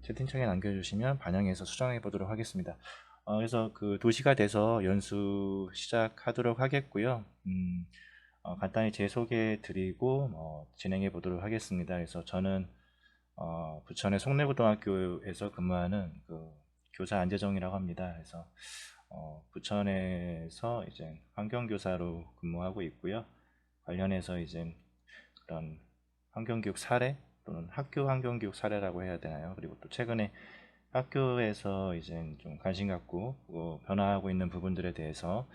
채팅창에 남겨주시면 반영해서 수정해 보도록 하겠습니다. 그래서 그 2시가 돼서 연수 시작하도록 하겠고요. 간단히 제 소개 드리고 진행해 보도록 하겠습니다. 그래서 저는 부천의 송내고등학교에서 근무하는 그 교사 안재정이라고 합니다. 그래서 부천에서 이제 환경교사로 근무하고 있고요. 관련해서 이제 그런 환경교육 사례 또는 학교 환경교육 사례라고 해야 되나요? 그리고 또 최근에 학교에서 이제 좀 관심 갖고 변화하고 있는 부분들에 대해서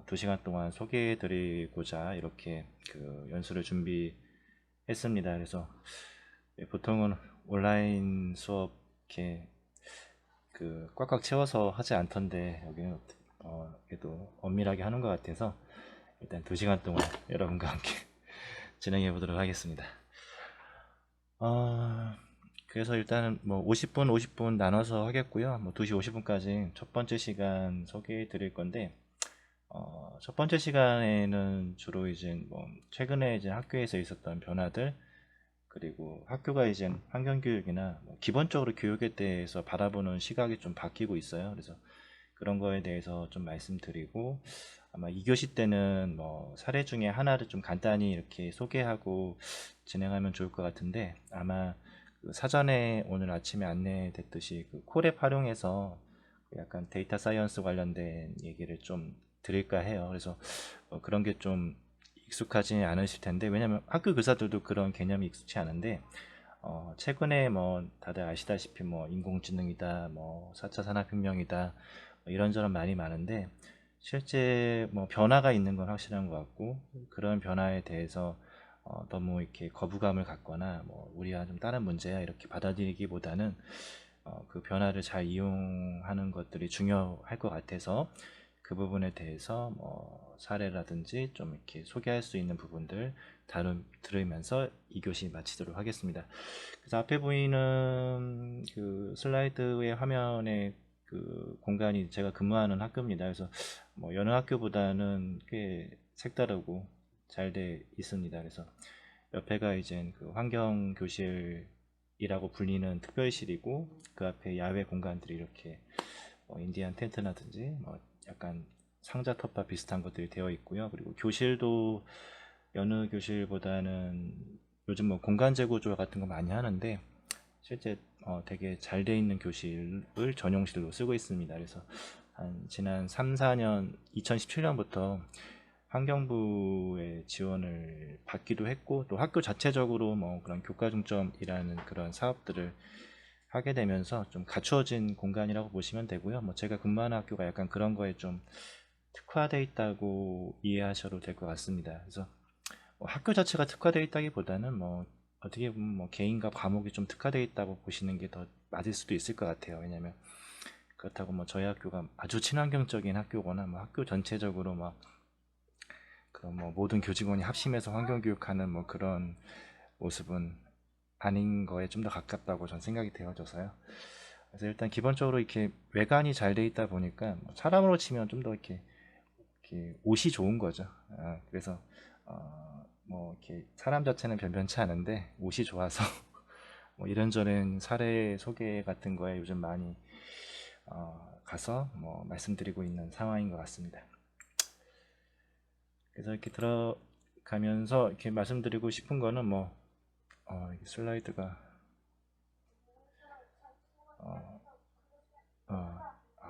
2시간 동안 소개해 드리고자 이렇게 그 연수를 준비했습니다. 그래서 보통은 온라인 수업 이렇게 그 꽉꽉 채워서 하지 않던데 여기는 그래도 엄밀하게 하는 것 같아서 일단 2시간 동안 여러분과 함께 진행해 보도록 하겠습니다. 그래서 일단은 뭐 50분 50분 나눠서 하겠고요. 뭐 2시 50분까지 첫 번째 시간 소개해 드릴 건데 첫 번째 시간에는 주로 이제 뭐 최근에 이제 학교에서 있었던 변화들, 그리고 학교가 이제 환경교육이나 뭐 기본적으로 교육에 대해서 바라보는 시각이 좀 바뀌고 있어요. 그래서 그런 거에 대해서 좀 말씀드리고, 아마 2교시 때는 뭐 사례 중에 하나를 좀 간단히 이렇게 소개하고 진행하면 좋을 것 같은데, 아마 그 사전에 오늘 아침에 안내됐듯이 그 콜앱 활용해서 약간 데이터 사이언스 관련된 얘기를 좀 드릴까 해요. 그래서 그런 게 좀 익숙하지 않으실 텐데, 왜냐면 학교 교사들도 그런 개념이 익숙치 않은데, 최근에 뭐 다들 아시다시피 뭐 인공지능이다, 뭐 4차 산업혁명이다, 뭐 이런저런 말이 많은데, 실제 뭐 변화가 있는 건 확실한 것 같고, 그런 변화에 대해서 너무 이렇게 거부감을 갖거나 뭐 우리와 좀 다른 문제야 이렇게 받아들이기보다는 그 변화를 잘 이용하는 것들이 중요할 것 같아서, 그 부분에 대해서 뭐 사례라든지 좀 이렇게 소개할 수 있는 부분들 들으면서 2교시 마치도록 하겠습니다. 그래서 앞에 보이는 그 슬라이드의 화면에 그 공간이 제가 근무하는 학교입니다. 그래서 뭐 여느 학교보다는 꽤 색다르고 잘 돼 있습니다. 그래서 옆에가 이제 그 환경 교실이라고 불리는 특별실이고, 그 앞에 야외 공간들이 이렇게 인디안 텐트라든지 뭐 약간 상자 텃밭 비슷한 것들이 되어 있고요. 그리고 교실도 여느 교실보다는 요즘 뭐 공간 재구조 같은 거 많이 하는데, 실제 되게 잘 돼 있는 교실을 전용실로 쓰고 있습니다. 그래서 한 지난 3, 4년, 2017년부터 환경부의 지원을 받기도 했고, 또 학교 자체적으로 뭐 그런 교과 중점이라는 그런 사업들을 하게 되면서 좀 갖추어진 공간이라고 보시면 되고요. 뭐 제가 근무하는 학교가 약간 그런 거에 좀 특화되어 있다고 이해하셔도 될 것 같습니다. 그래서 뭐 학교 자체가 특화되어 있다기보다는 뭐 어떻게 보면 뭐 개인과 과목이 좀 특화되어 있다고 보시는 게 더 맞을 수도 있을 것 같아요. 왜냐면 그렇다고 뭐 저희 학교가 아주 친환경적인 학교거나 뭐 학교 전체적으로 막 그런 뭐 모든 교직원이 합심해서 환경교육하는 뭐 그런 모습은 아닌 거에 좀 더 가깝다고 전 생각이 되어져서요. 그래서 일단 기본적으로 이렇게 외관이 잘 돼 있다 보니까 뭐 사람으로 치면 좀 더 이렇게 옷이 좋은 거죠. 그래서 뭐 이렇게 사람 자체는 변변치 않은데 옷이 좋아서 뭐 이런저런 사례 소개 같은 거에 요즘 많이 가서 뭐 말씀드리고 있는 상황인 것 같습니다. 그래서 이렇게 들어가면서 이렇게 말씀드리고 싶은 거는 뭐 슬라이드가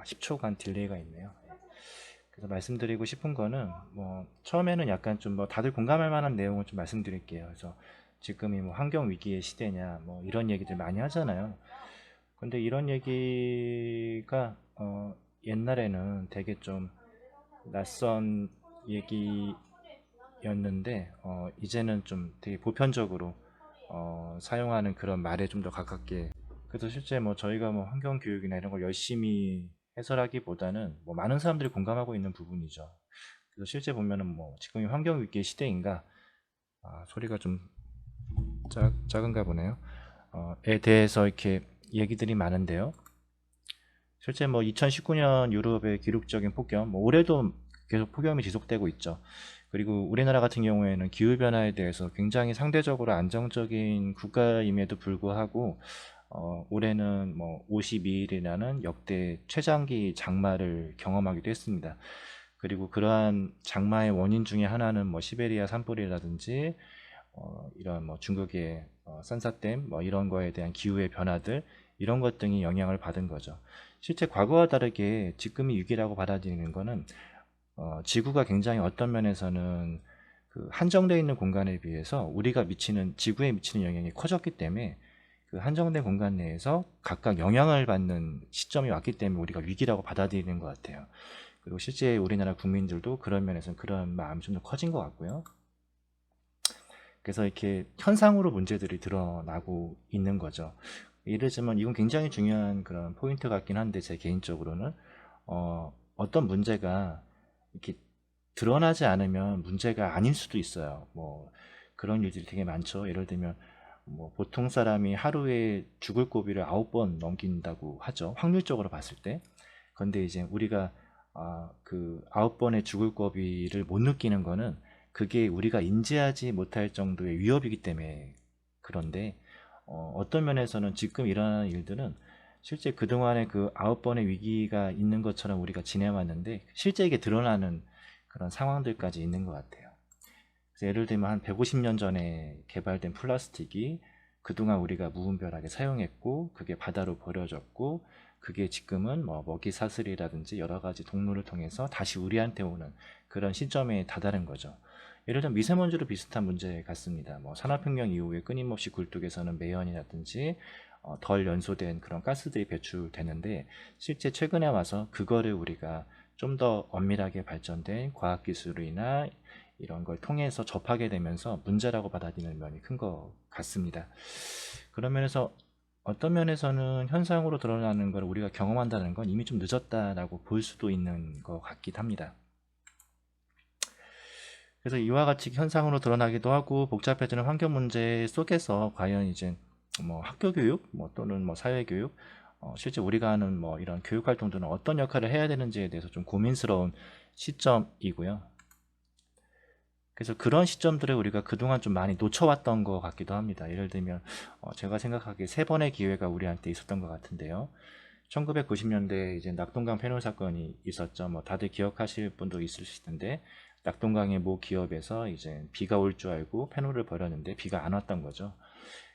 10초간 딜레이가 있네요. 그래서 말씀드리고 싶은 거는 뭐 처음에는 약간 좀 뭐 다들 공감할 만한 내용을 좀 말씀드릴게요. 그래서 지금이 뭐 환경 위기의 시대냐 뭐 이런 얘기들 많이 하잖아요. 근데 이런 얘기가 옛날에는 되게 좀 낯선 얘기였는데 이제는 좀 되게 보편적으로 사용하는 그런 말에 좀 더 가깝게. 그래서 실제 뭐 저희가 뭐 환경 교육이나 이런 걸 열심히 해설하기보다는 뭐 많은 사람들이 공감하고 있는 부분이죠. 그래서 실제 보면은 뭐 지금이 환경 위기의 시대인가, 소리가 좀 작은가 보네요. 에 대해서 이렇게 얘기들이 많은데요. 실제 뭐 2019년 유럽의 기록적인 폭염, 뭐 올해도 계속 폭염이 지속되고 있죠. 그리고 우리나라 같은 경우에는 기후변화에 대해서 굉장히 상대적으로 안정적인 국가임에도 불구하고 올해는 뭐 52일이라는 역대 최장기 장마를 경험하기도 했습니다. 그리고 그러한 장마의 원인 중에 하나는 뭐 시베리아 산불이라든지 이런 뭐 중국의 산사댐 뭐 이런 거에 대한 기후의 변화들 이런 것 등이 영향을 받은 거죠. 실제 과거와 다르게 지금이 위기라고 받아들이는 거는 지구가 굉장히 어떤 면에서는 그 한정되어 있는 공간에 비해서 우리가 미치는 지구에 미치는 영향이 커졌기 때문에 그 한정된 공간 내에서 각각 영향을 받는 시점이 왔기 때문에 우리가 위기라고 받아들이는 것 같아요. 그리고 실제 우리나라 국민들도 그런 면에서는 그런 마음이 좀 더 커진 것 같고요. 그래서 이렇게 현상으로 문제들이 드러나고 있는 거죠. 예를 들면 이건 굉장히 중요한 그런 포인트 같긴 한데 제 개인적으로는 어떤 문제가 이렇게 드러나지 않으면 문제가 아닐 수도 있어요. 뭐 그런 일들이 되게 많죠. 예를 들면 뭐 보통 사람이 하루에 죽을 고비를 9번 넘긴다고 하죠. 확률적으로 봤을 때. 그런데 이제 우리가 그 9번의 죽을 고비를 못 느끼는 거는 그게 우리가 인지하지 못할 정도의 위협이기 때문에 그런데 어떤 면에서는 지금 일어나는 일들은 실제 그동안에 그 9번의 위기가 있는 것처럼 우리가 지내왔는데 실제 이게 드러나는 그런 상황들까지 있는 것 같아요. 그래서 예를 들면 한 150년 전에 개발된 플라스틱이 그동안 우리가 무분별하게 사용했고 그게 바다로 버려졌고 그게 지금은 뭐 먹이 사슬이라든지 여러 가지 동물을 통해서 다시 우리한테 오는 그런 시점에 다다른 거죠. 예를 들면 미세먼지로 비슷한 문제 같습니다. 뭐 산업혁명 이후에 끊임없이 굴뚝에서는 매연이라든지 덜 연소된 그런 가스들이 배출되는데 실제 최근에 와서 그거를 우리가 좀 더 엄밀하게 발전된 과학기술이나 이런 걸 통해서 접하게 되면서 문제라고 받아들이는 면이 큰 것 같습니다. 그런 면에서 어떤 면에서는 현상으로 드러나는 걸 우리가 경험한다는 건 이미 좀 늦었다라고 볼 수도 있는 것 같기도 합니다. 그래서 이와 같이 현상으로 드러나기도 하고 복잡해지는 환경 문제 속에서 과연 이제 뭐 학교 교육 뭐 또는 뭐 사회 교육 실제 우리가 하는 뭐 이런 교육 활동들은 어떤 역할을 해야 되는지에 대해서 좀 고민스러운 시점이고요. 그래서 그런 시점들을 우리가 그동안 좀 많이 놓쳐왔던 것 같기도 합니다. 예를 들면 제가 생각하기에 3번의 기회가 우리한테 있었던 것 같은데요. 1990년대에 이제 낙동강 패널 사건이 있었죠. 뭐 다들 기억하실 분도 있으실 텐데 낙동강의 모 기업에서 이제 비가 올 줄 알고 패널을 버렸는데 비가 안 왔던 거죠.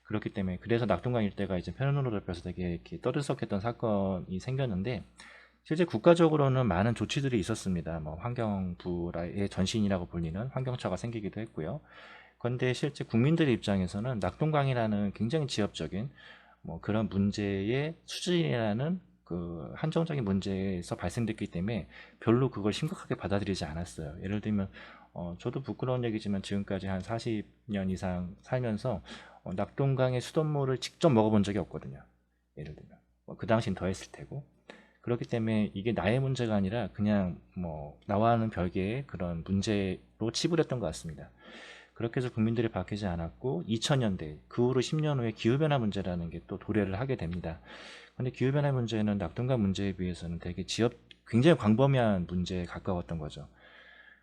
그렇기 때문에 그래서 낙동강 일대가 이제 패널로 덮여서 되게 이렇게 떠들썩했던 사건이 생겼는데 실제 국가적으로는 많은 조치들이 있었습니다. 뭐 환경부의 전신이라고 불리는 환경처가 생기기도 했고요. 그런데 실제 국민들의 입장에서는 낙동강이라는 굉장히 지엽적인 뭐 그런 문제의 수준이라는 그 한정적인 문제에서 발생됐기 때문에 별로 그걸 심각하게 받아들이지 않았어요. 예를 들면 저도 부끄러운 얘기지만 지금까지 한 40년 이상 살면서 낙동강의 수돗물을 직접 먹어본 적이 없거든요. 예를 들면 그 당시는 더 했을 테고 그렇기 때문에 이게 나의 문제가 아니라 그냥 뭐 나와는 별개의 그런 문제로 치부렸던 것 같습니다. 그렇게 해서 국민들이 바뀌지 않았고 2000년대 그 후로 10년 후에 기후변화 문제라는 게 또 도래를 하게 됩니다. 근데 기후변화 문제는 낙동강 문제에 비해서는 되게 굉장히 광범위한 문제에 가까웠던 거죠.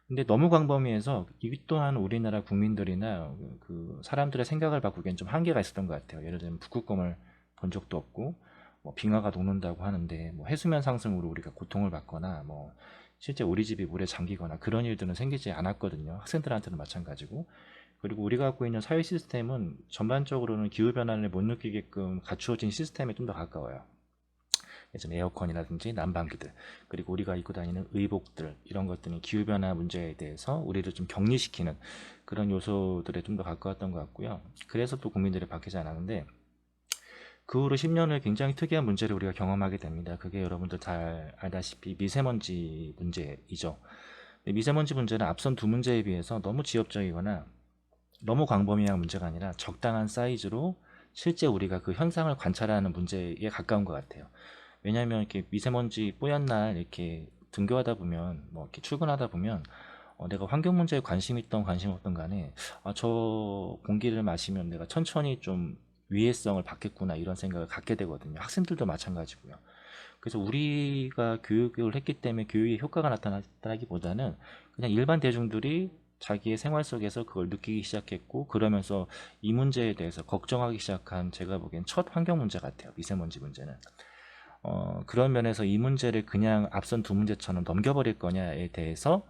근데 너무 광범위해서 이 또한 우리나라 국민들이나 그 사람들의 생각을 바꾸기엔 좀 한계가 있었던 것 같아요. 예를 들면 북극곰을 본 적도 없고 뭐 빙하가 녹는다고 하는데 뭐 해수면 상승으로 우리가 고통을 받거나 뭐 실제 우리 집이 물에 잠기거나 그런 일들은 생기지 않았거든요. 학생들한테는 마찬가지고. 그리고 우리가 갖고 있는 사회 시스템은 전반적으로는 기후변화를 못 느끼게끔 갖추어진 시스템에 좀 더 가까워요. 예전 에어컨이라든지 난방기들 그리고 우리가 입고 다니는 의복들 이런 것들이 기후변화 문제에 대해서 우리를 좀 격리시키는 그런 요소들에 좀 더 가까웠던 것 같고요. 그래서 또 국민들이 바뀌지 않았는데 그 후로 10년 후에 굉장히 특이한 문제를 우리가 경험하게 됩니다. 그게 여러분들 잘 알다시피 미세먼지 문제이죠. 미세먼지 문제는 앞선 두 문제에 비해서 너무 지엽적이거나 너무 광범위한 문제가 아니라 적당한 사이즈로 실제 우리가 그 현상을 관찰하는 문제에 가까운 것 같아요. 왜냐하면 이렇게 미세먼지 뽀얀 날 이렇게 등교하다 보면 뭐 이렇게 출근하다 보면 내가 환경 문제에 관심 있던 관심 없던 간에 저 공기를 마시면 내가 천천히 좀 위해성을 받겠구나 이런 생각을 갖게 되거든요. 학생들도 마찬가지고요. 그래서 우리가 교육을 했기 때문에 교육의 효과가 나타났다기보다는 그냥 일반 대중들이 자기의 생활 속에서 그걸 느끼기 시작했고, 그러면서 이 문제에 대해서 걱정하기 시작한, 제가 보기엔 첫 환경 문제 같아요, 미세먼지 문제는. 그런 면에서 이 문제를 그냥 앞선 두 문제처럼 넘겨버릴 거냐에 대해서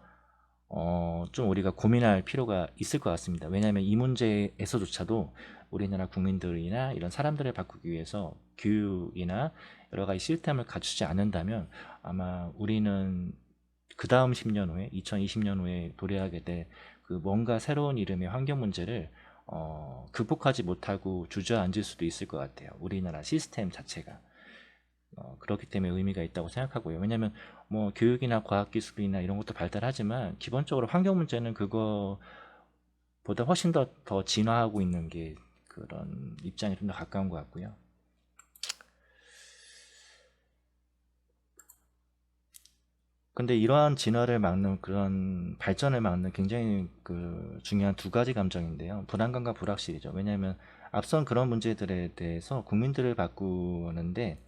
좀 우리가 고민할 필요가 있을 것 같습니다. 왜냐하면 이 문제에서조차도 우리나라 국민들이나 이런 사람들을 바꾸기 위해서 교육이나 여러 가지 시스템을 갖추지 않는다면, 아마 우리는 그 다음 10년 후에, 2020년 후에 도래하게 될 그 뭔가 새로운 이름의 환경 문제를 극복하지 못하고 주저앉을 수도 있을 것 같아요. 우리나라 시스템 자체가. 그렇기 때문에 의미가 있다고 생각하고요. 왜냐하면 뭐 교육이나 과학기술이나 이런 것도 발달하지만 기본적으로 환경 문제는 그거보다 훨씬 더 진화하고 있는 게, 그런 입장이 좀 더 가까운 것 같고요. 근데 이러한 진화를 막는, 그런 발전을 막는 굉장히 중요한 두 가지 감정인데요. 불안감과 불확실이죠. 왜냐하면 앞선 그런 문제들에 대해서 국민들을 바꾸는데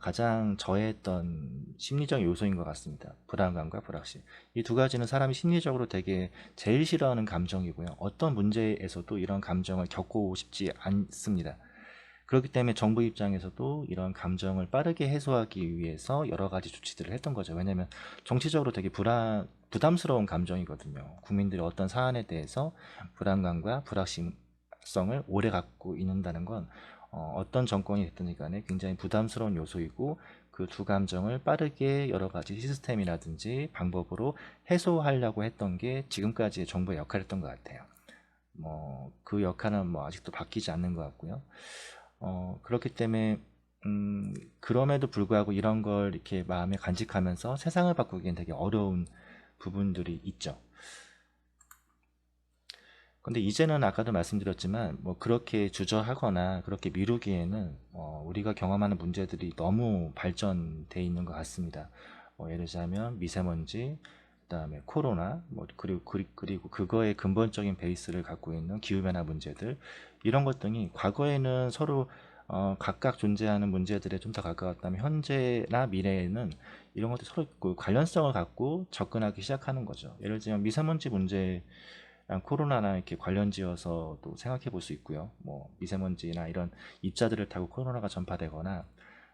가장 저해했던 심리적 요소인 것 같습니다. 불안감과 불확실. 이 두 가지는 사람이 심리적으로 되게 제일 싫어하는 감정이고요. 어떤 문제에서도 이런 감정을 겪고 싶지 않습니다. 그렇기 때문에 정부 입장에서도 이런 감정을 빠르게 해소하기 위해서 여러 가지 조치들을 했던 거죠. 왜냐하면 정치적으로 되게 부담스러운 감정이거든요. 국민들이 어떤 사안에 대해서 불안감과 불확실성을 오래 갖고 있는다는 건 어떤 정권이 됐든지 간에 굉장히 부담스러운 요소이고, 그 두 감정을 빠르게 여러 가지 시스템이라든지 방법으로 해소하려고 했던 게 지금까지의 정부의 역할이었던 것 같아요. 뭐 그 역할은 뭐 아직도 바뀌지 않는 것 같고요. 그렇기 때문에 그럼에도 불구하고 이런 걸 이렇게 마음에 간직하면서 세상을 바꾸기엔 되게 어려운 부분들이 있죠. 근데 이제는 아까도 말씀드렸지만 뭐 그렇게 주저하거나 그렇게 미루기에는 우리가 경험하는 문제들이 너무 발전돼 있는 것 같습니다. 예를 들자면 미세먼지, 그다음에 코로나, 뭐 그리고 그거의 근본적인 베이스를 갖고 있는 기후변화 문제들, 이런 것 등이 과거에는 서로 각각 존재하는 문제들에 좀 더 가까웠다면, 현재나 미래에는 이런 것들이 서로 그 관련성을 갖고 접근하기 시작하는 거죠. 예를 들면 미세먼지 문제, 코로나나 이렇게 관련지어서 또 생각해 볼 수 있고요. 뭐 미세먼지나 이런 입자들을 타고 코로나가 전파되거나,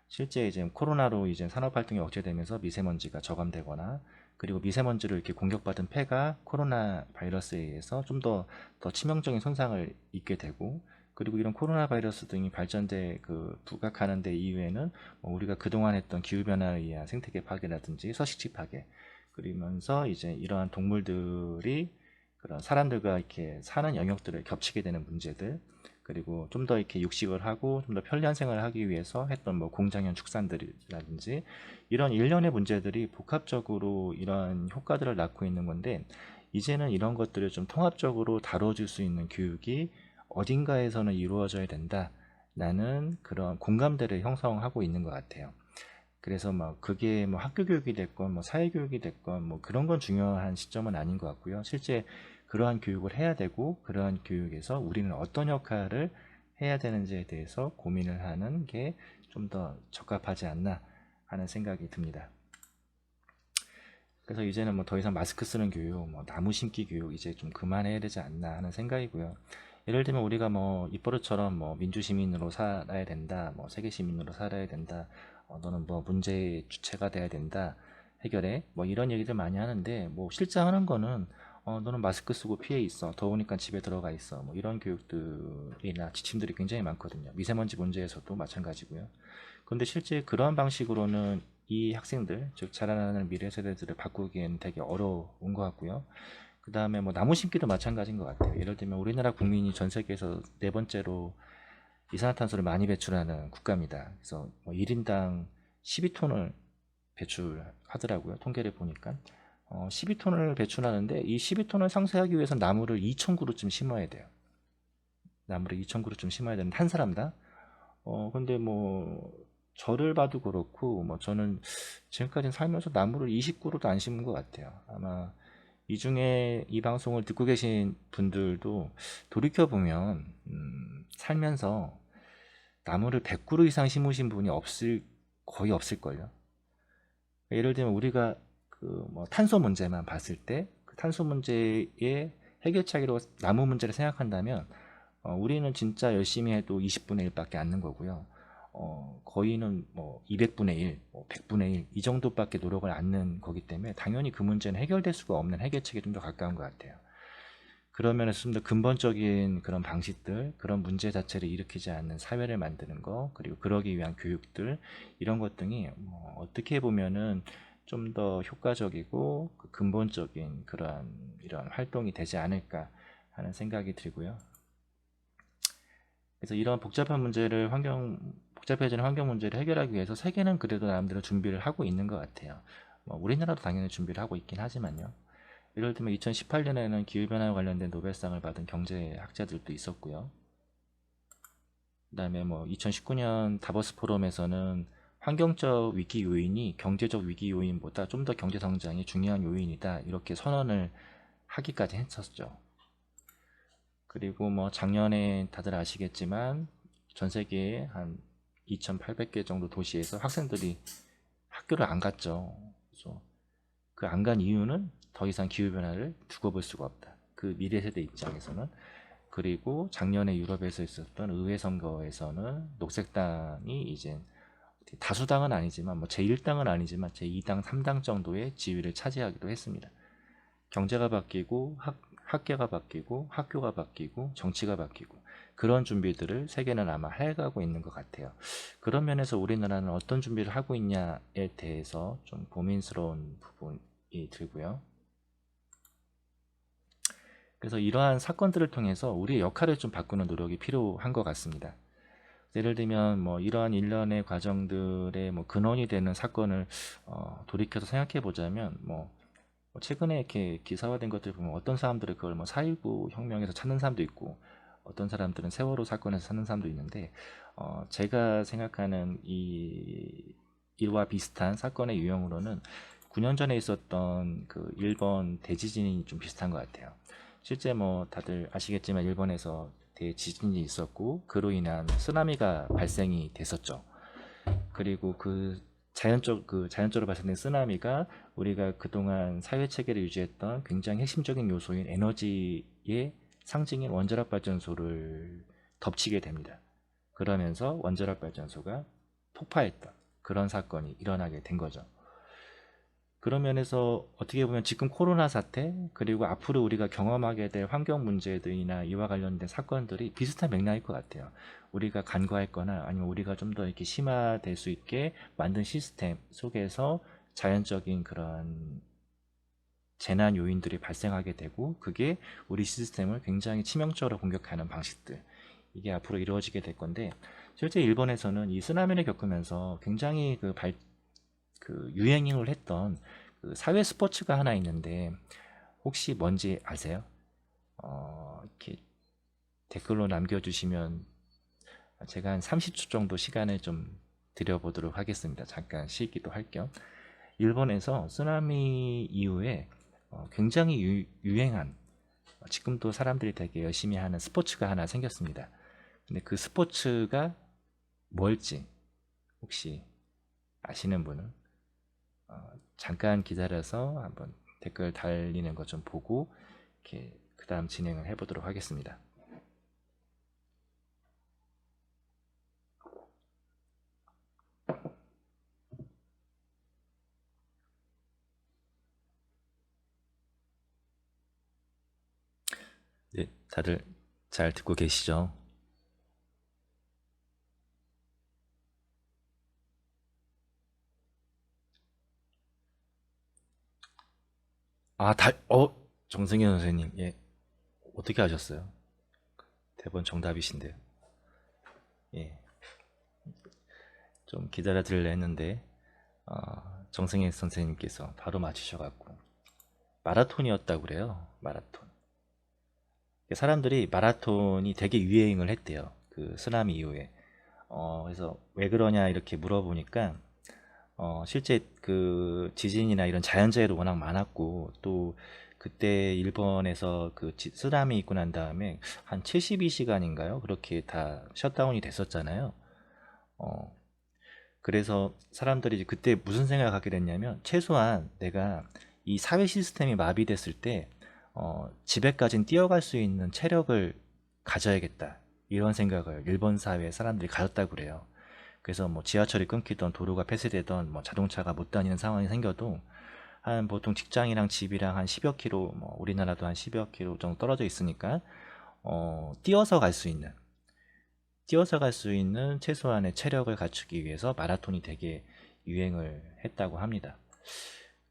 실제 이제 코로나로 이제 산업 활동이 억제되면서 미세먼지가 저감되거나, 그리고 미세먼지로 이렇게 공격받은 폐가 코로나 바이러스에 의해서 좀 더 치명적인 손상을 입게 되고, 그리고 이런 코로나 바이러스 등이 발전돼 부각하는 데 이후에는 우리가 그동안 했던 기후변화에 의한 생태계 파괴라든지 서식지 파괴, 그러면서 이제 이러한 동물들이 그런 사람들과 이렇게 사는 영역들을 겹치게 되는 문제들, 그리고 좀 더 이렇게 육식을 하고 좀 더 편리한 생활을 하기 위해서 했던 뭐 공장형 축산들이라든지, 이런 일련의 문제들이 복합적으로 이러한 효과들을 낳고 있는 건데, 이제는 이런 것들을 좀 통합적으로 다뤄줄 수 있는 교육이 어딘가에서는 이루어져야 된다라는 그런 공감대를 형성하고 있는 것 같아요. 그래서 막 그게 뭐 학교 교육이 됐건 뭐 사회 교육이 됐건 뭐 그런 건 중요한 시점은 아닌 것 같고요. 실제 그러한 교육을 해야 되고, 그러한 교육에서 우리는 어떤 역할을 해야 되는지에 대해서 고민을 하는 게 좀 더 적합하지 않나 하는 생각이 듭니다. 그래서 이제는 뭐 더 이상 마스크 쓰는 교육, 뭐 나무 심기 교육 이제 좀 그만해야 되지 않나 하는 생각이고요. 예를 들면 우리가 뭐 입버릇처럼 뭐 민주 시민으로 살아야 된다, 뭐 세계 시민으로 살아야 된다, 너는 뭐 문제의 주체가 돼야 된다, 해결해, 뭐 이런 얘기들 많이 하는데, 뭐 실제 하는 거는 너는 마스크 쓰고 피해 있어, 더우니까 집에 들어가 있어, 뭐 이런 교육들이나 지침들이 굉장히 많거든요. 미세먼지 문제에서도 마찬가지고요. 그런데 실제 그러한 방식으로는 이 학생들, 즉 자라나는 미래 세대들을 바꾸기엔 되게 어려운 것 같고요. 그 다음에 뭐 나무 심기도 마찬가지인 것 같아요. 예를 들면 우리나라 국민이 전 세계에서 네 번째로 이산화탄소를 많이 배출하는 국가입니다. 그래서 뭐 1인당 12톤을 배출하더라고요. 통계를 보니까. 12톤을 배출하는데, 이 12톤을 상쇄하기 위해서 나무를 2,000그루쯤 심어야 돼요. 나무를 2,000그루쯤 심어야 되는데, 한 사람당. 근데 뭐 저를 봐도 그렇고, 뭐 저는 지금까지 살면서 나무를 20그루도 안 심은 것 같아요. 아마 이 중에 이 방송을 듣고 계신 분들도 돌이켜보면 살면서 나무를 100그루 이상 심으신 분이 거의 없을걸요. 예를 들면 우리가 그 뭐 탄소 문제만 봤을 때, 그 탄소 문제에 해결책으로 나무 문제를 생각한다면 우리는 진짜 열심히 해도 20분의 1밖에 안 는 거고요. 거의는 뭐 200분의 1, 뭐 100분의 1 이 정도밖에 노력을 안 는 거기 때문에 당연히 그 문제는 해결될 수가 없는 해결책에 좀 더 가까운 것 같아요. 그런 면에서 좀 더 근본적인 그런 방식들, 그런 문제 자체를 일으키지 않는 사회를 만드는 거, 그리고 그러기 위한 교육들, 이런 것 등이 어떻게 보면은 좀 더 효과적이고 근본적인 그런 이런 활동이 되지 않을까 하는 생각이 들고요. 그래서 이런 복잡해지는 환경 문제를 해결하기 위해서 세계는 그래도 나름대로 준비를 하고 있는 것 같아요. 우리나라도 당연히 준비를 하고 있긴 하지만요. 예를 들면 2018년에는 기후변화와 관련된 노벨상을 받은 경제학자들도 있었고요. 그 다음에 2019년 다보스 포럼에서는 환경적 위기 요인이 경제적 위기 요인보다 좀 더 경제 성장이 중요한 요인이다, 이렇게 선언을 하기까지 했었죠. 그리고 작년에 다들 아시겠지만 전 세계에 한 2,800개 정도 도시에서 학생들이 학교를 안 갔죠. 그래서 그 안 간 이유는 더 이상 기후변화를 두고 볼 수가 없다, 그 미래 세대 입장에서는. 그리고 작년에 유럽에서 있었던 의회 선거에서는 녹색당이 이제 다수당은 아니지만 제1당은 아니지만 제2당, 3당 정도의 지위를 차지하기도 했습니다. 경제가 바뀌고 학계가 바뀌고 학교가 바뀌고 정치가 바뀌고, 그런 준비들을 세계는 아마 해가고 있는 것 같아요. 그런 면에서 우리나라는 어떤 준비를 하고 있냐에 대해서 좀 고민스러운 부분이 들고요. 그래서 이러한 사건들을 통해서 우리의 역할을 좀 바꾸는 노력이 필요한 것 같습니다. 예를 들면 이러한 일련의 과정들의 근원이 되는 사건을 돌이켜서 생각해 보자면, 최근에 이렇게 기사화된 것들 보면 어떤 사람들은 그걸 4.19 혁명에서 찾는 사람도 있고, 어떤 사람들은 세월호 사건에서 찾는 사람도 있는데, 제가 생각하는 이와 비슷한 사건의 유형으로는 9년 전에 있었던 그 일본 대지진이 좀 비슷한 것 같아요. 실제 다들 아시겠지만 일본에서 대지진이 있었고, 그로 인한 쓰나미가 발생이 됐었죠. 그리고 자연적으로 발생된 쓰나미가 우리가 그동안 사회 체계를 유지했던 굉장히 핵심적인 요소인 에너지의 상징인 원자력 발전소를 덮치게 됩니다. 그러면서 원자력 발전소가 폭파했던 그런 사건이 일어나게 된 거죠. 그런 면에서 어떻게 보면 지금 코로나 사태, 그리고 앞으로 우리가 경험하게 될 환경 문제들이나 이와 관련된 사건들이 비슷한 맥락일 것 같아요. 우리가 간과했거나 아니면 우리가 좀 더 이렇게 심화될 수 있게 만든 시스템 속에서 자연적인 그런 재난 요인들이 발생하게 되고, 그게 우리 시스템을 굉장히 치명적으로 공격하는 방식들, 이게 앞으로 이루어지게 될 건데, 실제 일본에서는 이 쓰나미를 겪으면서 굉장히 그 유행을 했던 그 사회 스포츠가 하나 있는데, 혹시 뭔지 아세요? 이렇게 댓글로 남겨주시면 제가 한 30초 정도 시간을 좀 드려보도록 하겠습니다. 잠깐 쉬기도 할 겸. 일본에서 쓰나미 이후에 굉장히 유행한, 지금도 사람들이 되게 열심히 하는 스포츠가 하나 생겼습니다. 근데 그 스포츠가 뭘지 혹시 아시는 분은 잠깐 기다려서 한번 댓글 달리는 거 좀 보고 이렇게 그 다음 진행을 해보도록 하겠습니다. 네, 다들 잘 듣고 계시죠? 정승현 선생님, 예, 어떻게 하셨어요? 대본 정답이신데요. 예, 좀 기다려 드리려 했는데 정승현 선생님께서 바로 맞추셔갖고 마라톤이었다고 그래요. 마라톤. 사람들이 마라톤이 되게 유행을 했대요, 그 쓰나미 이후에. 그래서 왜 그러냐 이렇게 물어보니까 실제 그 지진이나 이런 자연재해도 워낙 많았고, 또 그때 일본에서 그 쓰나미 있고 난 다음에 한 72시간인가요? 그렇게 다 셧다운이 됐었잖아요. 어, 그래서 사람들이 이제 그때 무슨 생각을 하게 됐냐면, 최소한 내가 이 사회 시스템이 마비됐을 때 집에까진 뛰어갈 수 있는 체력을 가져야겠다. 이런 생각을 일본 사회 사람들이 가졌다고 그래요. 그래서 뭐 지하철이 끊기던 도로가 폐쇄되던 뭐 자동차가 못 다니는 상황이 생겨도 한 보통 직장이랑 집이랑 한 10여 킬로, 뭐 우리나라도 한 10여 킬로 정도 떨어져 있으니까 뛰어서 갈 수 있는 최소한의 체력을 갖추기 위해서 마라톤이 되게 유행을 했다고 합니다.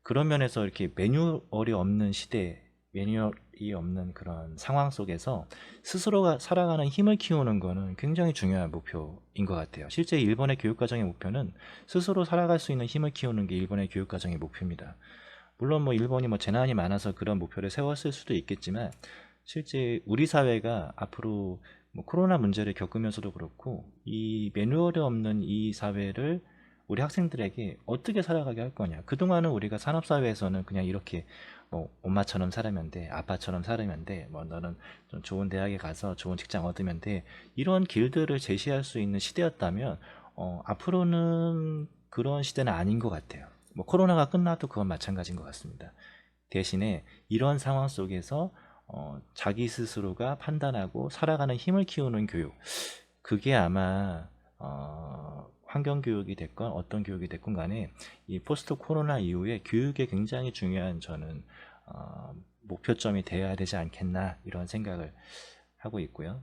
그런 면에서 이렇게 매뉴얼이 없는 시대, 매뉴얼이 없는 그런 상황 속에서 스스로가 살아가는 힘을 키우는 거는 굉장히 중요한 목표인 것 같아요. 실제 일본의 교육과정의 목표는 스스로 살아갈 수 있는 힘을 키우는 게 일본의 교육과정의 목표입니다. 물론 뭐 일본이 뭐 재난이 많아서 그런 목표를 세웠을 수도 있겠지만, 실제 우리 사회가 앞으로 뭐 코로나 문제를 겪으면서도 그렇고 이 매뉴얼이 없는 이 사회를 우리 학생들에게 어떻게 살아가게 할 거냐. 그동안은 우리가 산업사회에서는 그냥 이렇게 뭐 엄마처럼 살면 돼, 아빠처럼 살면 돼, 뭐 너는 좀 좋은 대학에 가서 좋은 직장 얻으면 돼, 이런 길들을 제시할 수 있는 시대였다면 앞으로는 그런 시대는 아닌 것 같아요. 뭐 코로나가 끝나도 그건 마찬가지인 것 같습니다. 대신에 이런 상황 속에서 자기 스스로가 판단하고 살아가는 힘을 키우는 교육, 그게 아마 환경교육이 됐건 어떤 교육이 됐건 간에 이 포스트 코로나 이후에 교육에 굉장히 중요한, 저는 목표점이 되어야 되지 않겠나, 이런 생각을 하고 있고요.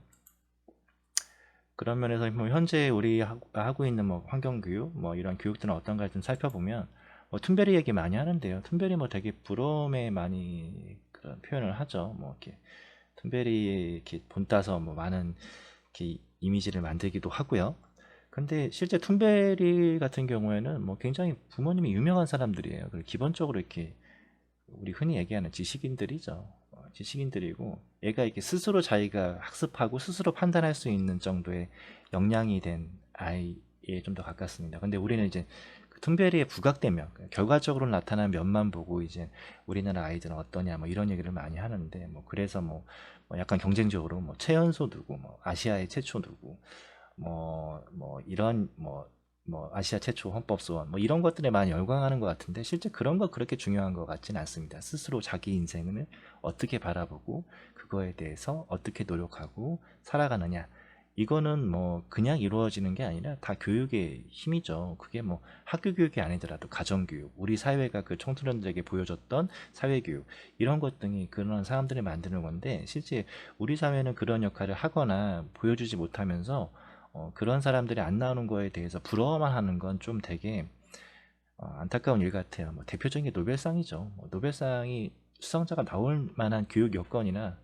그런 면에서 뭐 현재 우리 하고 있는 뭐 환경교육, 뭐 이런 교육들은 어떤가 좀 살펴보면, 뭐 툰베리 얘기 많이 하는데요. 툰베리 뭐 되게 부러움에 많이 그런 표현을 하죠. 뭐 이렇게 툰베리 이렇게 본따서 뭐 많은 이렇게 이미지를 만들기도 하고요. 근데 실제 툰베리 같은 경우에는 뭐 굉장히 부모님이 유명한 사람들이에요. 그리고 기본적으로 이렇게 우리 흔히 얘기하는 지식인들이죠. 지식인들이고, 얘가 이렇게 스스로 자기가 학습하고 스스로 판단할 수 있는 정도의 역량이 된 아이에 좀 더 가깝습니다. 근데 우리는 이제 그 툰베리에 부각되면 결과적으로 나타난 면만 보고 이제 우리나라 아이들은 어떠냐 뭐 이런 얘기를 많이 하는데, 뭐 그래서 뭐 약간 경쟁적으로 뭐 최연소 누구, 뭐 아시아의 최초 누구, 뭐 이런 뭐 아시아 최초 헌법소원, 뭐 이런 것들에 많이 열광하는 것 같은데, 실제 그런 거 그렇게 중요한 것 같지는 않습니다. 스스로 자기 인생을 어떻게 바라보고 그거에 대해서 어떻게 노력하고 살아가느냐, 이거는 뭐 그냥 이루어지는 게 아니라 다 교육의 힘이죠. 그게 뭐 학교 교육이 아니더라도 가정교육, 우리 사회가 그 청소년들에게 보여줬던 사회교육, 이런 것 등이 그런 사람들을 만드는 건데, 실제 우리 사회는 그런 역할을 하거나 보여주지 못하면서 그런 사람들이 안 나오는 거에 대해서 부러워만 하는 건 좀 되게 안타까운 일 같아요. 뭐 대표적인 게 노벨상이죠. 뭐 노벨상이 수상자가 나올 만한 교육 여건이나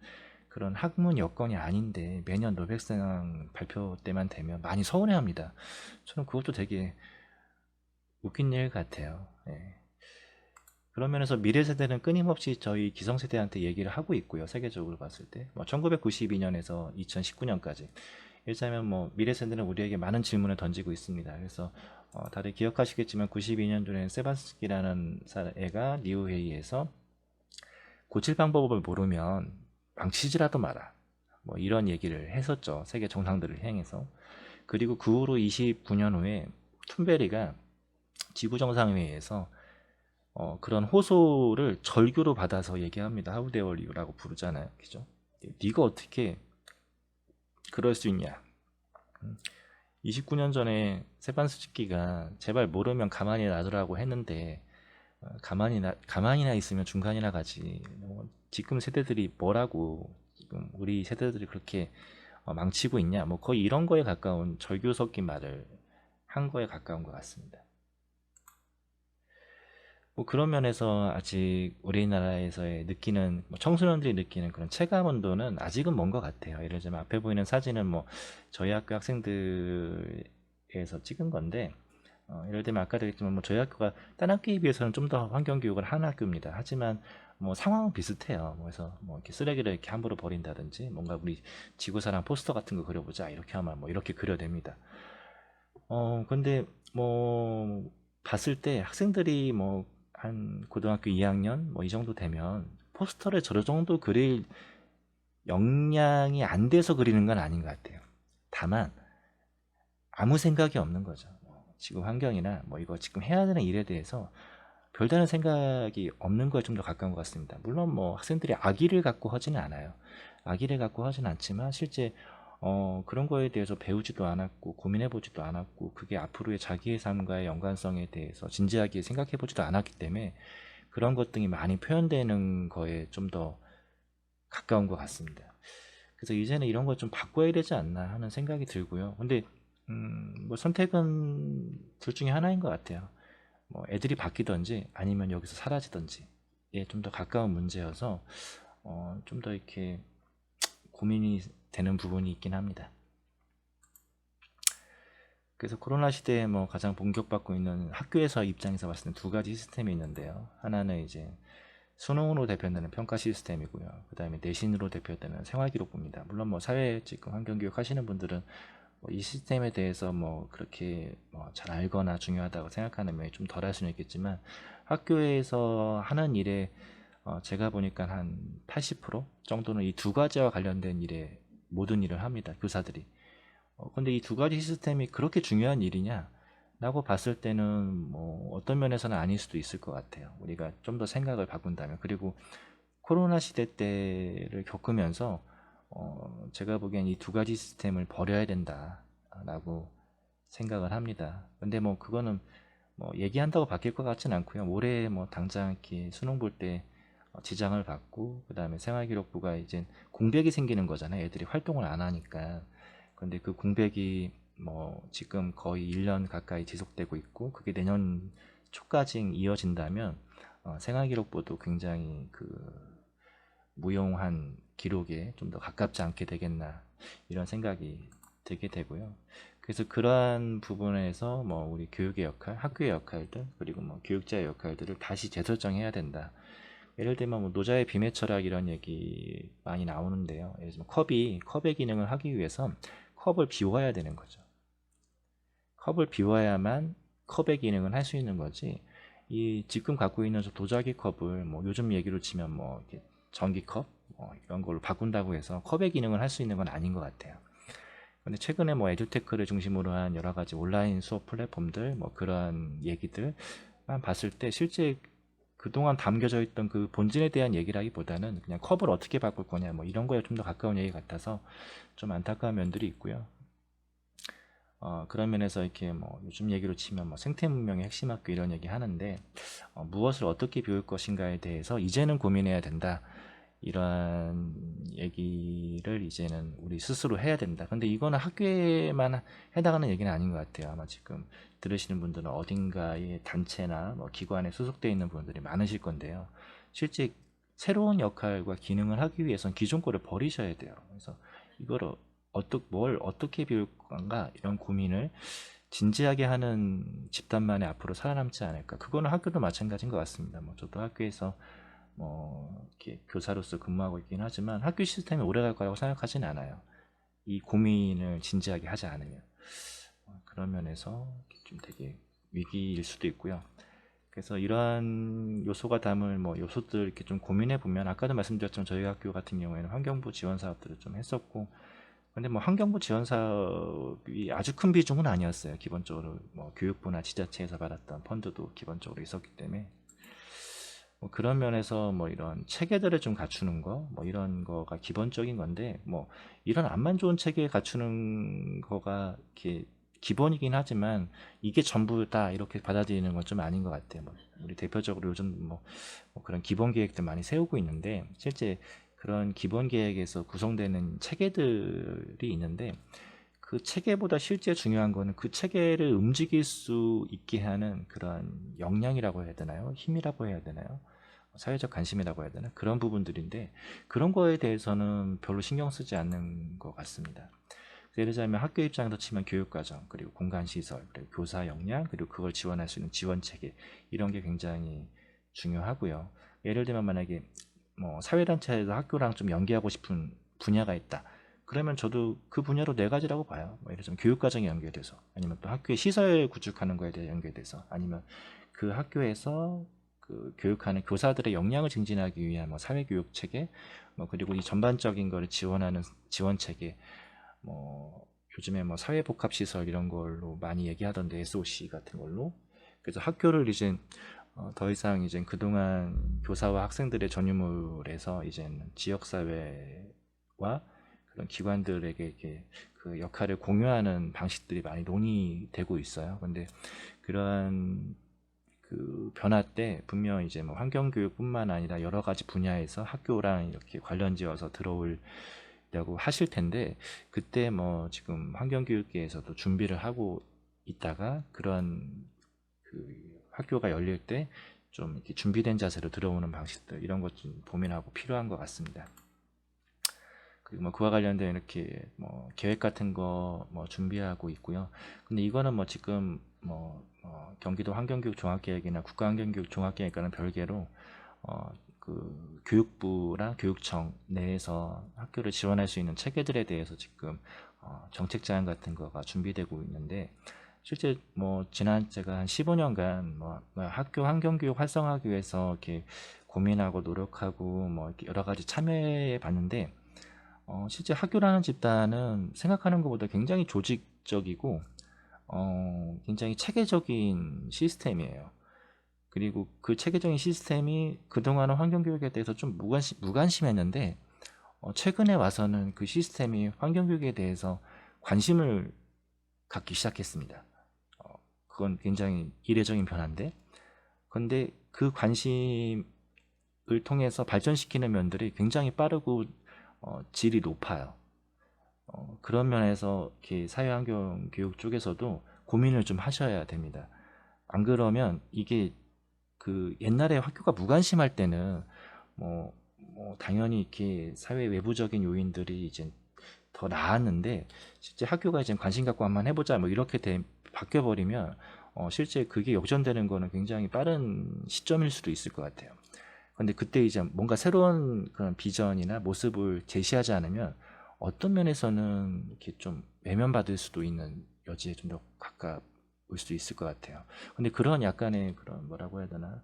그런 학문 여건이 아닌데 매년 노벨상 발표 때만 되면 많이 서운해합니다. 저는 그것도 되게 웃긴 일 같아요. 예. 그런 면에서 미래 세대는 끊임없이 저희 기성세대한테 얘기를 하고 있고요. 세계적으로 봤을 때. 뭐 1992년에서 2019년까지. 일자면 뭐 미래 세대는 우리에게 많은 질문을 던지고 있습니다. 그래서 다들 기억하시겠지만 92년도에 세반스키라는 애가 니우회의에서 고칠 방법을 모르면 망치지라도 마라, 뭐 이런 얘기를 했었죠. 세계 정상들을 향해서. 그리고 그 후로 29년 후에 툰베리가 지구정상회의에서 그런 호소를 절규로 받아서 얘기합니다. How dare you라고 부르잖아요. 그죠? 네가 어떻게 그럴 수 있냐. 29년 전에 세반스키가 제발 모르면 가만히 놔두라고 했는데, 가만히나 있으면 중간이나 가지. 지금 세대들이 뭐라고, 지금 우리 세대들이 그렇게 망치고 있냐. 뭐 거의 이런 거에 가까운 절규 섞인 말을 한 거에 가까운 것 같습니다. 뭐 그런 면에서 아직 우리나라에서의 느끼는, 뭐 청소년들이 느끼는 그런 체감 온도는 아직은 먼 것 같아요. 예를 들면 앞에 보이는 사진은 뭐 저희 학교 학생들에서 찍은 건데, 예를 들면 아까도 했지만 뭐 저희 학교가 다른 학교에 비해서는 좀 더 환경 교육을 하는 학교입니다. 하지만 뭐 상황은 비슷해요. 뭐 그래서 뭐 이렇게 쓰레기를 이렇게 함부로 버린다든지, 뭔가 우리 지구사랑 포스터 같은 거 그려보자 이렇게 하면 뭐 이렇게 그려냅니다. 근데 뭐 봤을 때 학생들이 뭐 한 고등학교 2학년 뭐 이 정도 되면 포스터를 저 정도 그릴 역량이 안 돼서 그리는 건 아닌 것 같아요. 다만 아무 생각이 없는 거죠. 지구 환경이나 뭐 이거 지금 해야 되는 일에 대해서 별다른 생각이 없는 거에 좀 더 가까운 것 같습니다. 물론 뭐 학생들이 악의를 갖고 하지는 않아요. 악의를 갖고 하진 않지만 실제 그런 거에 대해서 배우지도 않았고 고민해보지도 않았고 그게 앞으로의 자기의 삶과의 연관성에 대해서 진지하게 생각해보지도 않았기 때문에 그런 것들이 많이 표현되는 거에 좀 더 가까운 것 같습니다. 그래서 이제는 이런 걸 좀 바꿔야 되지 않나 하는 생각이 들고요. 근데 뭐 선택은 둘 중에 하나인 것 같아요. 뭐 애들이 바뀌던지 아니면 여기서 사라지던지에 좀 더 가까운 문제여서 좀 더 이렇게 고민이 되는 부분이 있긴 합니다. 그래서 코로나 시대에 뭐 가장 공격받고 있는 학교에서 입장에서 봤을 때 두 가지 시스템이 있는데요. 하나는 이제 수능으로 대표되는 평가 시스템이고요. 그 다음에 내신으로 대표되는 생활기록부입니다. 물론 뭐 사회 지금 환경교육 하시는 분들은 뭐이 시스템에 대해서 뭐 그렇게 뭐잘 알거나 중요하다고 생각하는 면이 좀 덜할 수는 있겠지만 학교에서 하는 일에 제가 보니까 한 80% 정도는 이 두 가지와 관련된 일에 모든 일을 합니다. 교사들이. 근데 이 두 가지 시스템이 그렇게 중요한 일이냐? 라고 봤을 때는 뭐 어떤 면에서는 아닐 수도 있을 것 같아요. 우리가 좀 더 생각을 바꾼다면. 그리고 코로나 시대 때를 겪으면서 제가 보기엔 이 두 가지 시스템을 버려야 된다라고 생각을 합니다. 근데 뭐 그거는 뭐 얘기한다고 바뀔 것 같진 않고요. 올해 뭐 당장 이렇게 수능 볼 때 지장을 받고 그 다음에 생활기록부가 이제 공백이 생기는 거잖아요. 애들이 활동을 안 하니까. 근데 그 공백이 뭐 지금 거의 1년 가까이 지속되고 있고 그게 내년 초까지 이어진다면 생활기록부도 굉장히 그 무용한 기록에 좀 더 가깝지 않게 되겠나 이런 생각이 들게 되고요. 그래서 그러한 부분에서 뭐 우리 교육의 역할, 학교의 역할들 그리고 뭐 교육자의 역할들을 다시 재설정해야 된다. 예를 들면 뭐 노자의 비매 철학 이런 얘기 많이 나오는데요. 예를 들면 컵의 기능을 하기 위해서 컵을 비워야 되는 거죠. 컵을 비워야만 컵의 기능을 할 수 있는 거지. 이 지금 갖고 있는 저 도자기 컵을 뭐 요즘 얘기로 치면 뭐 이렇게 전기컵 이런 걸로 바꾼다고 해서 컵의 기능을 할 수 있는 건 아닌 것 같아요. 근데 최근에 뭐 에듀테크를 중심으로 한 여러 가지 온라인 수업 플랫폼들 뭐 그런 얘기들만 봤을 때 실제 그동안 담겨져 있던 그 본질에 대한 얘기라기보다는 그냥 컵을 어떻게 바꿀 거냐 뭐 이런 거에 좀 더 가까운 얘기 같아서 좀 안타까운 면들이 있고요. 그런 면에서 이렇게 뭐 요즘 얘기로 치면 뭐 생태문명의 핵심 학교 이런 얘기 하는데 무엇을 어떻게 배울 것인가에 대해서 이제는 고민해야 된다. 이러한 얘기를 이제는 우리 스스로 해야 된다. 근데 이거는 학교에만 해당하는 얘기는 아닌 것 같아요. 아마 지금 들으시는 분들은 어딘가의 단체나 뭐 기관에 소속되어 있는 분들이 많으실 건데요. 실제 새로운 역할과 기능을 하기 위해선 기존 거를 버리셔야 돼요. 그래서 이거를 뭘 어떻게 배울 건가 이런 고민을 진지하게 하는 집단만이 앞으로 살아남지 않을까. 그거는 학교도 마찬가지인 것 같습니다. 뭐 저도 학교에서 뭐 이렇게 교사로서 근무하고 있긴 하지만 학교 시스템이 오래 갈 거라고 생각하진 않아요. 이 고민을 진지하게 하지 않으면 그런 면에서 좀 되게 위기일 수도 있고요. 그래서 이러한 요소가 담을 뭐 요소들 이렇게 좀 고민해 보면 아까도 말씀드렸지만 저희 학교 같은 경우에는 환경부 지원 사업들을 좀 했었고 근데 뭐 환경부 지원 사업이 아주 큰 비중은 아니었어요. 기본적으로 뭐 교육부나 지자체에서 받았던 펀드도 기본적으로 있었기 때문에 뭐 그런 면에서 뭐 이런 체계들을 좀 갖추는 거, 뭐 이런 거가 기본적인 건데, 뭐 이런 앞만 좋은 체계 갖추는 거가 이렇게 기본이긴 하지만 이게 전부다 이렇게 받아들이는 건 좀 아닌 것 같아요. 뭐 우리 대표적으로 요즘 뭐 그런 기본 계획들 많이 세우고 있는데 실제 그런 기본 계획에서 구성되는 체계들이 있는데 그 체계보다 실제 중요한 거는 그 체계를 움직일 수 있게 하는 그런 역량이라고 해야 되나요? 힘이라고 해야 되나요? 사회적 관심이라고 해야 되나? 그런 부분들인데 그런 거에 대해서는 별로 신경 쓰지 않는 것 같습니다. 예를 들자면 학교 입장에서 치면 교육과정, 그리고 공간시설, 그리고 교사 역량, 그리고 그걸 지원할 수 있는 지원체계 이런 게 굉장히 중요하고요. 예를 들면 만약에 뭐 사회단체에서 학교랑 좀 연계하고 싶은 분야가 있다. 그러면 저도 그 분야로 네 가지라고 봐요. 뭐 예를 들면 교육과정에 연계돼서 아니면 또 학교의 시설 구축하는 거에 대해 연계돼서 아니면 그 학교에서 그 교육하는 교사들의 역량을 증진하기 위한 뭐 사회교육 체계 뭐 그리고 이 전반적인 거를 지원하는 지원 체계 뭐 요즘에 뭐 사회복합시설 이런 걸로 많이 얘기하던데 SOC 같은 걸로 그래서 학교를 이제 더 이상 이제 그동안 교사와 학생들의 전유물에서 이제는 지역사회와 그런 기관들에게 이렇게 그 역할을 공유하는 방식들이 많이 논의되고 있어요. 근데 그러한 그 변화 때 분명 이제 뭐 환경교육뿐만 아니라 여러 가지 분야에서 학교랑 이렇게 관련지어서 들어오려고 하실 텐데, 그때 뭐 지금 환경교육계에서도 준비를 하고 있다가 그런 그 학교가 열릴 때 좀 이렇게 준비된 자세로 들어오는 방식들, 이런 것 좀 고민하고 필요한 것 같습니다. 그리고 뭐 그와 관련된 이렇게 뭐 계획 같은 거 뭐 준비하고 있고요. 근데 이거는 뭐 지금 경기도 환경교육 종합계획이나 국가환경교육 종합계획과는 별개로 그 교육부랑 교육청 내에서 학교를 지원할 수 있는 체계들에 대해서 지금 정책 제안 같은 거가 준비되고 있는데, 실제 뭐 지난 제가 한 15년간 학교 환경교육 활성화하기 위해서 이렇게 고민하고 노력하고 뭐 이렇게 여러 가지 참여해 봤는데, 실제 학교라는 집단은 생각하는 것보다 굉장히 조직적이고 굉장히 체계적인 시스템이에요. 그리고 그 체계적인 시스템이 그동안은 환경교육에 대해서 좀 무관심했는데, 최근에 와서는 그 시스템이 환경교육에 대해서 관심을 갖기 시작했습니다. 그건 굉장히 이례적인 변화인데, 근데 그 관심을 통해서 발전시키는 면들이 굉장히 빠르고 질이 높아요. 그런 면에서 이렇게 사회환경교육 쪽에서도 고민을 좀 하셔야 됩니다. 안 그러면 이게 그 옛날에 학교가 무관심할 때는 당연히 이렇게 사회 외부적인 요인들이 이제 더 나았는데, 실제 학교가 이제 관심 갖고 한번 해보자 뭐 이렇게 바뀌어 버리면 실제 그게 역전되는 거는 굉장히 빠른 시점일 수도 있을 것 같아요. 근데 그때 이제 뭔가 새로운 그런 비전이나 모습을 제시하지 않으면 어떤 면에서는 이렇게 좀 외면받을 수도 있는 여지에 좀 더 가까울 수 있을 것 같아요. 근데 그런 약간의 그런 뭐라고 해야 되나,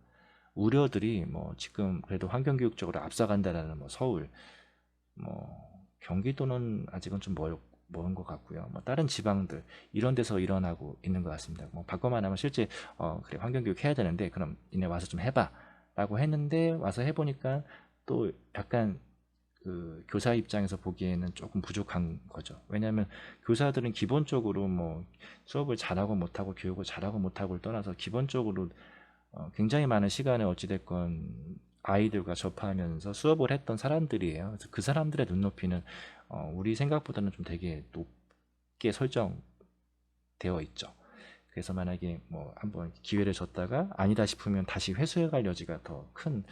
우려들이 뭐 지금 그래도 환경교육적으로 앞서간다라는 뭐 서울, 뭐 경기도는 아직은 좀 먼 것 같고요. 뭐 다른 지방들 이런 데서 일어나고 있는 것 같습니다. 뭐 바꿔만 하면 실제 그래 환경교육 해야 되는데 그럼 니네 와서 좀 해봐라고 했는데, 와서 해보니까 또 약간 그 교사 입장에서 보기에는 조금 부족한 거죠. 왜냐하면 교사들은 기본적으로 뭐 수업을 잘하고 못하고 교육을 잘하고 못하고를 떠나서 기본적으로 굉장히 많은 시간을 어찌됐건 아이들과 접하면서 수업을 했던 사람들이에요. 그래서 그 사람들의 눈높이는 우리 생각보다는 좀 되게 높게 설정되어 있죠. 그래서 만약에 뭐 한번 기회를 줬다가 아니다 싶으면 다시 회수해갈 여지가 더 큰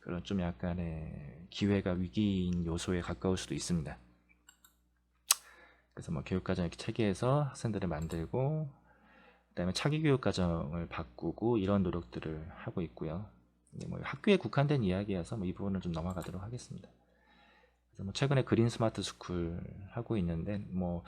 그런 좀 약간의 기회가 위기인 요소에 가까울 수도 있습니다. 그래서 뭐 교육과정 이렇게 체계에서 학생들을 만들고, 그다음에 차기 교육 과정을 바꾸고 이런 노력들을 하고 있고요. 뭐 학교에 국한된 이야기여서 뭐 이 부분은 좀 넘어가도록 하겠습니다. 그래서 뭐 최근에 그린 스마트 스쿨 하고 있는데 뭐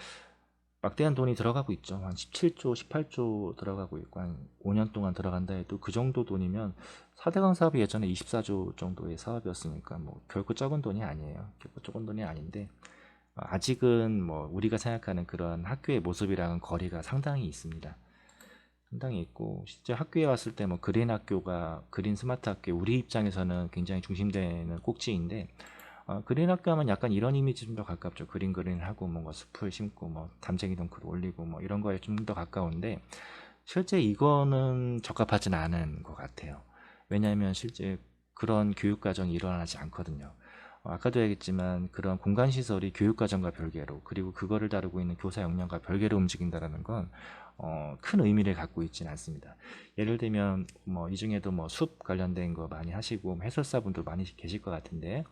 막대한 돈이 들어가고 있죠. 한 17조, 18조 들어가고 있고 한 5년 동안 들어간다 해도 그 정도 돈이면 4대강 사업이 예전에 24조 정도의 사업이었으니까 뭐 결코 적은 돈이 아니에요. 결코 적은 돈이 아닌데 아직은 뭐 우리가 생각하는 그런 학교의 모습이랑은 거리가 상당히 있습니다. 상당히 있고, 실제 학교에 왔을 때 뭐 그린 학교가, 그린 스마트 학교, 우리 입장에서는 굉장히 중심되는 꼭지인데, 그린 학교 하면 약간 이런 이미지 좀 더 가깝죠. 그린 하고 뭔가 숲을 심고 뭐 담쟁이 덩크를 올리고 뭐 이런 거에 좀 더 가까운데, 실제 이거는 적합하진 않은 것 같아요. 왜냐하면 실제 그런 교육 과정이 일어나지 않거든요. 아까도 얘기했지만 그런 공간 시설이 교육 과정과 별개로, 그리고 그거를 다루고 있는 교사 역량과 별개로 움직인다라는 건 큰 의미를 갖고 있지는 않습니다. 예를 들면 뭐 이 중에도 뭐 숲 관련된 거 많이 하시고 해설사분들 많이 계실 것 같은데,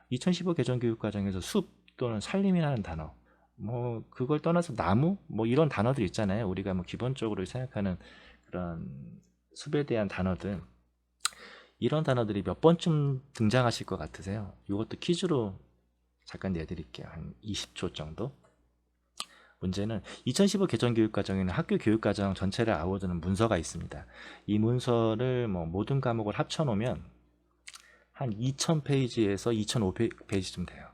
2015 개정 교육 과정에서 숲 또는 산림이라는 단어, 뭐 그걸 떠나서 나무 뭐 이런 단어들 있잖아요. 우리가 뭐 기본적으로 생각하는 그런 숲에 대한 단어들, 이런 단어들이 몇 번쯤 등장하실 것 같으세요? 이것도 퀴즈로 잠깐 내드릴게요. 한 20초 정도. 문제는 2015 개정 교육과정에는 학교 교육과정 전체를 아우르는 문서가 있습니다. 이 문서를 뭐 모든 과목을 합쳐놓으면 한 2000페이지에서 2500페이지쯤 돼요.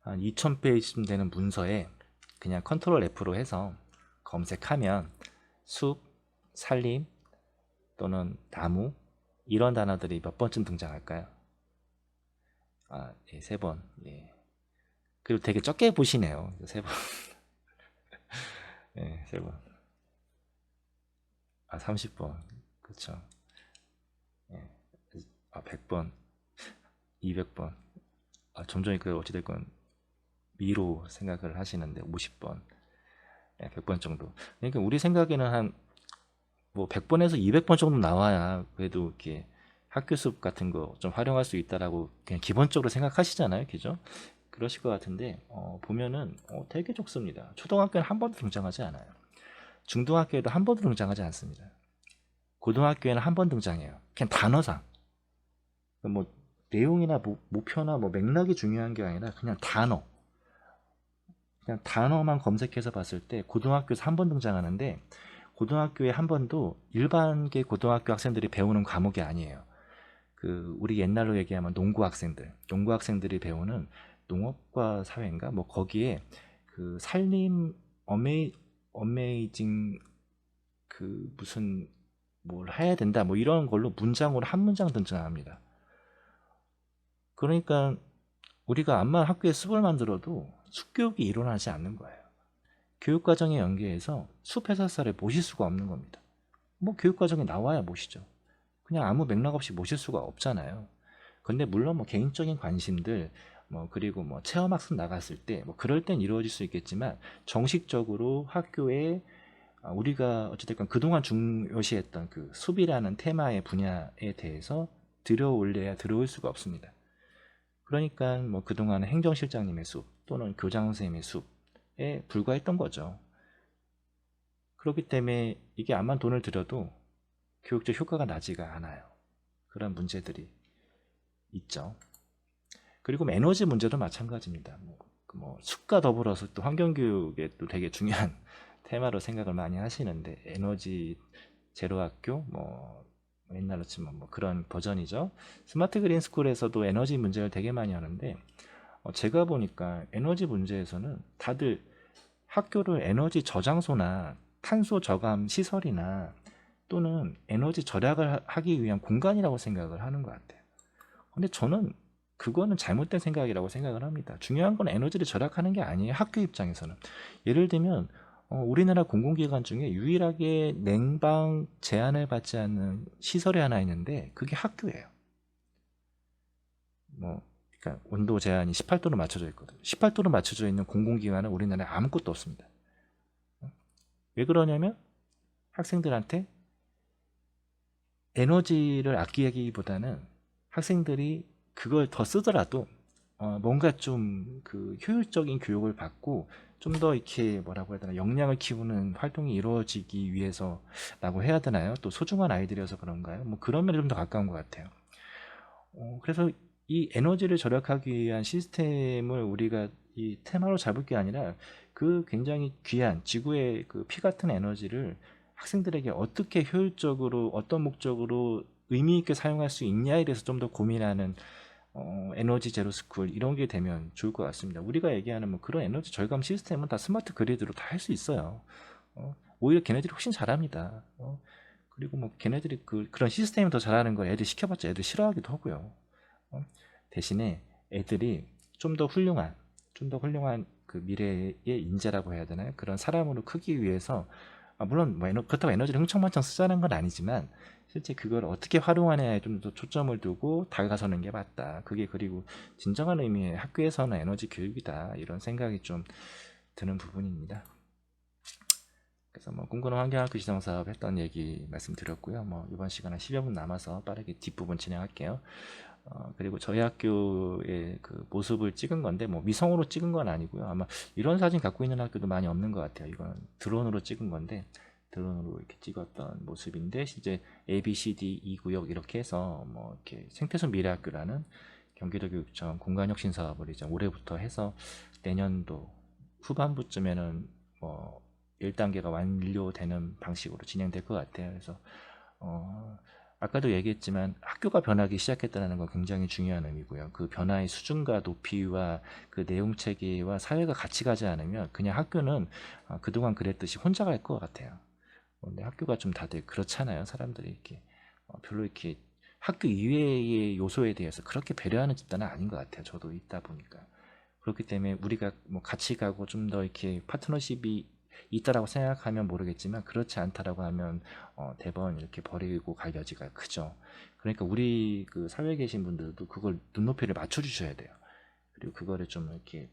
한 2000페이지쯤 되는 문서에 그냥 컨트롤 F로 해서 검색하면 숲, 산림, 또는 나무 이런 단어들이 몇 번쯤 등장할까요? 예, 3번. 예. 그리고 되게 적게 보시네요. 3번. 예, 3번. 30번. 그렇죠. 예. 100번, 200번. 점점 그 어찌됐건 미로 생각을 하시는데 50번, 100번 정도. 그러니까 우리 생각에는 한 뭐 100번에서 200번 정도 나와야 그래도 이렇게 학교 수업 같은 거 좀 활용할 수 있다라고 그냥 기본적으로 생각하시잖아요. 그죠? 그러실 것 같은데 보면은 되게 적습니다. 초등학교는 한 번도 등장하지 않아요. 중등학교에도 한 번도 등장하지 않습니다. 고등학교에는 한 번 등장해요. 그냥 단어상. 뭐 내용이나 목표나 뭐 맥락이 중요한 게 아니라 그냥 단어. 그냥 단어만 검색해서 봤을 때 고등학교에서 한 번 등장하는데 고등학교에 한 번도 일반계 고등학교 학생들이 배우는 과목이 아니에요. 그 우리 옛날로 얘기하면 농구 학생들이 배우는 농업과 사회인가 뭐 거기에 그 산림 어메이징 그 무슨 뭘 해야 된다 뭐 이런 걸로 문장으로 한 문장 등장합니다. 그러니까 우리가 암만 학교에 숲을 만들어도 숲교육이 일어나지 않는 거예요. 교육과정에 연계해서 숲 해설사를 모실 수가 없는 겁니다. 뭐 교육과정에 나와야 모시죠. 그냥 아무 맥락 없이 모실 수가 없잖아요. 근데 물론 뭐 개인적인 관심들 뭐 그리고 뭐 체험학습 나갔을 때 뭐 그럴 땐 이루어질 수 있겠지만 정식적으로 학교에 우리가 어찌됐건 그동안 중요시했던 그 숲이라는 테마의 분야에 대해서 들어올려야 들어올 수가 없습니다. 그러니까 뭐 그동안 행정실장님의 숲 또는 교장 선생님의 숲에 불과했던 거죠. 그렇기 때문에 이게 암만 돈을 들여도 교육적 효과가 나지가 않아요. 그런 문제들이 있죠. 그리고 뭐 에너지 문제도 마찬가지입니다. 뭐 숲과 더불어서 또 환경교육에 또 되게 중요한 테마로 생각을 많이 하시는데 에너지 제로 학교 뭐 옛날로 치면 뭐 그런 버전이죠. 스마트 그린 스쿨에서도 에너지 문제를 되게 많이 하는데 제가 보니까 에너지 문제에서는 다들 학교를 에너지 저장소나 탄소 저감 시설이나 또는 에너지 절약을 하기 위한 공간이라고 생각을 하는 것 같아요. 근데 저는 그거는 잘못된 생각이라고 생각을 합니다. 중요한 건 에너지를 절약하는 게 아니에요. 학교 입장에서는. 예를 들면 우리나라 공공기관 중에 유일하게 냉방 제한을 받지 않는 시설이 하나 있는데 그게 학교예요. 그러니까 온도 제한이 18도로 맞춰져 있거든요. 18도로 맞춰져 있는 공공기관은 우리나라에 아무것도 없습니다. 왜 그러냐면 학생들한테 에너지를 아끼기보다는 학생들이 그걸 더 쓰더라도 뭔가 좀 그 효율적인 교육을 받고 좀 더 이렇게 뭐라고 해야 되나 역량을 키우는 활동이 이루어지기 위해서라고 해야 되나요? 또 소중한 아이들이어서 그런가요? 뭐 그런 면이 좀 더 가까운 것 같아요. 그래서 이 에너지를 절약하기 위한 시스템을 우리가 이 테마로 잡을 게 아니라 그 굉장히 귀한 지구의 그 피 같은 에너지를 학생들에게 어떻게 효율적으로 어떤 목적으로 의미 있게 사용할 수 있냐에 대해서 좀 더 고민하는 에너지 제로 스쿨 이런 게 되면 좋을 것 같습니다. 우리가 얘기하는 뭐 그런 에너지 절감 시스템은 다 스마트 그리드로 다 할 수 있어요. 오히려 걔네들이 훨씬 잘합니다. 그리고 뭐 걔네들이 그런 시스템을 더 잘하는 걸 애들 시켜봤자 애들 싫어하기도 하고요. 대신에 애들이 좀 더 훌륭한 그 미래의 인재라고 해야 되나요? 그런 사람으로 크기 위해서 물론 뭐 그렇다고 에너지를 흥청망청 쓰자는 건 아니지만 실제 그걸 어떻게 활용하냐에 좀 더 초점을 두고 다가서는 게 맞다. 그게 그리고 진정한 의미의 학교에서는 에너지 교육이다. 이런 생각이 좀 드는 부분입니다. 그래서 뭐 꿈꾸는 환경학교 지정사업 했던 얘기 말씀드렸고요. 뭐 이번 시간에 10여 분 남아서 빠르게 뒷부분 진행할게요. 그리고 저희 학교의 그 모습을 찍은 건데 뭐 미성으로 찍은 건 아니고요. 아마 이런 사진 갖고 있는 학교도 많이 없는 것 같아요. 이건 드론으로 찍은 건데 드론으로 이렇게 찍었던 모습인데 실제 A, B, C, D 2구역 이렇게 해서 뭐 이렇게 생태순 미래학교라는 경기도교육청 공간혁신 사업을 이제 올해부터 해서 내년도 후반부쯤에는 뭐 1단계가 완료되는 방식으로 진행될 것 같아요. 그래서 아까도 얘기했지만 학교가 변하기 시작했다는 건 굉장히 중요한 의미고요. 그 변화의 수준과 높이와 그 내용 체계와 사회가 같이 가지 않으면 그냥 학교는 그동안 그랬듯이 혼자 갈 것 같아요. 근데 학교가 좀 다들 그렇잖아요. 사람들이 이렇게 별로 이렇게 학교 이외의 요소에 대해서 그렇게 배려하는 집단은 아닌 것 같아요. 저도 있다 보니까. 그렇기 때문에 우리가 뭐 같이 가고 좀 더 이렇게 파트너십이 있다라고 생각하면 모르겠지만 그렇지 않다라고 하면 대번 이렇게 버리고 갈 여지가 크죠. 그러니까 우리 그 사회에 계신 분들도 그걸 눈높이를 맞춰 주셔야 돼요. 그리고 그거를 좀 이렇게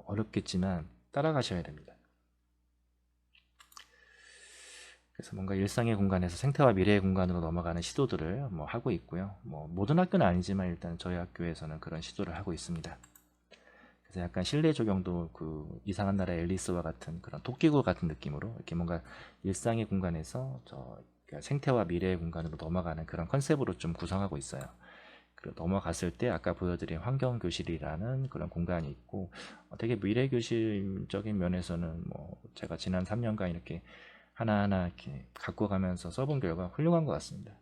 어렵겠지만 따라가셔야 됩니다. 그래서 뭔가 일상의 공간에서 생태와 미래의 공간으로 넘어가는 시도들을 뭐 하고 있고요. 뭐 모든 학교는 아니지만 일단 저희 학교에서는 그런 시도를 하고 있습니다. 그래서 약간 실내 조경도 그 이상한 나라의 앨리스와 같은 그런 토끼굴 같은 느낌으로 이렇게 뭔가 일상의 공간에서 그러니까 생태와 미래의 공간으로 넘어가는 그런 컨셉으로 좀 구성하고 있어요. 그리고 넘어갔을 때 아까 보여드린 환경교실이라는 그런 공간이 있고 되게 미래교실적인 면에서는 뭐 제가 지난 3년간 이렇게 하나하나 이렇게 갖고 가면서 써본 결과 훌륭한 것 같습니다.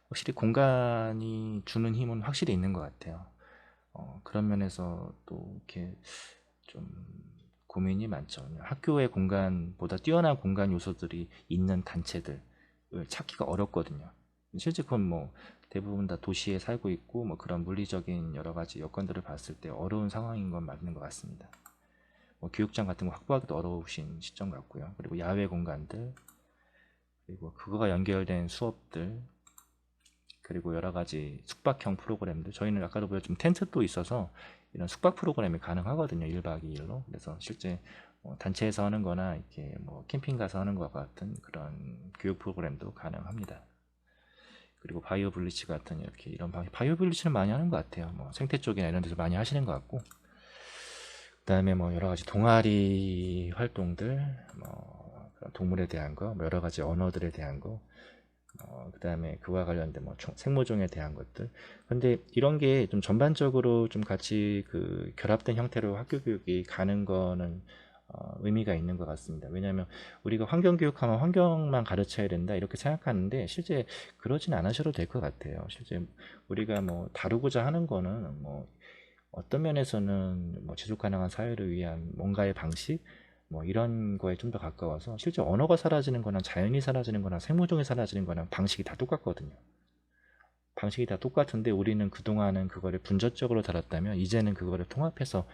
확실히 공간이 주는 힘은 확실히 있는 것 같아요. 그런 면에서 또 이렇게 좀 고민이 많죠. 학교의 공간보다 뛰어난 공간 요소들이 있는 단체들을 찾기가 어렵거든요. 실제 그건 뭐 대부분 다 도시에 살고 있고 뭐 그런 물리적인 여러 가지 여건들을 봤을 때 어려운 상황인 건 맞는 것 같습니다. 뭐 교육장 같은 거 확보하기도 어려우신 시점 같고요. 그리고 야외 공간들, 그리고 그거가 연결된 수업들, 그리고 여러 가지 숙박형 프로그램들. 저희는 아까도 보여 좀 텐트도 있어서 이런 숙박 프로그램이 가능하거든요. 1박 2일로. 그래서 실제 단체에서 하는 거나 이렇게 뭐 캠핑 가서 하는 것과 같은 그런 교육 프로그램도 가능합니다. 그리고 바이오 블리치 같은 이렇게 이런 바이오 블리치는 많이 하는 것 같아요. 뭐 생태 쪽이나 이런 데서 많이 하시는 것 같고. 그다음에 뭐 여러 가지 동아리 활동들, 뭐 동물에 대한 거, 뭐 여러 가지 언어들에 대한 거, 그다음에 그와 관련된 뭐 생모종에 대한 것들. 근데 이런 게 좀 전반적으로 좀 같이 그 결합된 형태로 학교 교육이 가는 거는 의미가 있는 것 같습니다. 왜냐하면 우리가 환경 교육하면 환경만 가르쳐야 된다 이렇게 생각하는데 실제 그러진 않으셔도 될 것 같아요. 실제 우리가 뭐 다루고자 하는 거는 뭐 어떤 면에서는 뭐 지속 가능한 사회를 위한 뭔가의 방식 뭐 이런 거에 좀 더 가까워서 실제 언어가 사라지는 거나 자연이 사라지는 거나 생물종이 사라지는 거나 방식이 다 똑같거든요. 방식이 다 똑같은데 우리는 그동안은 그거를 분절적으로 다뤘다면 이제는 그거를 통합해서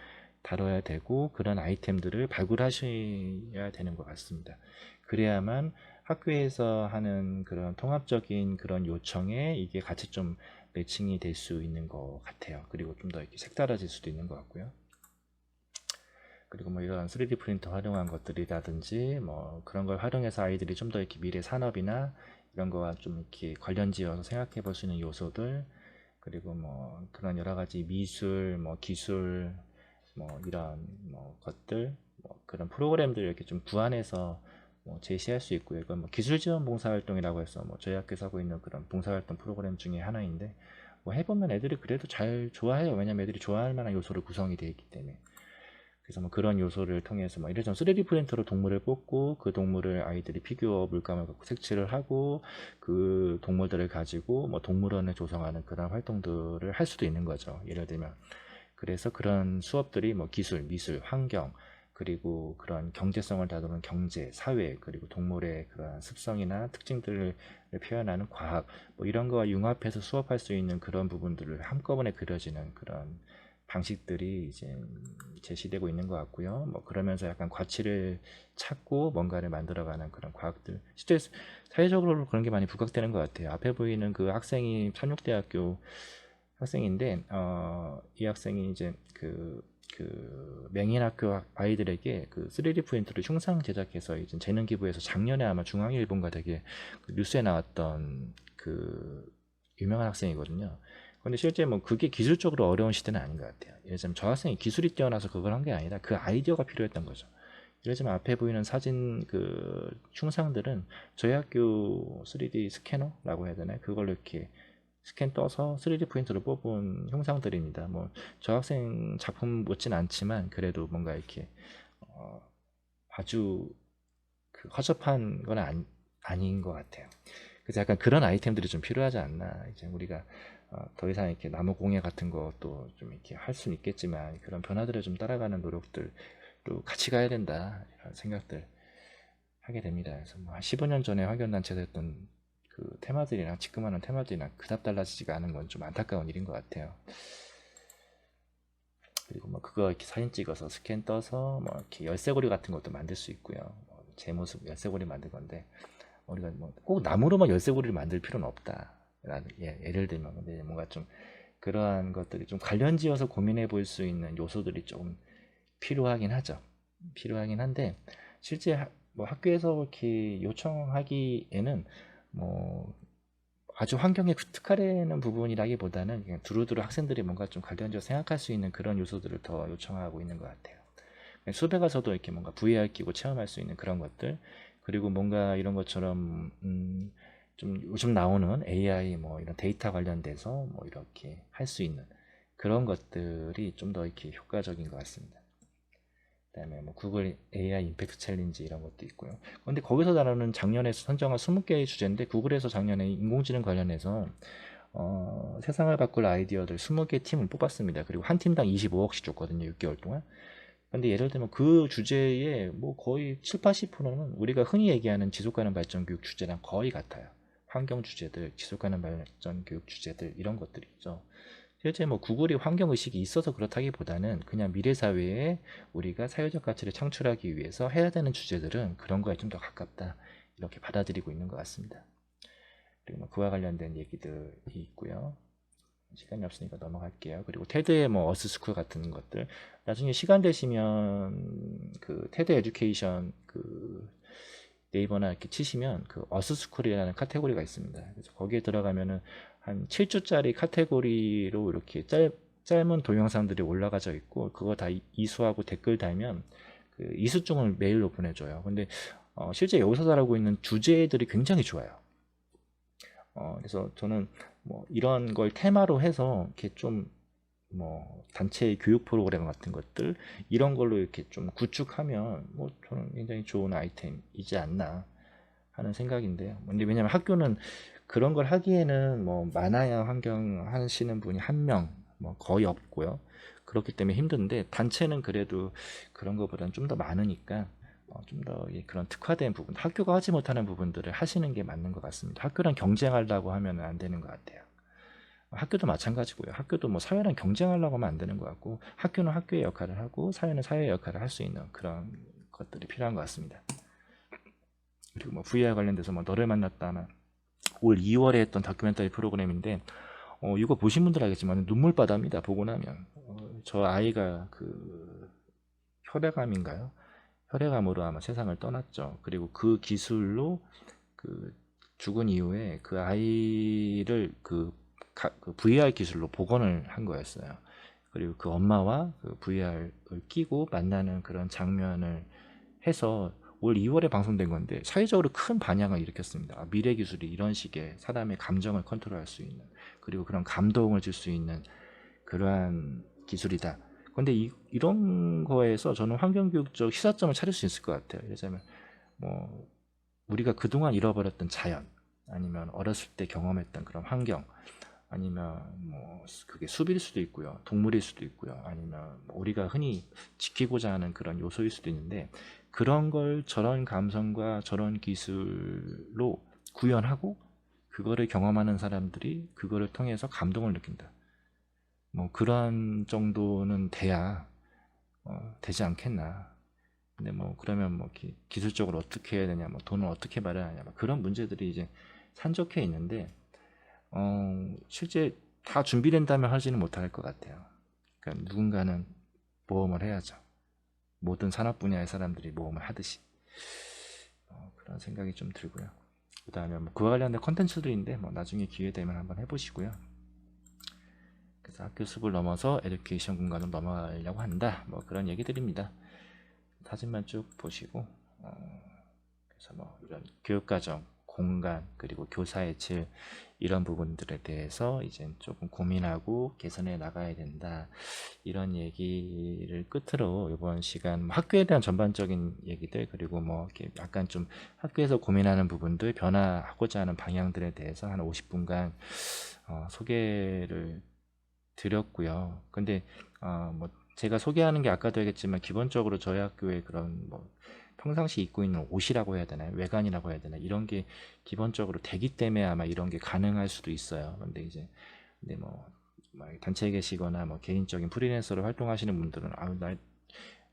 다뤄야 되고 그런 아이템들을 발굴하셔야 되는 것 같습니다. 그래야만 학교에서 하는 그런 통합적인 그런 요청에 이게 같이 좀 매칭이 될 수 있는 것 같아요. 그리고 좀 더 이렇게 색달라질 수도 있는 것 같고요. 그리고 뭐 이런 3D 프린터 활용한 것들이라든지 뭐 그런 걸 활용해서 아이들이 좀 더 이렇게 미래 산업이나 이런 거와 좀 이렇게 관련 지어서 생각해 볼 수 있는 요소들, 그리고 뭐 그런 여러 가지 미술, 뭐 기술, 뭐 이런 뭐 것들, 뭐 그런 프로그램들 이렇게 좀 구안해서 뭐 제시할 수 있고요. 이건 뭐 기술 지원 봉사활동이라고 해서 뭐 저희 학교에서 하고 있는 그런 봉사활동 프로그램 중에 하나인데 뭐 해보면 애들이 그래도 잘 좋아해요. 왜냐면 애들이 좋아할 만한 요소로 구성이 되어 있기 때문에. 그래서 뭐 그런 요소를 통해서 뭐 이래저래 3D 프린터로 동물을 뽑고 그 동물을 아이들이 피규어 물감을 갖고 색칠을 하고 그 동물들을 가지고 뭐 동물원을 조성하는 그런 활동들을 할 수도 있는 거죠. 예를 들면 그래서 그런 수업들이 뭐 기술, 미술, 환경, 그리고 그런 경제성을 다루는 경제, 사회, 그리고 동물의 그런 습성이나 특징들을 표현하는 과학, 뭐 이런 거와 융합해서 수업할 수 있는 그런 부분들을 한꺼번에 그려지는 그런 방식들이 이제 제시되고 있는 것 같고요. 뭐 그러면서 약간 가치를 찾고 뭔가를 만들어가는 그런 과학들. 실제 사회적으로 그런 게 많이 부각되는 것 같아요. 앞에 보이는 그 학생이 삼육대학교 학생인데 이 학생이 이제 그 맹인학교 아이들에게 그 3D 프린터를 흉상 제작해서 이제 재능 기부해서 작년에 아마 중앙일보인가 되게 그 뉴스에 나왔던 그 유명한 학생이거든요. 근데 실제 뭐 그게 기술적으로 어려운 시대는 아닌 것 같아요. 예를 들면 저 학생이 기술이 뛰어나서 그걸 한 게 아니라 그 아이디어가 필요했던 거죠. 예를 들면 앞에 보이는 사진 그 흉상들은 저희 학교 3D 스캐너라고 해야 되나요? 그걸로 이렇게 스캔 떠서 3D 프린터로 뽑은 형상들입니다. 뭐 저 학생 작품 못진 않지만 그래도 뭔가 이렇게 어, 아주 그 허접한 건 아닌 것 같아요. 그래서 약간 그런 아이템들이 좀 필요하지 않나. 이제 우리가 더 이상 이렇게 나무 공예 같은 것도 좀 이렇게 할 수는 있겠지만 그런 변화들을 좀 따라가는 노력들도 같이 가야 된다 이런 생각들 하게 됩니다. 그래서 뭐 한 15년 전에 환경단체에서 했던 그 테마들이랑 지금 하는 테마들이랑 그닥 달라지지가 않은 건 좀 안타까운 일인 것 같아요. 그리고 뭐 그거 이렇게 사진 찍어서 스캔 떠서 뭐 이렇게 열쇠고리 같은 것도 만들 수 있고요. 제 모습 열쇠고리 만들 건데 우리가 뭐 꼭 나무로만 열쇠고리를 만들 필요는 없다. 예를 들면 근데 뭔가 좀 그러한 것들이 좀 관련지어서 고민해 볼 수 있는 요소들이 조금 필요하긴 하죠. 필요하긴 한데 실제 뭐 학교에서 이렇게 요청하기에는 뭐 아주 환경에 특화되는 부분이라기보다는 그냥 두루두루 학생들이 뭔가 좀 관련적으로 생각할 수 있는 그런 요소들을 더 요청하고 있는 것 같아요. 수업에 가서도 이렇게 뭔가 VR 끼고 체험할 수 있는 그런 것들, 그리고 뭔가 이런 것처럼 좀 요즘 나오는 AI 뭐 이런 데이터 관련돼서 뭐 이렇게 할 수 있는 그런 것들이 좀 더 이렇게 효과적인 것 같습니다. 그다음에 뭐 구글 AI 임팩트 챌린지 이런 것도 있고요. 근데 거기서 다루는 작년에 선정한 20개의 주제인데 구글에서 작년에 인공지능 관련해서 세상을 바꿀 아이디어들 20개 팀을 뽑았습니다. 그리고 한 팀당 25억씩 줬거든요. 6개월 동안. 근데 예를 들면 그 주제의 뭐 거의 7, 80%는 우리가 흔히 얘기하는 지속가능 발전 교육 주제랑 거의 같아요. 환경 주제들, 지속가능 발전 교육 주제들 이런 것들이 있죠. 실제 뭐 구글이 환경 의식이 있어서 그렇다기보다는 그냥 미래 사회에 우리가 사회적 가치를 창출하기 위해서 해야 되는 주제들은 그런 거에 좀 더 가깝다. 이렇게 받아들이고 있는 것 같습니다. 그리고 뭐 그와 관련된 얘기들이 있고요. 시간이 없으니까 넘어갈게요. 그리고 테드의 뭐 어스스쿨 같은 것들 나중에 시간 되시면 그 테드 에듀케이션 그 네이버나 이렇게 치시면 그 어스스쿨이라는 카테고리가 있습니다. 그래서 거기에 들어가면은 한 7주짜리 카테고리로 이렇게 짧은 동영상들이 올라가져 있고 그거 다 이수하고 댓글 달면 그 이수증을 메일로 보내줘요. 근데 실제 여기서 다루고 있는 주제들이 굉장히 좋아요. 그래서 저는 뭐 이런 걸 테마로 해서 이렇게 좀 뭐 단체 교육 프로그램 같은 것들 이런 걸로 이렇게 좀 구축하면 뭐 저는 굉장히 좋은 아이템이지 않나 하는 생각인데요. 근데 왜냐면 학교는 그런 걸 하기에는 뭐 많아야 환경 하시는 분이 한 명, 뭐 거의 없고요. 그렇기 때문에 힘든데 단체는 그래도 그런 것보다는 좀 더 많으니까 좀 더 그런 특화된 부분, 학교가 하지 못하는 부분들을 하시는 게 맞는 것 같습니다. 학교랑 경쟁하려고 하면 안 되는 것 같아요. 학교도 마찬가지고요. 학교도 뭐 사회랑 경쟁하려고 하면 안 되는 것 같고 학교는 학교의 역할을 하고 사회는 사회의 역할을 할 수 있는 그런 것들이 필요한 것 같습니다. 그리고 뭐 VR 관련돼서 뭐 너를 만났다만 올 2월에 했던 다큐멘터리 프로그램인데 이거 보신 분들 알겠지만 눈물바다입니다. 보고 나면 저 아이가 그 혈액암인가요? 혈액암으로 아마 세상을 떠났죠. 그리고 그 기술로 그 죽은 이후에 그 아이를 그 VR 기술로 복원을 한 거였어요. 그리고 그 엄마와 그 VR을 끼고 만나는 그런 장면을 해서 올 2월에 방송된 건데 사회적으로 큰 반향을 일으켰습니다. 미래 기술이 이런 식의 사람의 감정을 컨트롤할 수 있는 그리고 그런 감동을 줄 수 있는 그러한 기술이다. 근데 이런 거에서 저는 환경교육적 시사점을 찾을 수 있을 것 같아요. 예를 들자면 뭐 우리가 그동안 잃어버렸던 자연 아니면 어렸을 때 경험했던 그런 환경 아니면 뭐 그게 숲일 수도 있고요. 동물일 수도 있고요. 아니면 뭐 우리가 흔히 지키고자 하는 그런 요소일 수도 있는데 그런 걸 저런 감성과 저런 기술로 구현하고 그거를 경험하는 사람들이 그거를 통해서 감동을 느낀다. 뭐 그런 정도는 돼야 되지 않겠나. 근데 뭐 그러면 뭐 기술적으로 어떻게 해야 되냐, 뭐 돈을 어떻게 마련하냐, 뭐 그런 문제들이 이제 산적해 있는데 실제 다 준비된다면 하지는 못할 것 같아요. 그러니까 누군가는 모험을 해야죠. 모든 산업 분야의 사람들이 모험을 하듯이 그런 생각이 좀 들고요. 그 다음에 뭐 그와 관련된 컨텐츠들인데 뭐 나중에 기회 되면 한번 해보시고요. 그래서 학교 숲을 넘어서 에듀케이션 공간으로 넘어가려고 한다. 뭐 그런 얘기들입니다. 사진만 쭉 보시고 그래서 뭐 이런 교육과정, 공간 그리고 교사의 질 이런 부분들에 대해서 이제 조금 고민하고 개선해 나가야 된다. 이런 얘기를 끝으로 이번 시간 학교에 대한 전반적인 얘기들 그리고 뭐 이렇게 약간 좀 학교에서 고민하는 부분들 변화하고자 하는 방향들에 대해서 한 50분간 소개를 드렸고요. 근데 뭐 제가 소개하는 게 아까도 얘기했지만 기본적으로 저희 학교의 그런 뭐 평상시 입고 있는 옷이라고 해야 되나요? 외관이라고 해야 되나? 이런 게 기본적으로 되기 때문에 아마 이런 게 가능할 수도 있어요. 근데 뭐 단체에 계시거나 뭐 개인적인 프리랜서로 활동하시는 분들은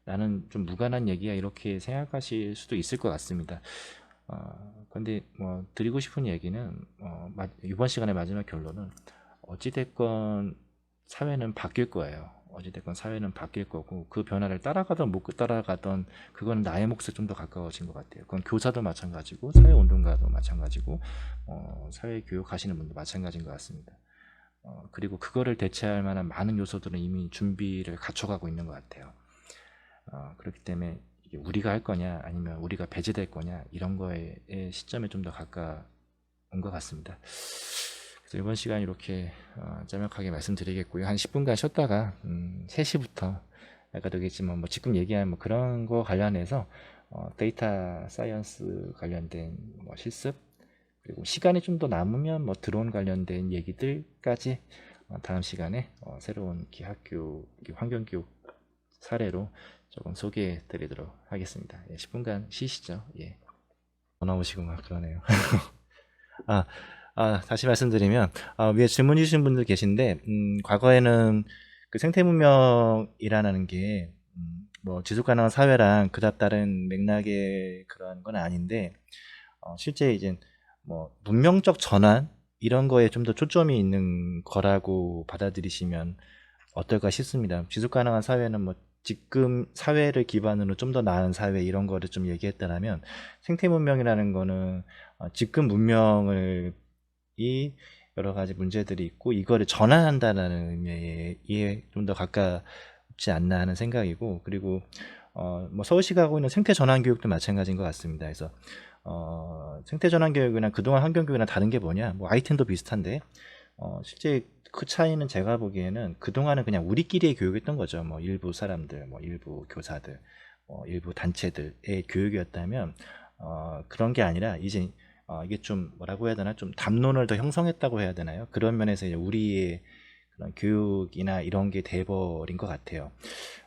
나는 좀 무관한 얘기야 이렇게 생각하실 수도 있을 것 같습니다. 근데 뭐 드리고 싶은 얘기는 이번 시간의 마지막 결론은 어찌됐건 사회는 바뀔 거예요. 어찌됐건 사회는 바뀔 거고 그 변화를 따라가던 못 따라가던 그거는 나의 몫에 좀 더 가까워진 것 같아요. 그건 교사도 마찬가지고 사회운동가도 마찬가지고 사회교육하시는 분도 마찬가지인 것 같습니다. 그리고 그거를 대체할 만한 많은 요소들은 이미 준비를 갖춰가고 있는 것 같아요. 그렇기 때문에 이게 우리가 할 거냐 아니면 우리가 배제될 거냐 이런 거에 시점에 좀 더 가까운 것 같습니다. 그래서 이번 시간 이렇게 짤막하게 말씀드리겠고요. 한 10분간 쉬었다가 3시부터 아까도 얘기했지만 뭐 지금 얘기한 뭐 그런 거 관련해서 데이터 사이언스 관련된 뭐 실습 그리고 시간이 좀 더 남으면 뭐 드론 관련된 얘기들까지 다음 시간에 새로운 학교 환경교육 사례로 조금 소개해 드리도록 하겠습니다. 10분간 쉬시죠. 예. 전화 오시고 막 그러네요. 다시 말씀드리면 위에 질문 주신 분들 계신데 과거에는 그 생태문명이라는 게 뭐 지속가능한 사회랑 그닥 다른 맥락의 그런 건 아닌데 실제 이제 뭐 문명적 전환 이런 거에 좀 더 초점이 있는 거라고 받아들이시면 어떨까 싶습니다. 지속가능한 사회는 뭐 지금 사회를 기반으로 좀 더 나은 사회 이런 거를 좀 얘기했다라면 생태문명이라는 거는 지금 문명을 이 여러 가지 문제들이 있고 이거를 전환한다는 의미에 좀 더 가깝지 않나 하는 생각이고 그리고 뭐 서울시가 하고 있는 생태 전환 교육도 마찬가지인 것 같습니다. 그래서 생태 전환 교육이나 그동안 환경 교육이나 다른 게 뭐냐? 뭐 아이템도 비슷한데 실제 그 차이는 제가 보기에는 그동안은 그냥 우리끼리의 교육이었던 거죠. 뭐 일부 사람들, 뭐 일부 교사들, 일부 단체들의 교육이었다면 그런 게 아니라 이제 이게 좀 뭐라고 해야 되나 좀 담론을 더 형성했다고 해야 되나요? 그런 면에서 이제 우리의 그런 교육이나 이런 게 돼버린 것 같아요.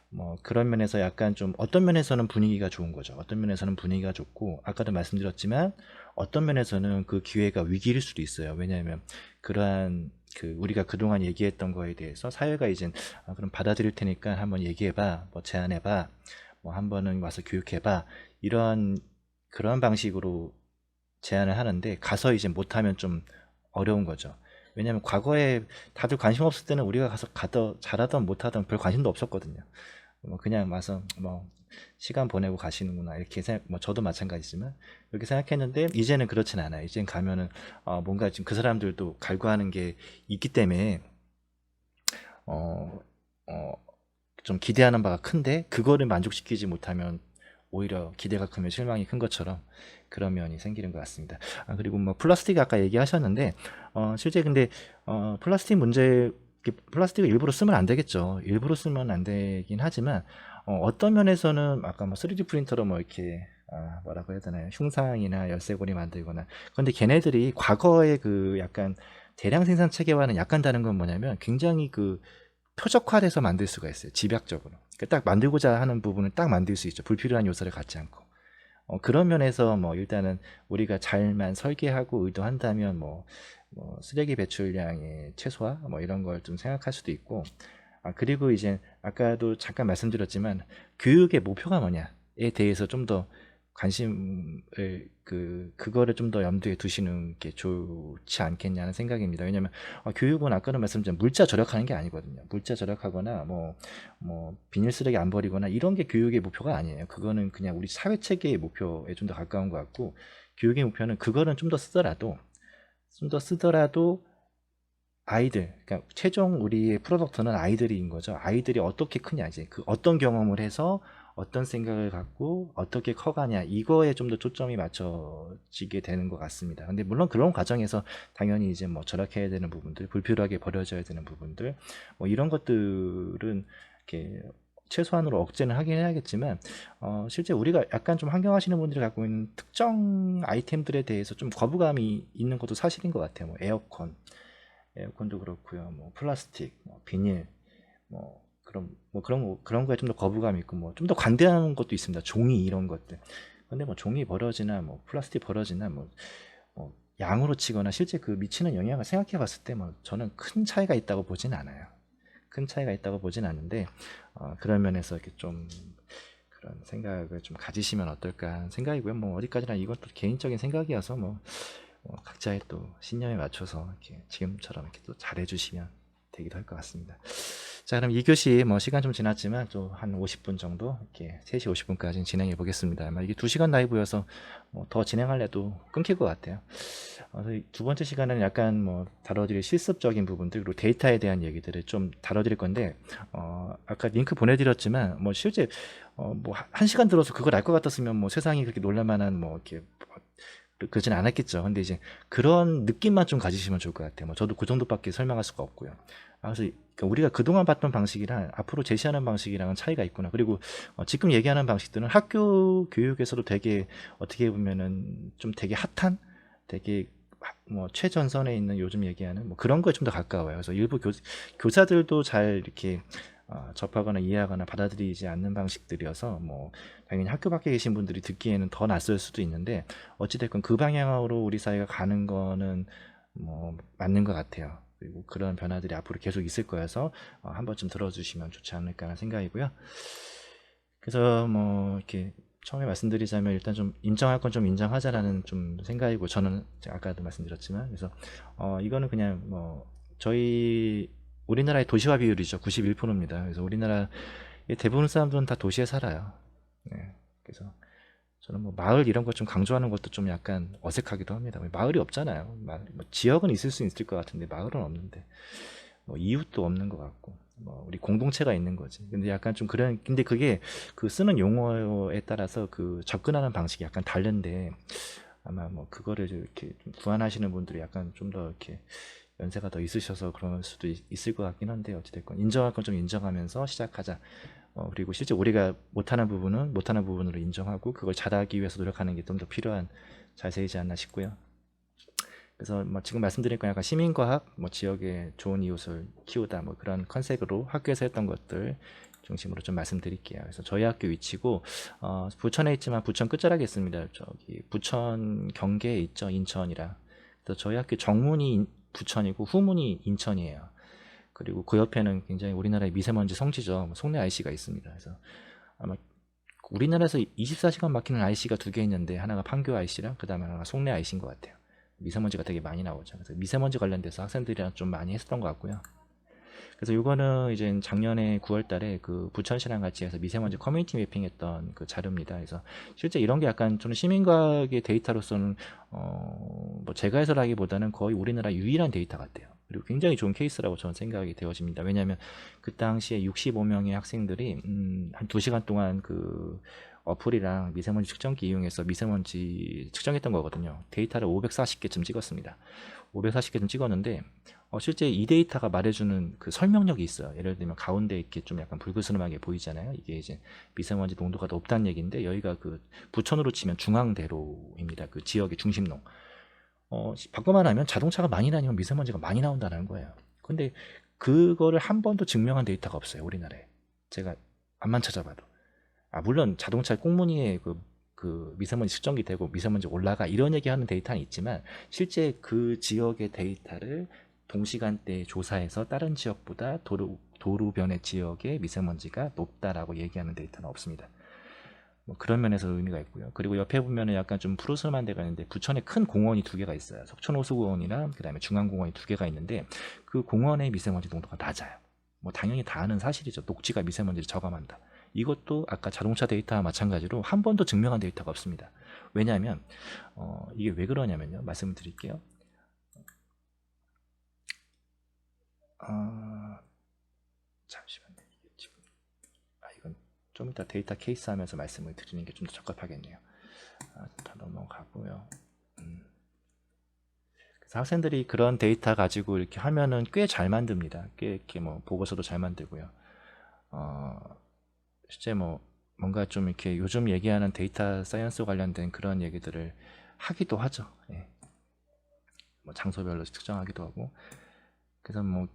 뭐 그런 면에서 약간 좀 어떤 면에서는 분위기가 좋은 거죠. 어떤 면에서는 분위기가 좋고 아까도 말씀드렸지만 어떤 면에서는 그 기회가 위기일 수도 있어요. 왜냐하면 그러한 그 우리가 그동안 얘기했던 거에 대해서 사회가 이제 그럼 받아들일 테니까 한번 얘기해봐, 뭐 제안해봐, 뭐 한번은 와서 교육해봐 이런 그런 방식으로 제안을 하는데 가서 이제 못하면 좀 어려운 거죠. 왜냐하면 과거에 다들 관심 없을 때는 우리가 가서 잘하던 못하던 별 관심도 없었거든요. 뭐 그냥 와서 뭐 시간 보내고 가시는구나 이렇게 생각, 뭐 저도 마찬가지지만 이렇게 생각했는데 이제는 그렇진 않아요. 이제는 가면은 뭔가 지금 그 사람들도 갈구하는 게 있기 때문에 어, 어, 좀 기대하는 바가 큰데 그거를 만족시키지 못하면 오히려 기대가 크면 실망이 큰 것처럼 그런 면이 생기는 것 같습니다. 그리고 뭐 플라스틱 아까 얘기하셨는데 실제 근데 플라스틱 문제 플라스틱을 일부러 쓰면 안 되겠죠. 일부러 쓰면 안 되긴 하지만 어떤 면에서는 아까 뭐 3D 프린터로 뭐 이렇게 뭐라고 해야 되나요? 흉상이나 열쇠고리 만들거나 그런데 걔네들이 과거의 그 약간 대량 생산 체계와는 약간 다른 건 뭐냐면 굉장히 그 표적화돼서 만들 수가 있어요. 집약적으로. 그러니까 딱 만들고자 하는 부분을 딱 만들 수 있죠. 불필요한 요소를 갖지 않고. 그런 면에서 뭐 일단은 우리가 잘만 설계하고 의도한다면 뭐 쓰레기 배출량의 최소화 뭐 이런 걸 좀 생각할 수도 있고 그리고 이제 아까도 잠깐 말씀드렸지만 교육의 목표가 뭐냐에 대해서 좀 더 관심을 그거를 좀 더 염두에 두시는 게 좋지 않겠냐는 생각입니다. 왜냐면 교육은 아까도 말씀드린 물자 절약하는 게 아니거든요. 물자 절약하거나 뭐 비닐 쓰레기 안 버리거나 이런 게 교육의 목표가 아니에요. 그거는 그냥 우리 사회 체계의 목표에 좀 더 가까운 것 같고 교육의 목표는 그거는 좀 더 쓰더라도 아이들, 그러니까 최종 우리의 프로덕트는 아이들인 거죠. 아이들이 어떻게 크냐, 이제 그 어떤 경험을 해서 어떤 생각을 갖고 어떻게 커가냐, 이거에 좀 더 초점이 맞춰지게 되는 것 같습니다. 근데 물론 그런 과정에서 당연히 이제 뭐 절약해야 되는 부분들, 불필요하게 버려져야 되는 부분들, 뭐 이런 것들은 이렇게 최소한으로 억제는 하긴 해야겠지만, 실제 우리가 약간 좀 환경하시는 분들이 갖고 있는 특정 아이템들에 대해서 좀 거부감이 있는 것도 사실인 것 같아요. 뭐 에어컨도 그렇고요. 뭐 플라스틱, 뭐 비닐, 그런 거에 좀 더 거부감이 있고 뭐 좀 더 관대한 것도 있습니다. 종이 이런 것들. 근데 뭐 종이 버려지나 뭐 플라스틱 버려지나 뭐 양으로 치거나 실제 그 미치는 영향을 생각해 봤을 때 뭐 저는 큰 차이가 있다고 보진 않아요. 큰 차이가 있다고 보진 않는데 그런 면에서 이렇게 좀 그런 생각을 좀 가지시면 어떨까 하는 생각이고요. 뭐 어디까지나 이것도 개인적인 생각이어서 뭐 각자의 또 신념에 맞춰서 이렇게 지금처럼 이렇게 또 잘해주시면 되기도 할 것 같습니다. 자, 그럼 2교시 뭐 시간 좀 지났지만 또 한 50분 정도 이렇게 3시 50분까지 진행해 보겠습니다. 아마 이게 2시간 라이브여서 뭐더 진행할래도 끊길 것 같아요. 두 번째 시간은 약간 뭐 다뤄드릴 실습적인 부분들 그리고 데이터에 대한 얘기들을 좀 다뤄드릴 건데 아까 링크 보내드렸지만 뭐 실제 뭐 1시간 들어서 그걸 알 것 같았으면 뭐 세상이 그렇게 놀랄만한 뭐 이렇게 그러진 않았겠죠. 근데 이제 그런 느낌만 좀 가지시면 좋을 것 같아요. 뭐 저도 그 정도밖에 설명할 수가 없고요. 그래서 그러니까 우리가 그동안 봤던 방식이랑 앞으로 제시하는 방식이랑은 차이가 있구나. 그리고 지금 얘기하는 방식들은 학교 교육에서도 되게 어떻게 보면은 좀 되게 핫한, 되게 뭐 최전선에 있는 요즘 얘기하는 뭐 그런 거에 좀 더 가까워요. 그래서 일부 교사들도 잘 이렇게 접하거나 이해하거나 받아들이지 않는 방식들이어서 뭐 당연히 학교 밖에 계신 분들이 듣기에는 더 낯설 수도 있는데 어찌됐건 그 방향으로 우리 사회가 가는 거는 뭐 맞는 것 같아요. 그리고 그런 변화들이 앞으로 계속 있을 거여서 한 번쯤 들어주시면 좋지 않을까 하는 생각이고요. 그래서 뭐 이렇게 처음에 말씀드리자면 일단 좀 인정할 건 좀 인정하자라는 좀 생각이고 저는 아까도 말씀드렸지만 그래서 이거는 그냥 뭐 저희 우리나라의 도시화 비율이죠. 91%입니다. 그래서 우리나라 대부분 사람들은 다 도시에 살아요. 네. 그래서 저는 뭐 마을 이런 것 좀 강조하는 것도 좀 약간 어색하기도 합니다. 마을이 없잖아요. 뭐 지역은 있을 수 있을 것 같은데 마을은 없는데 뭐 이웃도 없는 것 같고 뭐 우리 공동체가 있는 거지. 근데 약간 좀 그런 근데 그게 그 쓰는 용어에 따라서 그 접근하는 방식이 약간 다른데 아마 뭐 그거를 이렇게 좀 구안하시는 분들이 약간 좀 더 이렇게 연세가 더 있으셔서 그럴 수도 있을 것 같긴 한데 어찌됐건 인정할 건 좀 인정하면서 시작하자. 그리고 실제 우리가 못하는 부분은 못하는 부분으로 인정하고 그걸 잘하기 위해서 노력하는 게 좀 더 필요한 자세이지 않나 싶고요. 그래서 뭐 지금 말씀드린 건 약간 시민과학, 뭐 지역의 좋은 이웃을 키우다 뭐 그런 컨셉으로 학교에서 했던 것들 중심으로 좀 말씀드릴게요. 그래서 저희 학교 위치고 부천에 있지만 부천 끝자락에 있습니다. 저기 부천 경계에 있죠, 인천이랑. 그래서 저희 학교 정문이 부천이고 후문이 인천이에요. 그리고 그 옆에는 굉장히 우리나라의 미세먼지 성지죠. 송내 IC가 있습니다. 그래서 아마 우리나라에서 24시간 막히는 IC가 두 개 있는데 하나가 판교 IC랑 그 다음에 하나가 송내 IC인 것 같아요. 미세먼지가 되게 많이 나오죠. 그래서 미세먼지 관련돼서 학생들이랑 좀 많이 했었던 것 같고요. 그래서 이거는 이제 작년에 9월 달에 그 부천시랑 같이 해서 미세먼지 커뮤니티 매핑했던 그 자료입니다. 그래서 실제 이런 게 약간 좀 시민과학의 데이터로서는 뭐 제가 해설하기보다는 거의 우리나라 유일한 데이터 같아요. 그리고 굉장히 좋은 케이스라고 저는 생각이 되어집니다. 왜냐하면 그 당시에 65명의 학생들이 한 2시간 동안 그 어플이랑 미세먼지 측정기 이용해서 미세먼지 측정했던 거거든요. 데이터를 540개쯤 찍었습니다. 540개쯤 찍었는데 실제 이 데이터가 말해주는 그 설명력이 있어요. 예를 들면 가운데 이렇게 좀 약간 불그스름하게 보이잖아요. 이게 이제 미세먼지 농도가 높다는 얘기인데 여기가 그 부천으로 치면 중앙대로입니다. 그 지역의 중심로. 바꿔만 하면 자동차가 많이 다니면 미세먼지가 많이 나온다는 거예요. 근데 그거를 한 번도 증명한 데이터가 없어요. 우리나라에. 제가 안만 찾아봐도. 물론 자동차 꽁무니에 그 미세먼지 측정기 되고 미세먼지 올라가 이런 얘기하는 데이터는 있지만 실제 그 지역의 데이터를 동시간대에 조사해서 다른 지역보다 도로변의 지역의 미세먼지가 높다라고 얘기하는 데이터는 없습니다. 뭐 그런 면에서 의미가 있고요. 그리고 옆에 보면은 약간 좀 푸르스름한 데가 있는데 부천에 큰 공원이 두 개가 있어요. 석촌호수공원이랑 그다음에 중앙공원이 두 개가 있는데 그 공원의 미세먼지 농도가 낮아요. 뭐 당연히 다 아는 사실이죠. 녹지가 미세먼지를 저감한다. 이것도 아까 자동차 데이터와 마찬가지로 한 번도 증명한 데이터가 없습니다. 왜냐하면 이게 왜 그러냐면요. 말씀을 드릴게요. 잠시만요. 이게 지금 이건 좀 이따 데이터 케이스 하면서 말씀을 드리는 게 좀 더 적합하겠네요. 다 넘어가고요. 그래서 학생들이 그런 데이터 가지고 이렇게 하면은 꽤 잘 만듭니다. 꽤 이렇게 뭐 보고서도 잘 만들고요. 실제 뭐 뭔가 좀 이렇게 요즘 얘기하는 데이터 사이언스 관련된 그런 얘기들을 하기도 하죠. 예. 뭐 장소별로 측정하기도 하고. 그래서 뭐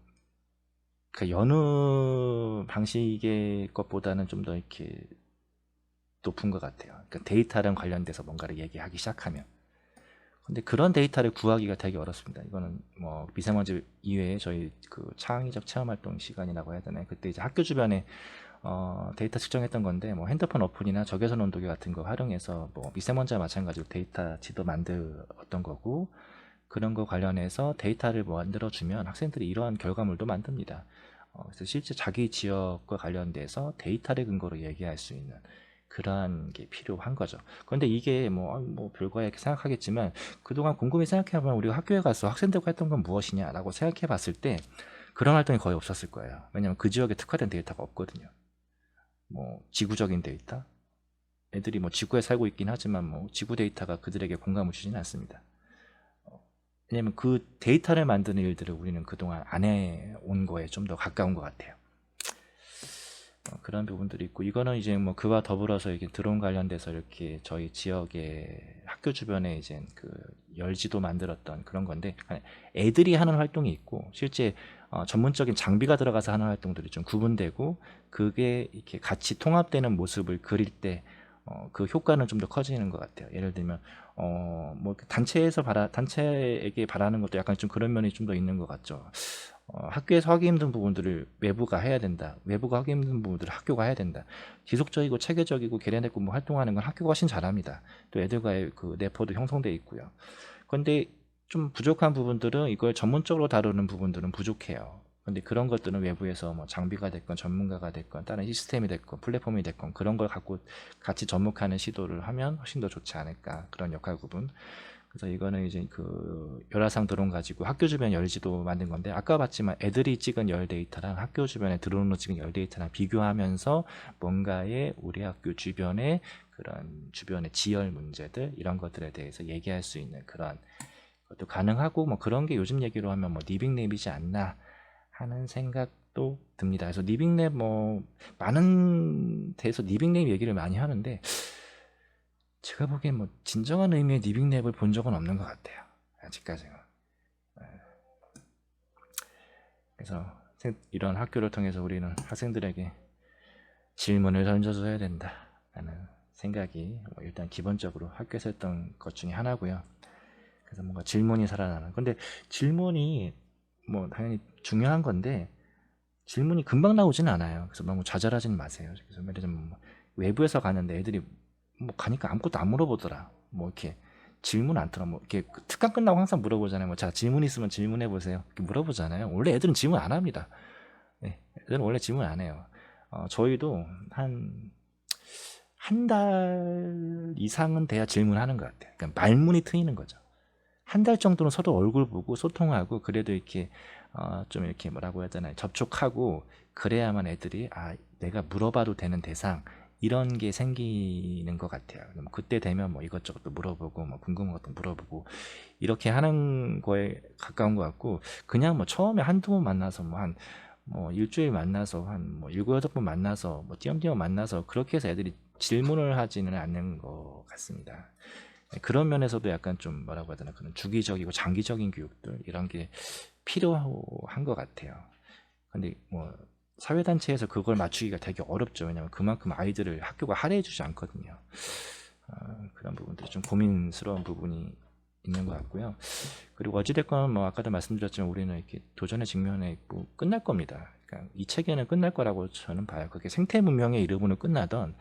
그 여느 방식의 것보다는 좀 더 이렇게 높은 것 같아요. 그러니까 데이터랑 관련돼서 뭔가를 얘기하기 시작하면. 근데 그런 데이터를 구하기가 되게 어렵습니다. 이거는 뭐 미세먼지 이외에 저희 그 창의적 체험 활동 시간이라고 해야 되나요? 그때 이제 학교 주변에 데이터 측정했던 건데, 뭐 핸드폰 어플이나 적외선 온도계 같은 거 활용해서 뭐 미세먼지와 마찬가지로 데이터 지도 만들었던 거고, 그런 거 관련해서 데이터를 뭐 만들어주면 학생들이 이러한 결과물도 만듭니다. 그래서 실제 자기 지역과 관련돼서 데이터를 근거로 얘기할 수 있는 그러한 게 필요한 거죠. 그런데 이게 뭐 별거야 이렇게 생각하겠지만, 그동안 곰곰이 생각해보면 우리가 학교에 가서 학생들과 했던 건 무엇이냐라고 생각해 봤을 때 그런 활동이 거의 없었을 거예요. 왜냐면 그 지역에 특화된 데이터가 없거든요. 뭐 지구적인 데이터, 애들이 뭐 지구에 살고 있긴 하지만 뭐 지구 데이터가 그들에게 공감을 주지는 않습니다. 왜냐면 그 데이터를 만드는 일들을 우리는 그동안 안 해온 거에 좀 더 가까운 것 같아요. 그런 부분들이 있고, 이거는 이제 뭐 그와 더불어서 이게 드론 관련돼서 이렇게 저희 지역의 학교 주변에 이제 그 열지도 만들었던 그런 건데, 애들이 하는 활동이 있고 실제 전문적인 장비가 들어가서 하는 활동들이 좀 구분되고, 그게 이렇게 같이 통합되는 모습을 그릴 때 그 효과는 좀 더 커지는 것 같아요. 예를 들면 뭐 단체에게 바라는 것도 약간 좀 그런 면이 좀 더 있는 것 같죠. 학교에서 하기 힘든 부분들을 외부가 해야 된다. 외부가 하기 힘든 부분들을 학교가 해야 된다. 지속적이고 체계적이고 계량되고 뭐 활동하는 건 학교가 훨씬 잘합니다. 또 애들과의 그 내포도 형성돼 있고요. 그런데 좀 부족한 부분들은, 이걸 전문적으로 다루는 부분들은 부족해요. 근데 그런 것들은 외부에서 뭐 장비가 됐건 전문가가 됐건 다른 시스템이 됐건 플랫폼이 됐건 그런 걸 갖고 같이 접목하는 시도를 하면 훨씬 더 좋지 않을까, 그런 역할 구분. 그래서 이거는 이제 그 열화상 드론 가지고 학교 주변 열지도 만든 건데, 아까 봤지만 애들이 찍은 열 데이터랑 학교 주변에 드론으로 찍은 열 데이터랑 비교하면서 뭔가의 우리 학교 주변의 그런 주변의 지열 문제들, 이런 것들에 대해서 얘기할 수 있는 그런 것도 가능하고, 뭐 그런 게 요즘 얘기로 하면 뭐 리빙랩이지 않나 하는 생각도 듭니다. 그래서 리빙랩 뭐 많은 데서 리빙랩 얘기를 많이 하는데, 제가 보기엔 뭐 진정한 의미의 리빙랩을 본 적은 없는 것 같아요. 아직까지는. 그래서 이런 학교를 통해서 우리는 학생들에게 질문을 던져줘야 된다라는 생각이 일단 기본적으로 학교에서 했던 것 중에 하나고요. 그래서 뭔가 질문이 살아나는. 근데 질문이 뭐 당연히 중요한 건데, 질문이 금방 나오지는 않아요. 그래서 너무 좌절하지는 마세요. 그래서 예를 들면 뭐 외부에서 가는데 애들이 뭐 가니까 아무것도 안 물어보더라. 뭐 이렇게 질문 않더라. 뭐 이렇게 특강 끝나고 항상 물어보잖아요. 뭐 자, 질문 있으면 질문해 보세요. 이렇게 물어보잖아요. 원래 애들은 질문 안 합니다. 네, 애들은 원래 질문 안 해요. 저희도 한 달 이상은 돼야 질문하는 것 같아요. 그러니까 말문이 트이는 거죠. 한 달 정도는 서로 얼굴 보고 소통하고, 그래도 이렇게 좀 이렇게 뭐라고 해야 되나요? 접촉하고, 그래야만 애들이 내가 물어봐도 되는 대상, 이런 게 생기는 것 같아요. 그때 되면 뭐 이것저것도 물어보고, 뭐 궁금한 것도 물어보고, 이렇게 하는 거에 가까운 것 같고, 그냥 뭐 처음에 한두 번 만나서 뭐 일주일 만나서 뭐 일곱 여덟 번 만나서 뭐 띄엄띄엄 만나서 그렇게 해서 애들이 질문을 하지는 않는 것 같습니다. 그런 면에서도 약간 좀 뭐라고 해야 되나, 그런 주기적이고 장기적인 교육들, 이런 게 필요한 것 같아요. 근데 뭐 사회단체에서 그걸 맞추기가 되게 어렵죠. 왜냐면 그만큼 아이들을 학교가 할애해주지 않거든요. 그런 부분들이 좀 고민스러운 부분이 있는 것 같고요. 그리고 어찌됐건 뭐 아까도 말씀드렸지만 우리는 이렇게 도전에 직면해 있고 끝날 겁니다. 그러니까 이 체계는 끝날 거라고 저는 봐요. 그게 생태 문명의 이름으로 끝나던,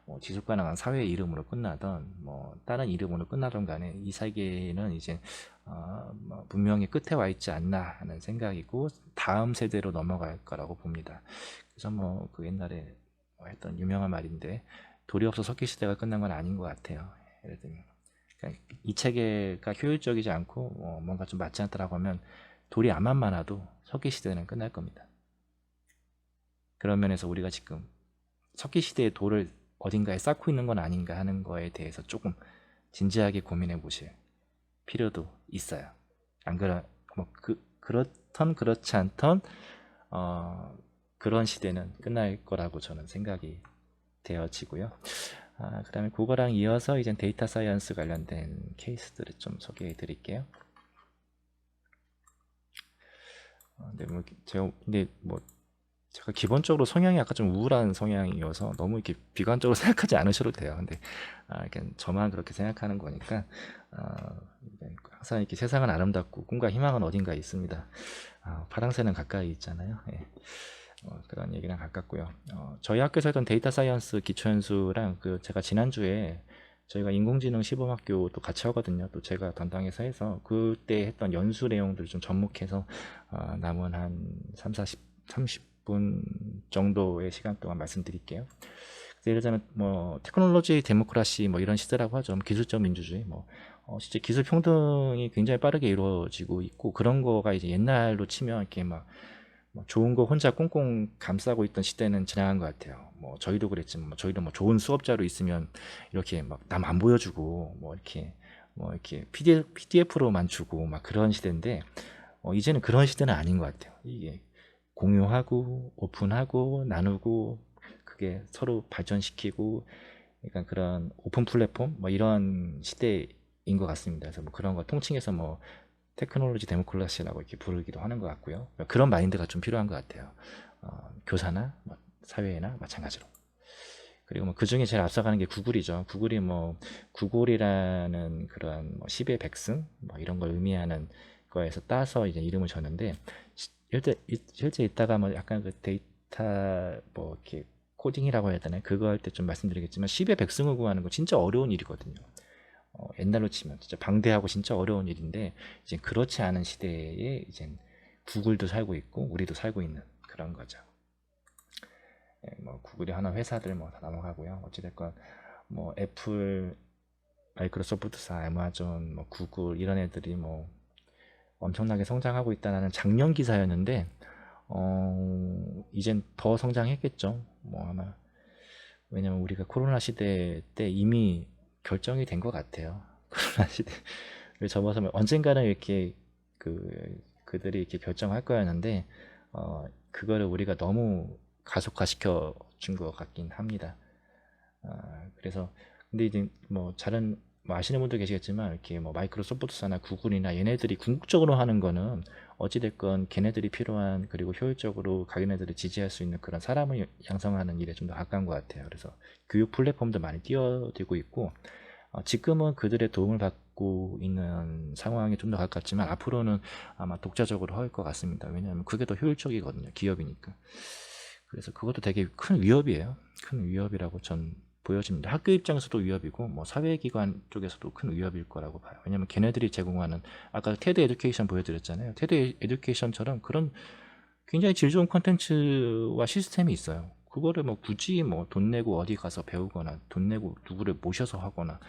뭐 지속 가능한 사회의 이름으로 끝나던, 뭐 다른 이름으로 끝나던 간에 이 세계는 이제 뭐 문명의 끝에 와 있지 않나 하는 생각이고, 다음 세대로 넘어갈 거라고 봅니다. 그래서 뭐 그 옛날에 했던 유명한 말인데, 돌이 없어 석기 시대가 끝난 건 아닌 것 같아요. 예를 들면 그러니까 이 체계가 효율적이지 않고 뭔가 좀 맞지 않다라고 하면 돌이 암만 많아도 석기 시대는 끝날 겁니다. 그런 면에서 우리가 지금 석기 시대의 돌을 어딘가에 쌓고 있는 건 아닌가 하는 거에 대해서 조금 진지하게 고민해 보실 필요도 있어요. 안 그러 뭐 그렇던 그렇지 않던 그런 시대는 끝날 거라고 저는 생각이 되어지고요. 그 다음에 그거랑 이어서 이제 데이터 사이언스 관련된 케이스들을 좀 소개해 드릴게요. 근데 뭐 제가 기본적으로 성향이 약간 좀 우울한 성향이어서 너무 이렇게 비관적으로 생각하지 않으셔도 돼요. 근데 그냥 저만 그렇게 생각하는 거니까 항상 이렇게 세상은 아름답고 꿈과 희망은 어딘가에 있습니다. 파랑새는 가까이 있잖아요. 예. 그런 얘기랑 가깝고요. 저희 학교에서 했던 데이터 사이언스 기초연수랑 제가 지난주에 저희가 인공지능 시범학교도 같이 하거든요. 또 제가 담당해서 해서 그때 했던 연수 내용들을 좀 접목해서 남은 한 3, 40, 30분 정도의 시간 동안 말씀드릴게요. 예를 들자면 테크놀로지 데모크라시 이런 시대라고 하죠. 기술적 민주주의 실제 기술 평등이 굉장히 빠르게 이루어지고 있고 그런 거가 이제 옛날로 치면 이렇게 막 좋은 거 혼자 꽁꽁 감싸고 있던 시대는 지나간 것 같아요. 저희도 그랬지만 저희도 좋은 수업자로 있으면 이렇게 막 남 안 보여주고 이렇게 PDF로만 주고 막 그런 시대인데 이제는 그런 시대는 아닌 것 같아요. 이게 공유하고 오픈하고 나누고 그게 서로 발전시키고 약간 그런 오픈 플랫폼 이런 시대인 것 같습니다. 그래서 그런 거 통칭해서 테크놀로지 데모크라시라고 이렇게 부르기도 하는 것 같고요. 그런 마인드가 좀 필요한 것 같아요. 교사나 사회나 마찬가지로. 그리고 그 중에 제일 앞서가는 게 구글이죠. 구글이 구글이라는 그런 10의 백승 이런 걸 의미하는 거에서 따서 이제 이름을 줬는데 실제 이따가 약간 그 데이터 이렇게 코딩이라고 해야 되나요? 그거 할 때 좀 말씀드리겠지만 10의 백승을 구하는 거 진짜 어려운 일이거든요. 옛날로 치면 진짜 방대하고 진짜 어려운 일인데 이제 그렇지 않은 시대에 이제 구글도 살고 있고 우리도 살고 있는 그런 거죠. 구글이 하는 회사들 다 넘어가고요. 어찌됐건 애플, 마이크로소프트사, 아마존, 구글 이런 애들이 엄청나게 성장하고 있다는 작년 기사였는데 이젠 더 성장했겠죠. 아마 왜냐면 우리가 코로나 시대 때 이미 결정이 된 것 같아요. 코로나 시대를 접어서 언젠가는 이렇게 그들이 이렇게 결정할 거였는데 그거를 우리가 너무 가속화시켜 준 것 같긴 합니다. 그래서 근데 이제 다른 아시는 분도 계시겠지만 이렇게 마이크로소프트사나 구글이나 얘네들이 궁극적으로 하는 거는 어찌됐건 걔네들이 필요한 그리고 효율적으로 자기네들을 지지할 수 있는 그런 사람을 양성하는 일에 좀 더 가까운 것 같아요. 그래서 교육 플랫폼도 많이 뛰어들고 있고 지금은 그들의 도움을 받고 있는 상황에 좀 더 가깝지만 앞으로는 아마 독자적으로 할 것 같습니다. 왜냐하면 그게 더 효율적이거든요. 기업이니까. 그래서 그것도 되게 큰 위협이에요. 큰 위협이라고 전 보여집니다. 학교 입장에서도 위협이고 사회기관 쪽에서도 큰 위협일 거라고 봐요. 왜냐면 걔네들이 제공하는 아까 테드 에듀케이션 보여드렸잖아요. 테드 에듀케이션처럼 그런 굉장히 질 좋은 콘텐츠와 시스템이 있어요. 그거를 굳이 돈 내고 어디 가서 배우거나 돈 내고 누구를 모셔서 하거나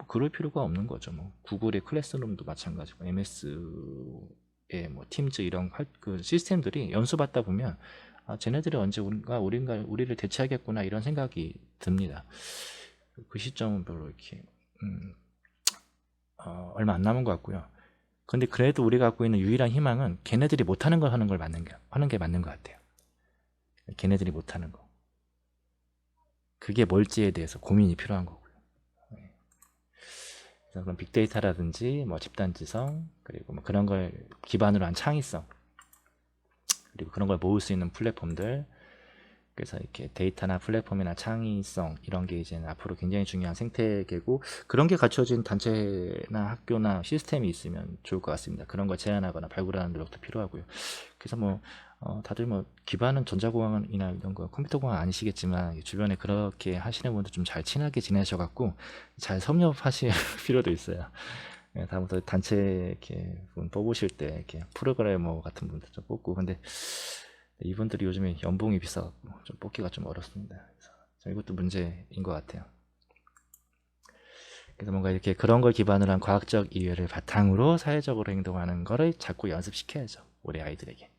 그럴 필요가 없는 거죠. 구글의 클래스룸도 마찬가지고 MS의 팀즈 이런 그 시스템들이 연수받다 보면 쟤네들이 언제 우리를 대체하겠구나 이런 생각이 듭니다. 그 시점은 별로 이렇게 얼마 안 남은 것 같고요. 근데 그래도 우리가 갖고 있는 유일한 희망은 걔네들이 못하는 걸 하는 게 맞는 것 같아요. 걔네들이 못하는 거. 그게 뭘지에 대해서 고민이 필요한 거고요. 그래서 그런 빅데이터라든지 집단지성 그리고 그런 걸 기반으로 한 창의성 그리고 그런 걸 모을 수 있는 플랫폼들 그래서 이렇게 데이터나 플랫폼이나 창의성 이런 게 이제 앞으로 굉장히 중요한 생태계고 그런 게 갖춰진 단체나 학교나 시스템이 있으면 좋을 것 같습니다. 그런 걸 제안하거나 발굴하는 노력도 필요하고요. 그래서 다들 기반은 전자공학이나 이런 거 컴퓨터공학 아니시겠지만 주변에 그렇게 하시는 분들 좀 잘 친하게 지내셔갖고 잘 섭렵하실 필요도 있어요. 다음부터 단체 이렇게 분 뽑으실 때 이렇게 프로그래머 같은 분들 좀 뽑고 근데 이분들이 요즘에 연봉이 비싸갖고 좀 뽑기가 좀 어렵습니다. 그래서 이것도 문제인 것 같아요. 그래서 뭔가 이렇게 그런 걸 기반으로 한 과학적 이해를 바탕으로 사회적으로 행동하는 거를 자꾸 연습시켜야죠. 우리 아이들에게.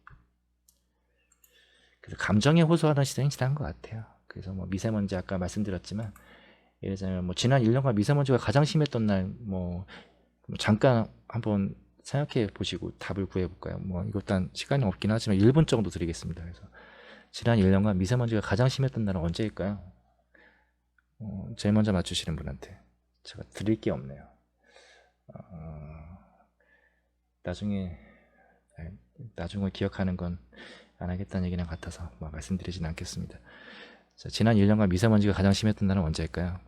그래서 감정에 호소하는 시대는 지난 것 같아요. 그래서 미세먼지 아까 말씀드렸지만 예를 들면 지난 1년간 미세먼지가 가장 심했던 날 잠깐 한번 생각해 보시고 답을 구해 볼까요? 이것도 시간이 없긴 하지만 1분 정도 드리겠습니다. 그래서 지난 1년간 미세먼지가 가장 심했던 날은 언제일까요? 제일 먼저 맞추시는 분한테 제가 드릴 게 없네요. 나중에 기억하는 건 안 하겠다는 얘기랑 같아서 뭐 말씀드리진 않겠습니다. 자, 지난 1년간 미세먼지가 가장 심했던 날은 언제일까요?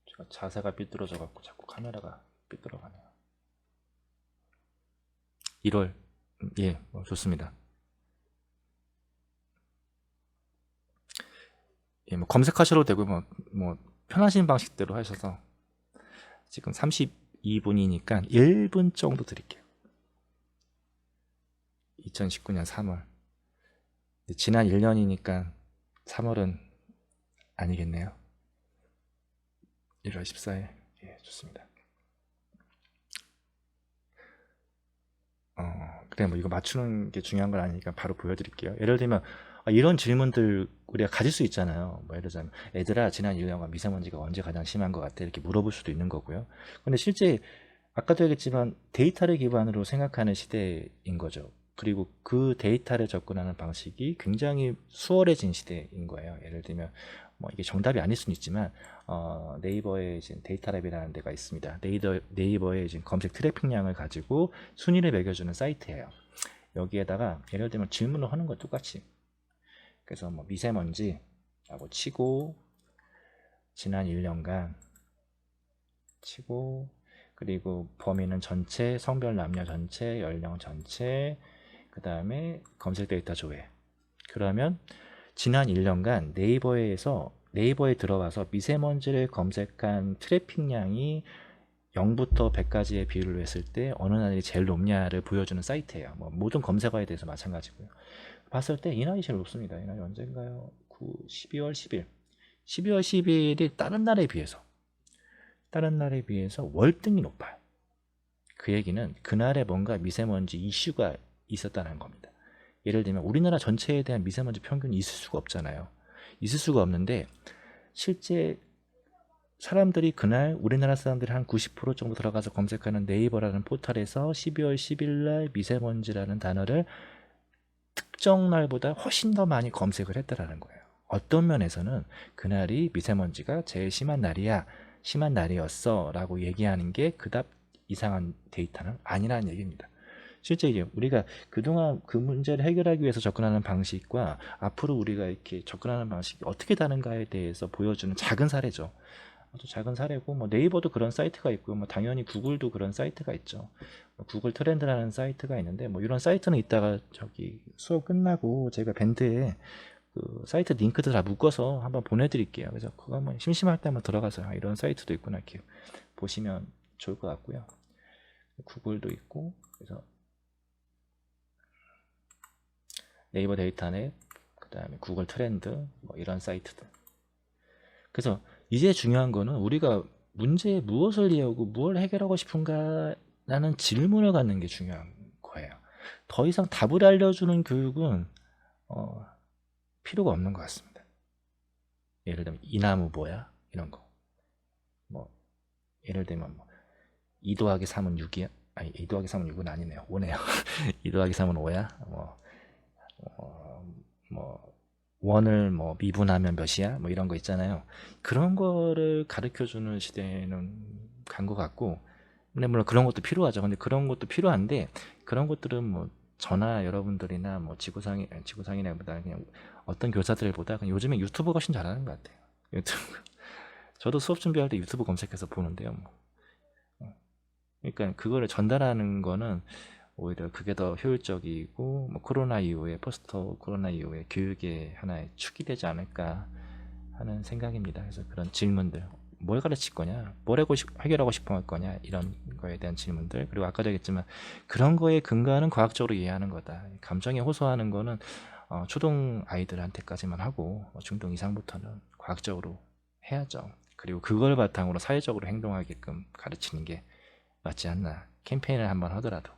제가 자세가 삐뚤어져 갖고 자꾸 카메라가 삐뚤어가네요. 1월. 예, 좋습니다. 예, 뭐 검색하셔도 되고 뭐 편하신 방식대로 하셔서 지금 32분이니까 1분 정도 드릴게요. 2019년 3월. 지난 1년이니까 3월은 아니겠네요. 1월 14일. 예, 좋습니다. 그래, 뭐 이거 맞추는 게 중요한 건 아니니까 바로 보여드릴게요. 예를 들면 이런 질문들 우리가 가질 수 있잖아요. 뭐 예를 들자면 애들아, 지난 1년간 미세먼지가 언제 가장 심한 것 같아? 이렇게 물어볼 수도 있는 거고요. 근데 실제 아까도 얘기했지만 데이터를 기반으로 생각하는 시대인 거죠. 그리고 그 데이터를 접근하는 방식이 굉장히 수월해진 시대인 거예요. 예를 들면 뭐 이게 정답이 아닐 수는 있지만 네이버에 이제 데이터랩이라는 데가 있습니다. 네이버에 이제 검색 트래픽량을 가지고 순위를 매겨주는 사이트예요. 여기에다가 예를 들면 질문을 하는 거 똑같이, 그래서 뭐 미세먼지라고 치고 지난 1년간 치고, 그리고 범위는 전체, 성별 남녀 전체, 연령 전체, 그 다음에 검색 데이터 조회. 그러면 지난 1년간 네이버에 들어가서 미세먼지를 검색한 트래픽량이 0부터 100까지의 비율로 했을 때 어느 날이 제일 높냐를 보여주는 사이트예요. 뭐 모든 검색어에 대해서 마찬가지고요. 봤을 때 이 날이 제일 높습니다. 이 날이 언젠가요? 12월 10일. 12월 10일이 다른 날에 비해서 월등히 높아요. 그 얘기는 그날에 뭔가 미세먼지 이슈가 있었다는 겁니다. 예를 들면 우리나라 전체에 대한 미세먼지 평균이 있을 수가 없잖아요. 있을 수가 없는데 실제 사람들이 그날 우리나라 사람들이 한 90% 정도 들어가서 검색하는 네이버라는 포털에서 12월 10일 날 미세먼지라는 단어를 특정 날보다 훨씬 더 많이 검색을 했다라는 거예요. 어떤 면에서는 그날이 미세먼지가 제일 심한 날이었어 라고 얘기하는 게 그닥 이상한 데이터는 아니라는 얘기입니다. 실제 이제 우리가 그동안 그 문제를 해결하기 위해서 접근하는 방식과 앞으로 우리가 이렇게 접근하는 방식이 어떻게 다른가에 대해서 보여주는 작은 사례죠. 아주 작은 사례고, 뭐 네이버도 그런 사이트가 있고요. 뭐 당연히 구글도 그런 사이트가 있죠. 구글 트렌드라는 사이트가 있는데, 뭐 이런 사이트는 이따가 저기 수업 끝나고 제가 밴드에 그 사이트 링크들 다 묶어서 한번 보내드릴게요. 그래서 그거 한번 심심할 때 한번 들어가서 이런 사이트도 있구나 이렇게 보시면 좋을 것 같고요. 구글도 있고, 그래서 네이버 데이터넷, 그 다음에 구글 트렌드, 뭐 이런 사이트들. 그래서 이제 중요한 거는 우리가 문제에 무엇을 이해하고 무엇을 해결하고 싶은가 라는 질문을 갖는 게 중요한 거예요. 더 이상 답을 알려주는 교육은 필요가 없는 것 같습니다. 예를 들면 이 나무 뭐야? 이런 거. 뭐 예를 들면 뭐 2 더하기 3은 6이야? 아니 2 더하기 3은 6은 아니네요. 5네요. 2 더하기 3은 5야? 뭐 원을 뭐 미분하면 몇이야? 뭐 이런 거 있잖아요. 그런 거를 가르쳐주는 시대는 간 것 같고, 근데 물론 그런 것도 필요하죠. 근데 그런 것도 필요한데 그런 것들은 뭐 저나 여러분들이나 뭐 지구상이나 보다 그냥 어떤 교사들보다 그냥 요즘에 유튜브가 훨씬 잘하는 것 같아요. 유튜브. 저도 수업 준비할 때 유튜브 검색해서 보는데요. 뭐. 그러니까 그거를 전달하는 거는 오히려 그게 더 효율적이고, 뭐 코로나 이후에 포스트 코로나 이후에 교육의 하나의 축이 되지 않을까 하는 생각입니다. 그래서 그런 질문들, 뭘 가르칠 거냐, 뭘 해결하고 싶어 할 거냐, 이런 거에 대한 질문들. 그리고 아까도 얘기했지만 그런 거에 근거하는 과학적으로 이해하는 거다. 감정에 호소하는 거는 초등 아이들한테까지만 하고 중등 이상부터는 과학적으로 해야죠. 그리고 그걸 바탕으로 사회적으로 행동하게끔 가르치는 게 맞지 않나. 캠페인을 한번 하더라도,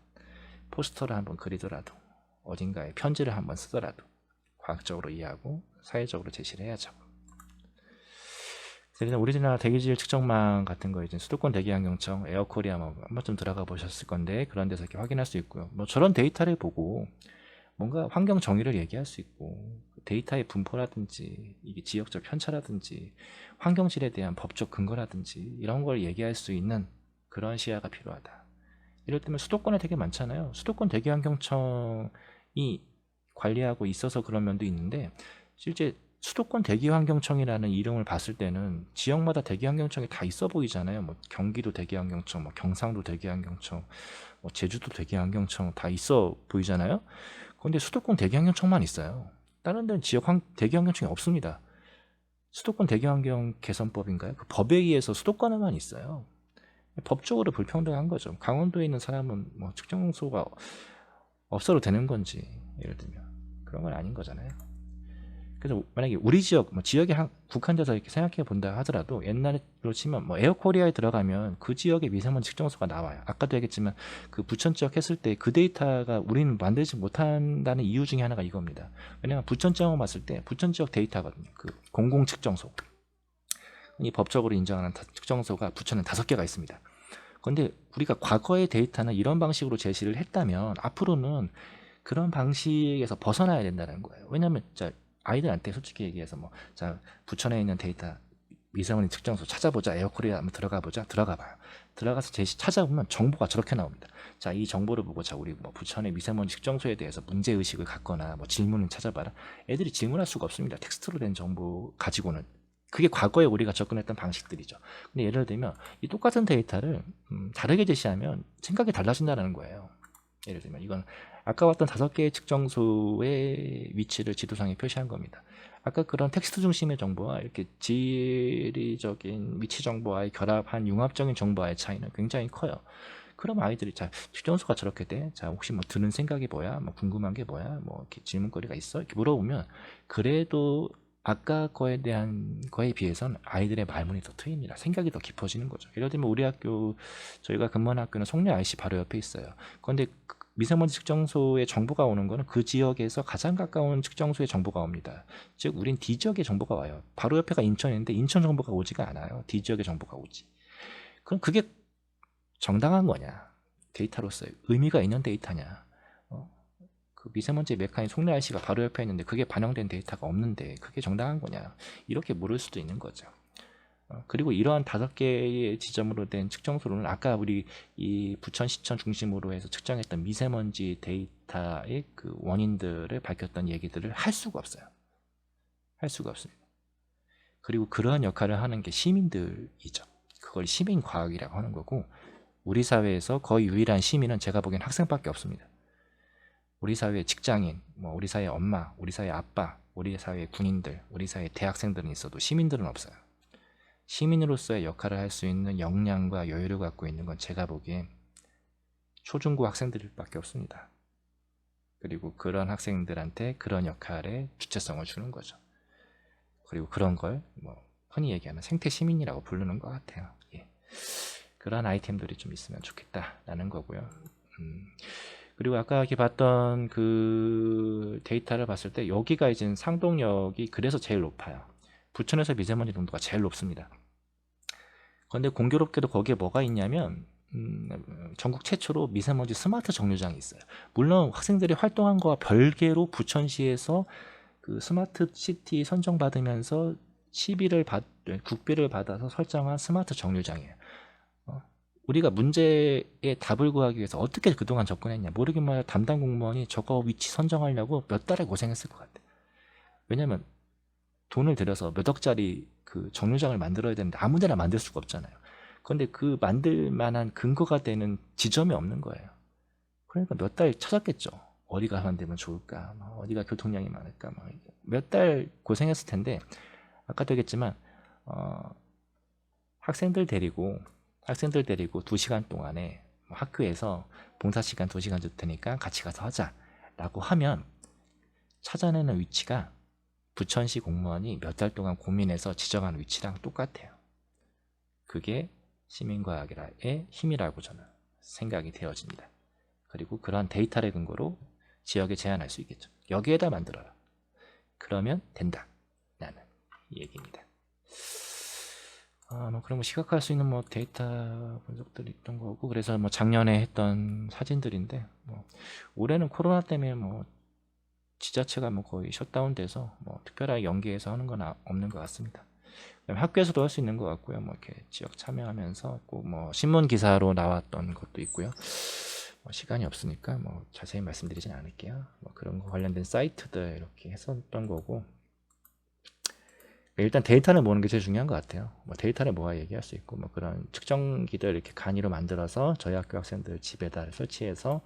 포스터를 한번 그리더라도, 어딘가에 편지를 한번 쓰더라도 과학적으로 이해하고 사회적으로 제시를 해야죠. 그래서 우리나라 대기질 측정망 같은 거 이제 수도권 대기환경청, 에어코리아 뭐 한 번쯤 들어가 보셨을 건데 그런 데서 이렇게 확인할 수 있고요. 뭐 저런 데이터를 보고 뭔가 환경 정의를 얘기할 수 있고, 데이터의 분포라든지 이게 지역적 편차라든지 환경질에 대한 법적 근거라든지 이런 걸 얘기할 수 있는 그런 시야가 필요하다. 예를 들면 수도권에 되게 많잖아요. 수도권 대기환경청이 관리하고 있어서 그런 면도 있는데, 실제 수도권 대기환경청이라는 이름을 봤을 때는 지역마다 대기환경청이 다 있어 보이잖아요. 뭐 경기도 대기환경청, 뭐 경상도 대기환경청, 뭐 제주도 대기환경청 다 있어 보이잖아요. 그런데 수도권 대기환경청만 있어요. 다른 데는 대기환경청이 없습니다. 수도권 대기환경 개선법인가요? 그 법에 의해서 수도권에만 있어요. 법적으로 불평등한 거죠. 강원도에 있는 사람은 뭐 측정소가 없어도 되는 건지, 예를 들면 그런 건 아닌 거잖아요. 그래서 만약에 우리 지역, 뭐 지역에 국한돼서 이렇게 생각해 본다 하더라도, 옛날로 치면 뭐 에어코리아에 들어가면 그 지역의 미세먼지 측정소가 나와요. 아까도 얘기했지만 그 부천 지역 했을 때 그 데이터가 우리는 만들지 못한다는 이유 중에 하나가 이겁니다. 왜냐면 부천 지역만 봤을 때 부천 지역 데이터거든요. 그 공공 측정소, 이 법적으로 인정하는 측정소가 부천은 5개가 있습니다. 그런데 우리가 과거의 데이터는 이런 방식으로 제시를 했다면 앞으로는 그런 방식에서 벗어나야 된다는 거예요. 왜냐하면 아이들한테 솔직히 얘기해서 부천에 있는 데이터 미세먼지 측정소 찾아보자, 에어코리아 한번 들어가 봐요. 들어가서 찾아보면 정보가 저렇게 나옵니다. 자, 이 정보를 보고 우리 뭐 부천의 미세먼지 측정소에 대해서 문제 의식을 갖거나 뭐 질문을 찾아봐라. 애들이 질문할 수가 없습니다. 텍스트로 된 정보 가지고는. 그게 과거에 우리가 접근했던 방식들이죠. 근데 예를 들면 이 똑같은 데이터를 다르게 제시하면 생각이 달라진다는 거예요. 예를 들면 이건 아까 봤던 5개의 측정소의 위치를 지도상에 표시한 겁니다. 아까 그런 텍스트 중심의 정보와 이렇게 지리적인 위치 정보와의 결합한 융합적인 정보와의 차이는 굉장히 커요. 그럼 아이들이 측정소가 저렇게 돼? 혹시 뭐 드는 생각이 뭐야? 뭐 궁금한 게 뭐야? 뭐 이렇게 질문거리가 있어? 이렇게 물어보면 그래도 아까 거에 비해서는 아이들의 말문이 더 트입니다. 생각이 더 깊어지는 거죠. 예를 들면 우리 학교, 저희가 근무하는 학교는 송내 IC 바로 옆에 있어요. 그런데 미세먼지 측정소의 정보가 오는 거는 그 지역에서 가장 가까운 측정소의 정보가 옵니다. 즉 우린 D지역의 정보가 와요. 바로 옆에가 인천인데 인천 정보가 오지가 않아요. D지역의 정보가 오지. 그럼 그게 정당한 거냐? 데이터로서의 의미가 있는 데이터냐? 그 미세먼지 메카인 송내 IC가 바로 옆에 있는데 그게 반영된 데이터가 없는데 그게 정당한 거냐, 이렇게 물을 수도 있는 거죠. 그리고 이러한 5개의 지점으로 된 측정소로는 아까 우리 이 부천시청 중심으로 해서 측정했던 미세먼지 데이터의 그 원인들을 밝혔던 얘기들을 할 수가 없어요. 할 수가 없습니다. 그리고 그러한 역할을 하는 게 시민들이죠. 그걸 시민과학이라고 하는 거고, 우리 사회에서 거의 유일한 시민은 제가 보기엔 학생밖에 없습니다. 우리 사회의 직장인, 우리 사회의 엄마, 우리 사회의 아빠, 우리 사회의 군인들, 우리 사회의 대학생들은 있어도 시민들은 없어요. 시민으로서의 역할을 할 수 있는 역량과 여유를 갖고 있는 건 제가 보기엔 초중고 학생들밖에 없습니다. 그리고 그런 학생들한테 그런 역할에 주체성을 주는 거죠. 그리고 그런 걸 흔히 얘기하는 생태 시민이라고 부르는 것 같아요. 예. 그런 아이템들이 좀 있으면 좋겠다라는 거고요. 그리고 아까 이렇게 봤던 그 데이터를 봤을 때 여기가 이제 상동역이 그래서 제일 높아요. 부천에서 미세먼지 농도가 제일 높습니다. 그런데 공교롭게도 거기에 뭐가 있냐면 전국 최초로 미세먼지 스마트 정류장이 있어요. 물론 학생들이 활동한 거와 별개로 부천시에서 그 스마트 시티 선정받으면서 국비를 받아서 설정한 스마트 정류장이에요. 우리가 문제의 답을 구하기 위해서 어떻게 그동안 접근했냐, 모르겠지만 담당 공무원이 저거 위치 선정하려고 몇 달을 고생했을 것 같아요. 왜냐면 돈을 들여서 몇 억짜리 그 정류장을 만들어야 되는데 아무 데나 만들 수가 없잖아요. 그런데 그 만들 만한 근거가 되는 지점이 없는 거예요. 그러니까 몇 달 찾았겠죠. 어디가 하면 되면 좋을까, 어디가 교통량이 많을까, 몇 달 고생했을 텐데, 아까도 얘기했지만 학생들 데리고 2시간 동안에 학교에서 봉사시간 2시간 줄 테니까 같이 가서 하자 라고 하면 찾아내는 위치가 부천시 공무원이 몇 달 동안 고민해서 지정한 위치랑 똑같아요. 그게 시민과학의 힘이라고 저는 생각이 되어집니다. 그리고 그러한 데이터를 근거로 지역에 제한할 수 있겠죠. 여기에다 만들어라. 그러면 된다 라는 얘기입니다. 그럼 시각화할 수 있는 데이터 분석들이 있던 거고, 그래서 작년에 했던 사진들인데, 올해는 코로나 때문에 지자체가 거의 셧다운돼서 특별하게 연계해서 하는 건 없는 것 같습니다. 그다음에 학교에서도 할 수 있는 것 같고요. 뭐 이렇게 지역 참여하면서 꼭 뭐 신문 기사로 나왔던 것도 있고요. 뭐 시간이 없으니까 뭐 자세히 말씀드리진 않을게요. 뭐 그런 거 관련된 사이트들 이렇게 했었던 거고, 일단 데이터를 모으는 게 제일 중요한 것 같아요. 뭐 데이터를 모아 얘기할 수 있고, 뭐 그런 측정기들 이렇게 간이로 만들어서 저희 학교 학생들 집에다 설치해서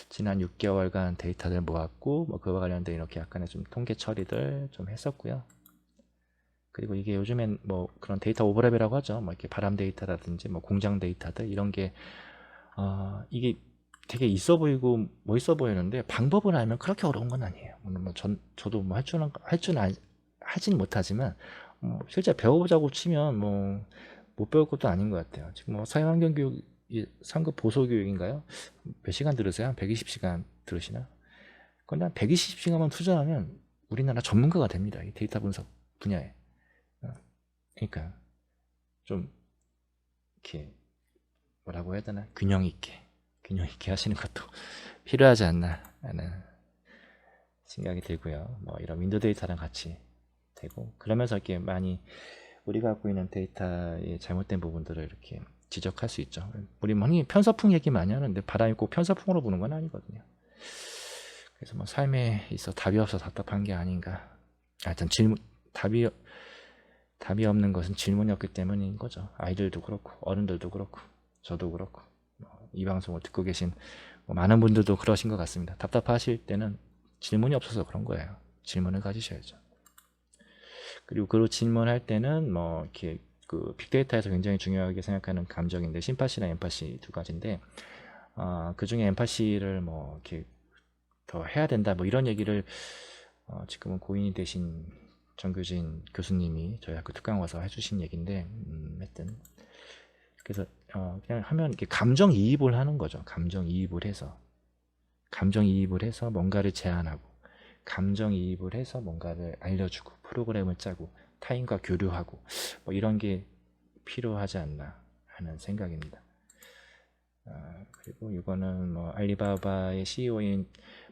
지난 6개월간 데이터를 모았고, 뭐 그와 관련된 이렇게 약간의 좀 통계 처리들 좀 했었고요. 그리고 이게 요즘엔 뭐 그런 데이터 오버랩이라고 하죠. 뭐 이렇게 바람 데이터라든지 뭐 공장 데이터들 이런 게 이게 되게 있어 보이고 멋있어 보이는데 방법을 알면 그렇게 어려운 건 아니에요. 물론 뭐 저도 뭐 할 줄은 하진 못하지만 실제 배워보자고 치면 뭐 못 배울 것도 아닌 것 같아요. 지금 뭐 사회환경교육 상급 보소교육인가요? 몇 시간 들으세요? 한 120시간 들으시나? 근데 한 120시간만 투자하면 우리나라 전문가가 됩니다. 이 데이터 분석 분야에. 그러니까 좀 이렇게 뭐라고 해야 되나, 균형 있게 하시는 것도 필요하지 않나 하는 생각이 들고요. 뭐 이런 윈도 데이터랑 같이 되고, 그러면서 이렇게 많이 우리가 갖고 있는 데이터의 잘못된 부분들을 이렇게 지적할 수 있죠. 우리 많이 편서풍 얘기 많이 하는데 바람이 꼭 편서풍으로 부는 건 아니거든요. 그래서 뭐 삶에 있어 답이 없어 답답한 게 아닌가. 하여튼 답이 없는 것은 질문이 없기 때문인 거죠. 아이들도 그렇고 어른들도 그렇고 저도 그렇고 이 방송을 듣고 계신 많은 분들도 그러신 것 같습니다. 답답하실 때는 질문이 없어서 그런 거예요. 질문을 가지셔야죠. 그리고 그 질문할 때는 뭐 이렇게 그 빅데이터에서 굉장히 중요하게 생각하는 감정인데, 심파시랑 엠파시 두 가지인데, 그 중에 엠파시를 뭐 이렇게 더 해야 된다 뭐 이런 얘기를 지금은 고인이 되신 정규진 교수님이 저희 학교 특강 와서 해주신 얘기인데, 하여튼 그래서 그냥 하면 이렇게 감정이입을 하는 거죠. 감정이입을 해서 뭔가를 제안하고, 감정이입을 해서 뭔가를 알려주고, 프로그램을 짜고, 타인과 교류하고, 뭐 이런 게 필요하지 않나 하는 생각입니다. 그리고 이거는 뭐 알리바바의 CEO인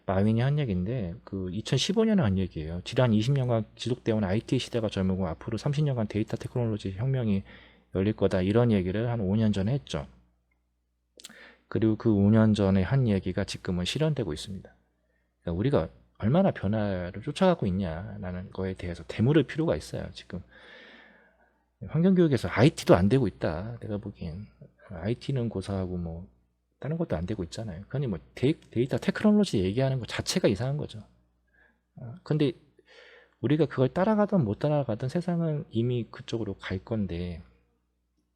마윈이 한 얘기인데, 그 2015년에 한 얘기예요. 지난 20년간 지속되어온 IT 시대가 젊고 앞으로 30년간 데이터 테크놀로지 혁명이 열릴 거다, 이런 얘기를 한 5년 전에 했죠. 그리고 그 5년 전에 한 얘기가 지금은 실현되고 있습니다. 그러니까 우리가 얼마나 변화를 쫓아가고 있냐라는 거에 대해서 되물을 필요가 있어요. 지금 환경교육에서 IT도 안 되고 있다. 내가 보기엔 IT는 고사하고 뭐 다른 것도 안 되고 있잖아요. 그러니 뭐 데이터 테크놀로지 얘기하는 것 자체가 이상한 거죠. 근데 우리가 그걸 따라가든 못 따라가든 세상은 이미 그쪽으로 갈 건데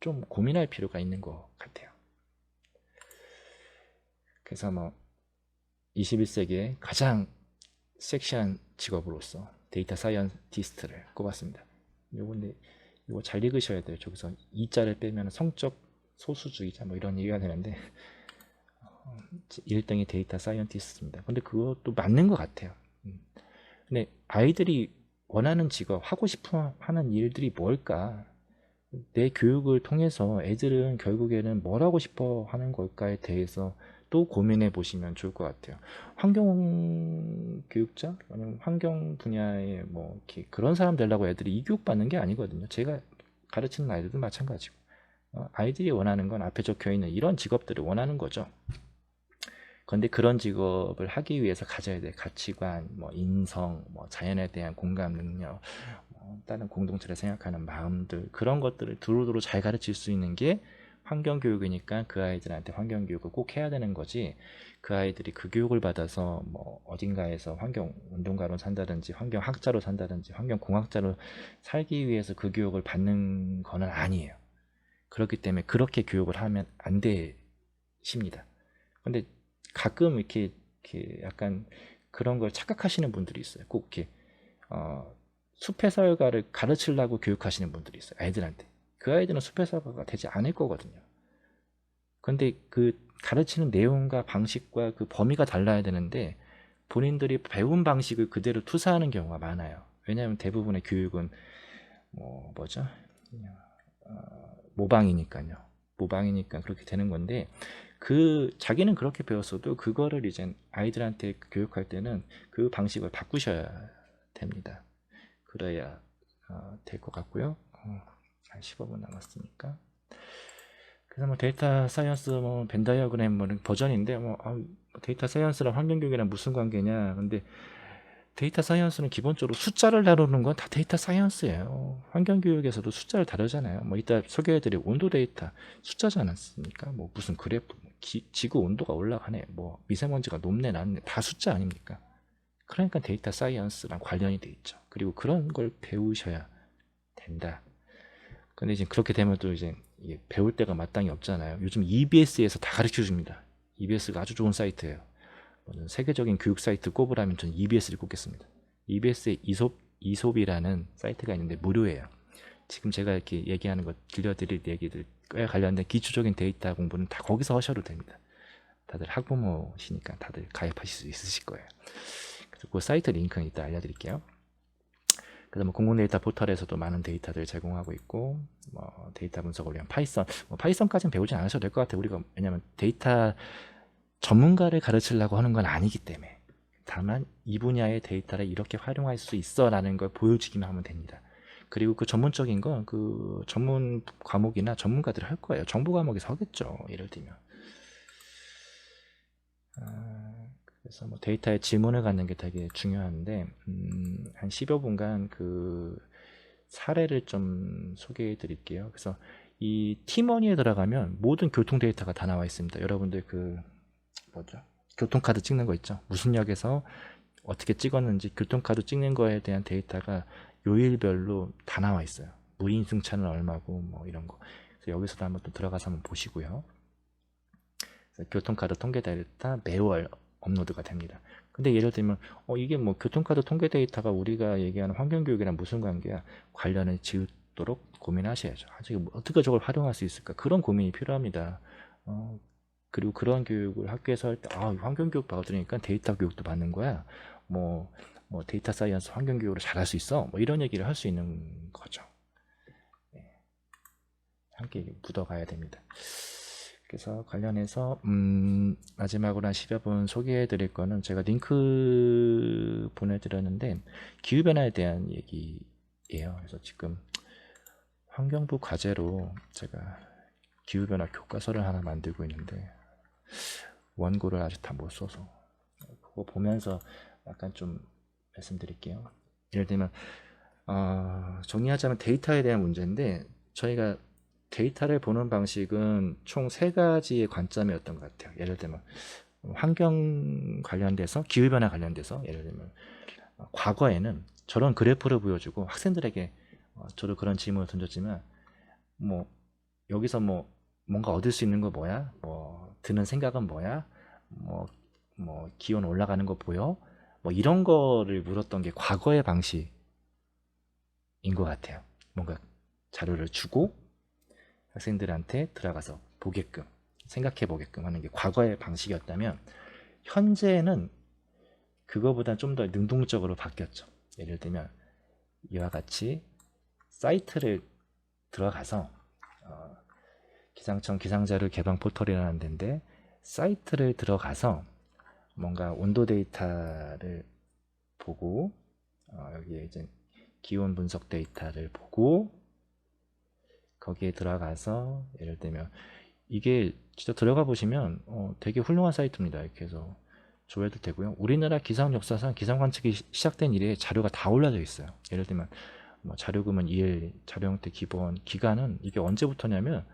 좀 고민할 필요가 있는 것 같아요. 그래서 뭐 21세기의 가장 섹시한 직업으로서 데이터 사이언티스트를 꼽았습니다. 요건데 이거 잘 읽으셔야 돼요. 저기서 이자를 빼면 성적 소수주의자 뭐 이런 얘기가 되는데 1등이 데이터 사이언티스트입니다. 근데 그것도 맞는 것 같아요. 근데 아이들이 원하는 직업, 하고 싶어 하는 일들이 뭘까? 내 교육을 통해서 애들은 결국에는 뭘 하고 싶어 하는 걸까에 대해서 또 고민해 보시면 좋을 것 같아요. 환경 교육자 아니면 환경 분야에 뭐 이렇게 그런 사람 되려고 애들이 이 교육 받는 게 아니거든요. 제가 가르치는 아이들도 마찬가지고, 아이들이 원하는 건 앞에 적혀 있는 이런 직업들을 원하는 거죠. 그런데 그런 직업을 하기 위해서 가져야 될 가치관, 뭐 인성, 뭐 자연에 대한 공감 능력, 다른 공동체를 생각하는 마음들, 그런 것들을 두루두루 잘 가르칠 수 있는 게 환경교육이니까 그 아이들한테 환경교육을 꼭 해야 되는 거지, 그 아이들이 그 교육을 받아서 뭐 어딘가에서 환경운동가로 산다든지 환경학자로 산다든지 환경공학자로 살기 위해서 그 교육을 받는 거는 아니에요. 그렇기 때문에 그렇게 교육을 하면 안 되십니다. 근데 가끔 이렇게 약간 그런 걸 착각하시는 분들이 있어요. 꼭 이렇게 숲해설가를 가르치려고 교육하시는 분들이 있어요. 아이들한테. 그 아이들은 숲해설가가 되지 않을 거거든요. 근데 그 가르치는 내용과 방식과 그 범위가 달라야 되는데 본인들이 배운 방식을 그대로 투사하는 경우가 많아요. 왜냐하면 대부분의 교육은 뭐죠? 모방이니까요. 모방이니까 그렇게 되는 건데, 자기는 그렇게 배웠어도 그거를 이제 아이들한테 교육할 때는 그 방식을 바꾸셔야 됩니다. 그래야 될 것 같고요. 한 15분 남았으니까. 그래서 뭐 데이터 사이언스 뭐 벤 다이어그램 뭐 버전인데 데이터 사이언스랑 환경교육이랑 무슨 관계냐. 근데 데이터 사이언스는 기본적으로 숫자를 다루는 건 다 데이터 사이언스예요. 환경교육에서도 숫자를 다루잖아요. 뭐 이따 소개해드릴 온도 데이터 숫자지 않았습니까? 뭐 무슨 그래프, 지구 온도가 올라가네, 뭐 미세먼지가 높네 낮네, 다 숫자 아닙니까? 그러니까 데이터 사이언스랑 관련이 돼 있죠. 그리고 그런 걸 배우셔야 된다. 근데 이제 그렇게 되면 또 이제 배울 때가 마땅히 없잖아요. 요즘 EBS에서 다 가르쳐 줍니다. EBS가 아주 좋은 사이트예요. 세계적인 교육 사이트 꼽으라면 저는 EBS를 꼽겠습니다. EBS의 이솝이라는 사이트가 있는데 무료예요. 지금 제가 이렇게 얘기하는 것, 들려드릴 얘기들과 관련된 기초적인 데이터 공부는 다 거기서 하셔도 됩니다. 다들 학부모시니까 다들 가입하실 수 있으실 거예요. 그래서 그 사이트 링크는 이따 알려드릴게요. 그래서 뭐 공공 데이터 포털에서도 많은 데이터들을 제공하고 있고, 뭐 데이터 분석을 위한 파이썬, 파이썬까지는 배우지 않으셔도 될 것 같아요. 우리가 왜냐하면 데이터 전문가를 가르치려고 하는 건 아니기 때문에. 다만 이 분야의 데이터를 이렇게 활용할 수 있어라는 걸 보여주기만 하면 됩니다. 그리고 그 전문적인 건 그 전문 과목이나 전문가들이 할 거예요. 정보 과목에서 하겠죠. 예를 들면. 그래서 뭐 데이터에 질문을 갖는 게 되게 중요한데, 한 10여 분간 그 사례를 좀 소개해 드릴게요. 그래서 이 팀원이에 들어가면 모든 교통 데이터가 다 나와 있습니다. 여러분들 그 뭐죠? 교통카드 찍는 거 있죠? 무슨 역에서 어떻게 찍었는지 교통카드 찍는 거에 대한 데이터가 요일별로 다 나와 있어요. 무인 승차는 얼마고 뭐 이런 거. 그래서 여기서도 한번 또 들어가서 한번 보시고요. 그래서 교통카드 통계 데이터 매월 업로드가 됩니다. 근데 예를 들면 이게 뭐 교통카드 통계 데이터가 우리가 얘기하는 환경교육이랑 무슨 관계야? 관련을 지우도록 고민하셔야죠. 어떻게 저걸 활용할 수 있을까? 그런 고민이 필요합니다. 그리고 그런 교육을 학교에서 할 때 환경교육 받으니까 데이터 교육도 받는 거야. 뭐 데이터 사이언스 환경교육을 잘할 수 있어. 뭐 이런 얘기를 할 수 있는 거죠. 네. 함께 묻어가야 됩니다. 그래서 관련해서 마지막으로 한 10여 분 소개해 드릴 거는 제가 링크 보내드렸는데 기후변화에 대한 얘기예요. 그래서 지금 환경부 과제로 제가 기후변화 교과서를 하나 만들고 있는데 원고를 아직 다 못 써서 그거 보면서 약간 좀 말씀드릴게요. 예를 들면 정리하자면 데이터에 대한 문제인데, 저희가 데이터를 보는 방식은 총 3가지의 관점이었던 것 같아요. 예를 들면 환경 관련돼서, 기후변화 관련돼서, 예를 들면 과거에는 저런 그래프를 보여주고 학생들에게 저도 그런 질문을 던졌지만 뭐 여기서 뭐 뭔가 얻을 수 있는 거 뭐야? 뭐 드는 생각은 뭐야? 뭐 기온 올라가는 거 보여? 뭐 이런 거를 물었던 게 과거의 방식인 것 같아요. 뭔가 자료를 주고 학생들한테 들어가서 보게끔, 생각해 보게끔 하는 게 과거의 방식이었다면, 현재는 그거보다 좀 더 능동적으로 바뀌었죠. 예를 들면 이와 같이 사이트를 들어가서 기상청 기상자료 개방 포털이라는 데인데, 사이트를 들어가서 뭔가 온도 데이터를 보고 여기에 이제 기온 분석 데이터를 보고 거기에 들어가서 예를 들면 이게 진짜 들어가 보시면 되게 훌륭한 사이트입니다. 이렇게 해서 조회도 되고요. 우리나라 기상 역사상 기상 관측이 시작된 이래 자료가 다 올라져 있어요. 예를 들면 뭐 자료금은 2일, 자료 형태 기본, 기간은 이게 언제부터냐면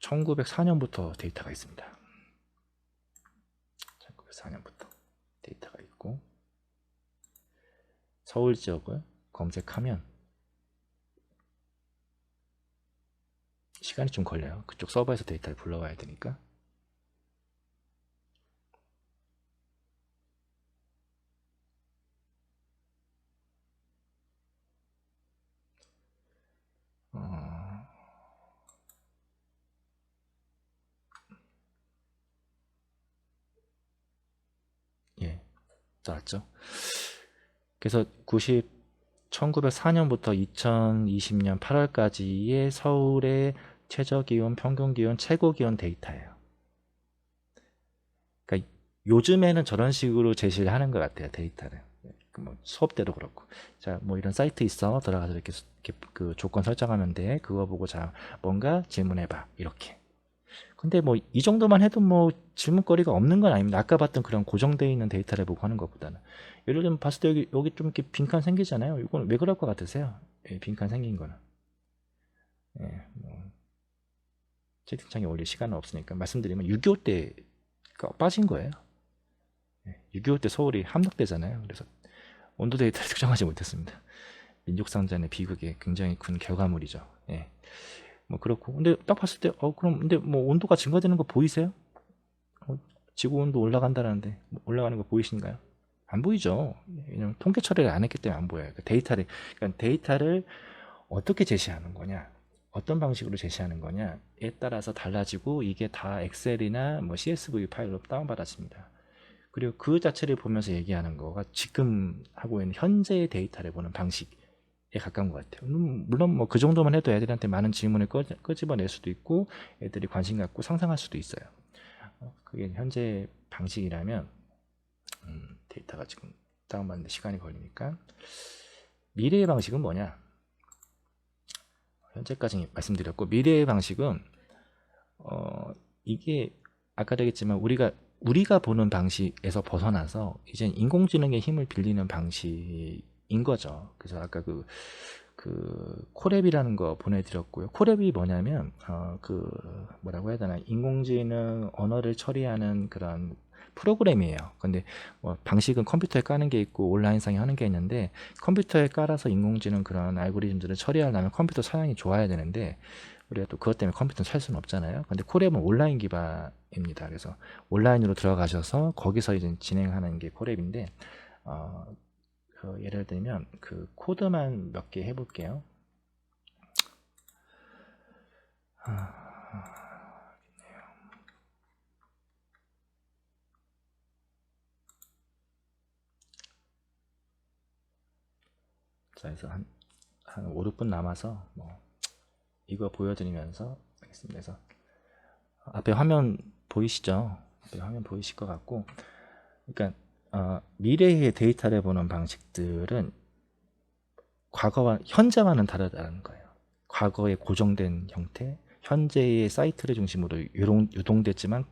1904년부터 데이터가 있습니다. 1904년부터 데이터가 있고, 서울 지역을 검색하면 시간이 좀 걸려요. 그쪽 서버에서 데이터를 불러와야 되니까. 예, 나왔죠. 그래서 1904년부터 2020년 8월까지의 서울의 최저기온, 평균기온, 최고기온 데이터예요. 그러니까 요즘에는 저런 식으로 제시를 하는 것 같아요, 데이터를. 뭐 수업 때도 그렇고, 자, 뭐 이런 사이트 있어. 들어가서 이렇게 그 조건 설정하면 돼. 그거 보고 자, 뭔가 질문해봐. 이렇게. 근데 뭐 이 정도만 해도 뭐 질문거리가 없는 건 아닙니다. 아까 봤던 그런 고정되어 있는 데이터를 보고 하는 것보다는. 예를 들면 봤을 때 여기 좀 이렇게 빈칸 생기잖아요. 이건 왜 그럴 것 같으세요? 예, 빈칸 생긴 거는. 예, 뭐 채팅창에 올릴 시간은 없으니까 말씀드리면 6.25 때 빠진 거예요. 6.25 때 서울이 함락되잖아요. 그래서 온도 데이터를 측정하지 못했습니다. 민족상잔의 비극의 굉장히 큰 결과물이죠. 예. 뭐 그렇고, 근데 딱 봤을 때 그럼 근데 뭐 온도가 증가되는 거 보이세요? 지구 온도 올라간다는데 뭐 올라가는 거 보이신가요? 안 보이죠. 왜냐면 통계 처리를 안 했기 때문에 안 보여요. 그러니까 데이터를 어떻게 제시하는 거냐, 어떤 방식으로 제시하는 거냐에 따라서 달라지고, 이게 다 엑셀이나 뭐 CSV 파일로 다운받아집니다. 그리고 그 자체를 보면서 얘기하는 거가 지금 하고 있는 현재의 데이터를 보는 방식에 가까운 것 같아요. 물론 뭐 그 정도만 해도 애들한테 많은 질문을 끄집어낼 수도 있고, 애들이 관심 갖고 상상할 수도 있어요. 그게 현재 방식이라면 데이터가 지금 다운받는데 시간이 걸리니까, 미래의 방식은 뭐냐? 현재까지 말씀드렸고, 미래의 방식은 이게 아까도 얘기했지만 우리가 보는 방식에서 벗어나서 이제 인공지능의 힘을 빌리는 방식인 거죠. 그래서 아까 그 코랩이라는 거 보내드렸고요. 코랩이 뭐냐면 그 뭐라고 해야 되나, 인공지능 언어를 처리하는 그런 프로그램이에요. 근데 뭐 방식은 컴퓨터에 까는 게 있고 온라인상에 하는 게 있는데, 컴퓨터에 깔아서 인공지능 그런 알고리즘들을 처리하려면 컴퓨터 사양이 좋아야 되는데, 우리가 또 그것 때문에 컴퓨터는 살 수는 없잖아요. 근데 코랩은 온라인 기반입니다. 그래서 온라인으로 들어가셔서 거기서 이제 진행하는 게 코랩인데, 예를 들면 그 코드만 몇 개 해볼게요. 자, 그래서 한 5, 6분 남아서 뭐 이거 보여드리면서 하겠습니다. 그래서 앞에 화면 보이시죠? 앞에 화면 보이실 것 같고, 그러니까 미래의 데이터를 보는 방식들은 과거와 현재와는 다르다는 거예요. 과거의 고정된 형태, 현재의 사이트를 중심으로 유동됐지만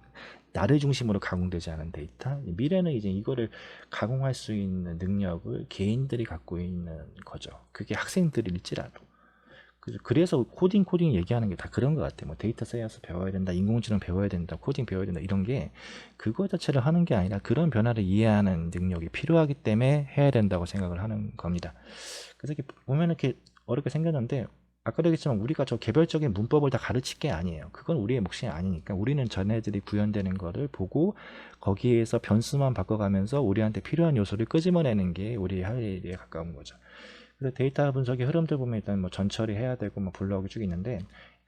나를 중심으로 가공되지 않은 데이터. 미래는 이제 이거를 가공할 수 있는 능력을 개인들이 갖고 있는 거죠. 그게 학생들일지라도. 그래서 코딩 얘기하는 게 다 그런 것 같아요. 뭐 데이터 사이언스 배워야 된다, 인공지능 배워야 된다, 코딩 배워야 된다, 이런 게 그거 자체를 하는 게 아니라 그런 변화를 이해하는 능력이 필요하기 때문에 해야 된다고 생각을 하는 겁니다. 그래서 이렇게 보면 이렇게 어렵게 생겼는데, 아까도 얘기했지만 우리가 저 개별적인 문법을 다 가르칠 게 아니에요. 그건 우리의 몫이 아니니까 우리는 전애들이 구현되는 거를 보고 거기에서 변수만 바꿔가면서 우리한테 필요한 요소를 끄집어내는 게 우리의 할 일에 가까운 거죠. 그래서 데이터 분석의 흐름들 보면 일단 뭐 전처리 해야 되고 뭐 블럭이 쭉 있는데,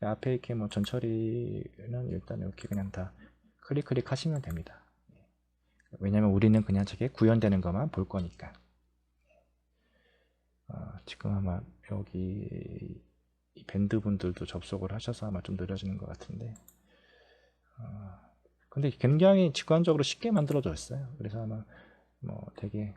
앞에 이렇게 뭐 전처리는 일단 이렇게 그냥 다 클릭 하시면 됩니다. 왜냐면 우리는 그냥 저게 구현되는 것만 볼 거니까. 지금 아마 여기 이 밴드 분들도 접속을 하셔서 아마 좀 느려지는 것 같은데, 근데 굉장히 직관적으로 쉽게 만들어져 있어요. 그래서 아마 뭐 되게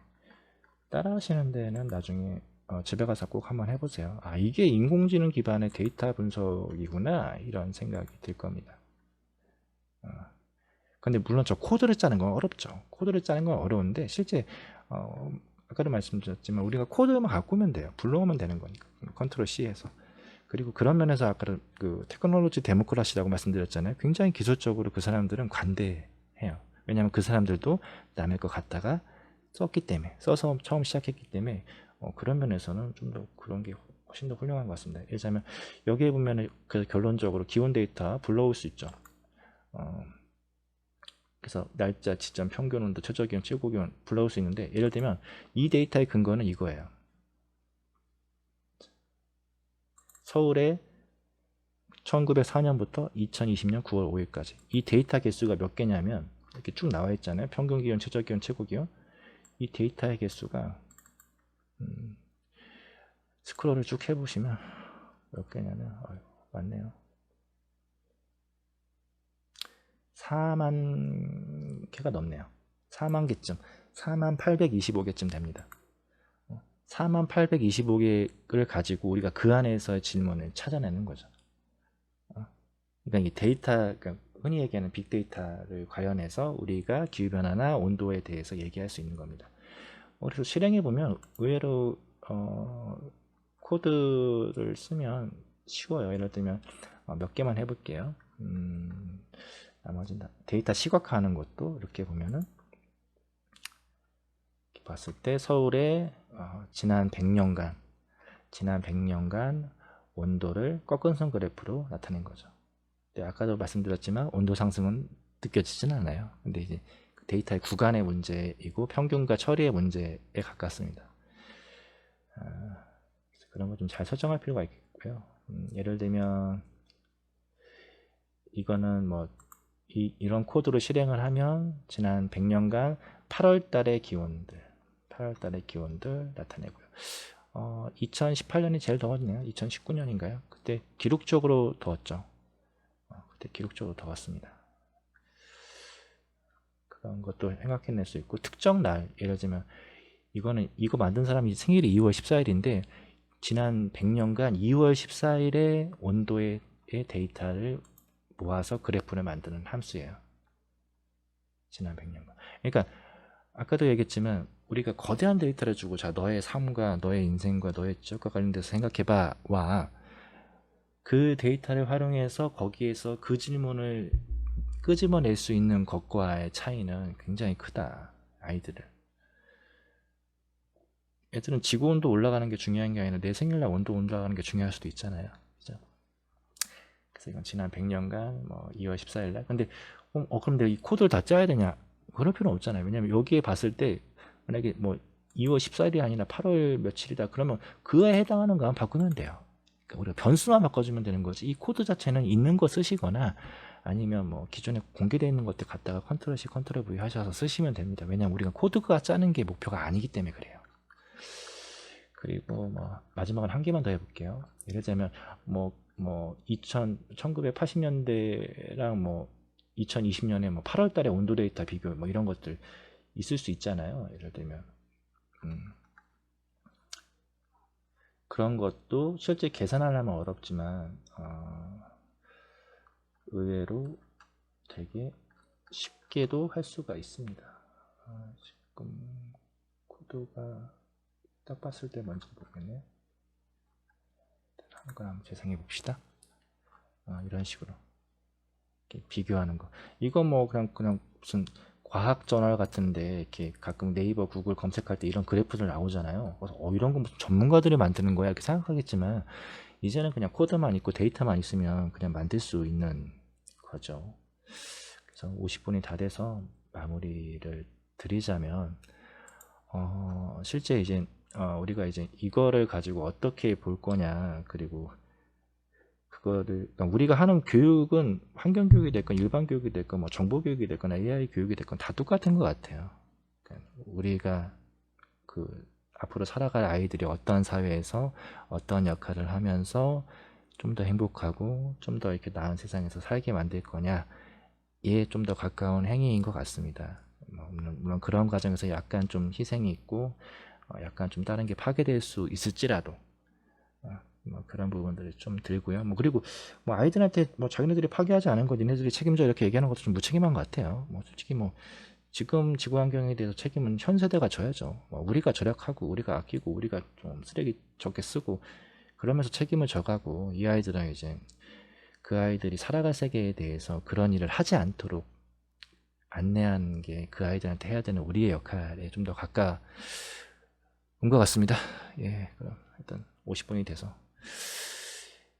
따라 하시는 데는 나중에 집에 가서 꼭 한번 해보세요. 이게 인공지능 기반의 데이터 분석이구나, 이런 생각이 들 겁니다. 근데 물론 저 코드를 짜는 건 어렵죠. 코드를 짜는 건 어려운데, 실제 아까도 말씀드렸지만 우리가 코드만 갖고 오면 돼요. 불러오면 되는 거니까. 컨트롤 C에서. 그리고 그런 면에서 아까 그 테크놀로지 데모크라시라고 말씀드렸잖아요. 굉장히 기술적으로 그 사람들은 관대해요. 왜냐하면 그 사람들도 남의 거 갖다가 썼기 때문에, 써서 처음 시작했기 때문에 그런 면에서는 좀 더 그런 게 훨씬 더 훌륭한 것 같습니다. 예를 들자면 여기에 보면은 그 결론적으로 기온 데이터 불러올 수 있죠. 그래서 날짜, 지점, 평균 온도, 최저 기온, 최고 기온 불러올 수 있는데, 예를 들면 이 데이터의 근거는 이거예요. 서울에 1904년부터 2020년 9월 5일까지 이 데이터 개수가 몇 개냐면 이렇게 쭉 나와 있잖아요. 평균 기온, 최저 기온, 최고 기온. 이 데이터의 개수가 스크롤을 쭉 해보시면 몇 개냐면 많네요. 4만 개가 넘네요. 4만 개쯤, 4만 825개쯤 됩니다. 4825개를 가지고 우리가 그 안에서의 질문을 찾아내는 거죠. 그러니까 이 데이터, 그러니까 흔히 얘기하는 빅데이터를 관련해서 우리가 기후변화나 온도에 대해서 얘기할 수 있는 겁니다. 그래서 실행해 보면 의외로 코드를 쓰면 쉬워요. 예를 들면 몇 개만 해볼게요. 나머지는 데이터 시각화하는 것도 이렇게 보면은 이렇게 봤을 때 서울의 지난 100년간 온도를 꺾은선 그래프로 나타낸 거죠. 아까도 말씀드렸지만 온도 상승은 느껴지진 않아요. 근데 이제 데이터의 구간의 문제이고 평균과 처리의 문제에 가깝습니다. 그런 거 좀 잘 설정할 필요가 있고요. 예를 들면 이거는 뭐 이런 코드로 실행을 하면 지난 100년간 8월 달의 기온들 나타내고요. 2018년이 제일 더웠네요. 2019년인가요? 그때 기록적으로 더웠죠. 그때 기록적으로 더웠습니다. 그런 것도 생각해낼 수 있고, 특정 날, 예를 들면 이거 만든 사람이 생일이 2월 14일인데 지난 100년간 2월 14일의 온도의 데이터를 모아서 그래프를 만드는 함수예요. 지난 100년간. 그러니까 아까도 얘기했지만 우리가 거대한 데이터를 주고, 자, 너의 삶과 너의 인생과 너의 지역과 관련돼서 생각해봐 와, 그 데이터를 활용해서 거기에서 그 질문을 끄집어낼 수 있는 것과의 차이는 굉장히 크다. 애들은 지구온도 올라가는 게 중요한 게 아니라 내 생일날 온도 올라가는 게 중요할 수도 있잖아요. 그죠? 그래서 이건 지난 100년간 뭐 2월 14일날. 근데 그럼 내가 이 코드를 다 짜야 되냐? 그럴 필요는 없잖아요. 왜냐면 여기에 봤을 때 만약에 뭐 2월 14일이 아니라 8월 며칠이다 그러면 그에 해당하는 거만 바꾸면 돼요. 그러니까 우리가 변수만 바꿔주면 되는 거지, 이 코드 자체는 있는 거 쓰시거나 아니면 뭐 기존에 공개되어 있는 것들 갖다가 컨트롤 C 컨트롤 V 하셔서 쓰시면 됩니다. 왜냐면 우리가 코드가 짜는 게 목표가 아니기 때문에 그래요. 그리고 뭐 마지막으로 한 개만 더 해볼게요. 예를 들면 뭐 1980년대랑 뭐 2020년에 뭐 8월 달에 온도 데이터 비교 뭐 이런 것들 있을 수 있잖아요. 예를 들면 그런 것도 실제 계산하려면 어렵지만 의외로 되게 쉽게도 할 수가 있습니다. 지금 코드가 딱 봤을 때 뭔지 모르겠네요. 한 건 한번 재생해 봅시다. 이런 식으로 이렇게 비교하는 거. 이거 뭐 그냥 무슨 과학 저널 같은데 이렇게 가끔 네이버 구글 검색할 때 이런 그래프들 나오잖아요. 그래서 이런 건 무슨 전문가들이 만드는 거야 이렇게 생각하겠지만 이제는 그냥 코드만 있고 데이터만 있으면 그냥 만들 수 있는 거죠. 그래서 50분이 다 돼서 마무리를 드리자면 실제 이제 우리가 이제 이거를 가지고 어떻게 볼 거냐, 그리고 그거를 그러니까 우리가 하는 교육은 환경 교육이 됐건 일반 교육이 됐건 뭐 정보 교육이 됐거나 AI 교육이 됐건 다 똑같은 것 같아요. 그러니까 우리가 앞으로 살아갈 아이들이 어떤 사회에서 어떤 역할을 하면서 좀 더 행복하고 좀 더 이렇게 나은 세상에서 살게 만들 거냐에 좀 더 가까운 행위인 것 같습니다. 물론 그런 과정에서 약간 좀 희생이 있고 약간 좀 다른 게 파괴될 수 있을지라도 뭐 그런 부분들이 좀 들고요. 그리고 뭐 아이들한테 뭐 자기네들이 파괴하지 않은 거 니네들이 책임져 이렇게 얘기하는 것도 좀 무책임한 것 같아요. 솔직히 지금 지구 환경에 대해서 책임은 현 세대가 져야죠. 우리가 절약하고 우리가 아끼고 우리가 좀 쓰레기 적게 쓰고 그러면서 책임을 져가고, 이 아이들은 이제 그 아이들이 살아갈 세계에 대해서 그런 일을 하지 않도록 안내하는 게 그 아이들한테 해야 되는 우리의 역할에 좀 더 가까운 것 같습니다. 예, 그럼 일단 50분이 돼서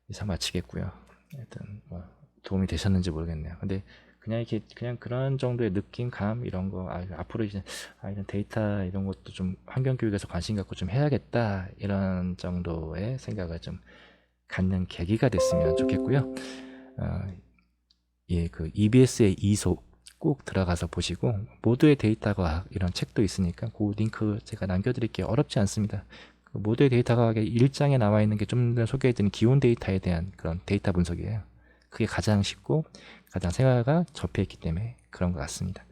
이상 마치겠고요. 일단 뭐 도움이 되셨는지 모르겠네요. 근데 그냥 그런 정도의 느낌감 이런 거 앞으로 이제 이런 데이터 이런 것도 좀 환경 교육에서 관심 갖고 좀 해야겠다 이런 정도의 생각을 좀 갖는 계기가 됐으면 좋겠고요. 그 EBS의 이소 꼭 들어가서 보시고, 모두의 데이터 과학 이런 책도 있으니까 그 링크 제가 남겨드릴게요. 어렵지 않습니다. 모두의 데이터 과학의 1장에 나와 있는 게 좀 더 소개해드린 기온 데이터에 대한 그런 데이터 분석이에요. 그게 가장 쉽고 가장 생활과 접해있기 때문에 그런 것 같습니다.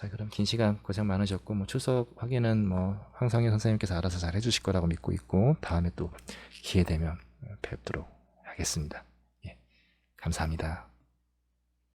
자, 그럼 긴 시간 고생 많으셨고, 뭐 출석 확인은 뭐 황성현 선생님께서 알아서 잘 해주실 거라고 믿고 있고, 다음에 또 기회 되면 뵙도록 하겠습니다. 예, 감사합니다.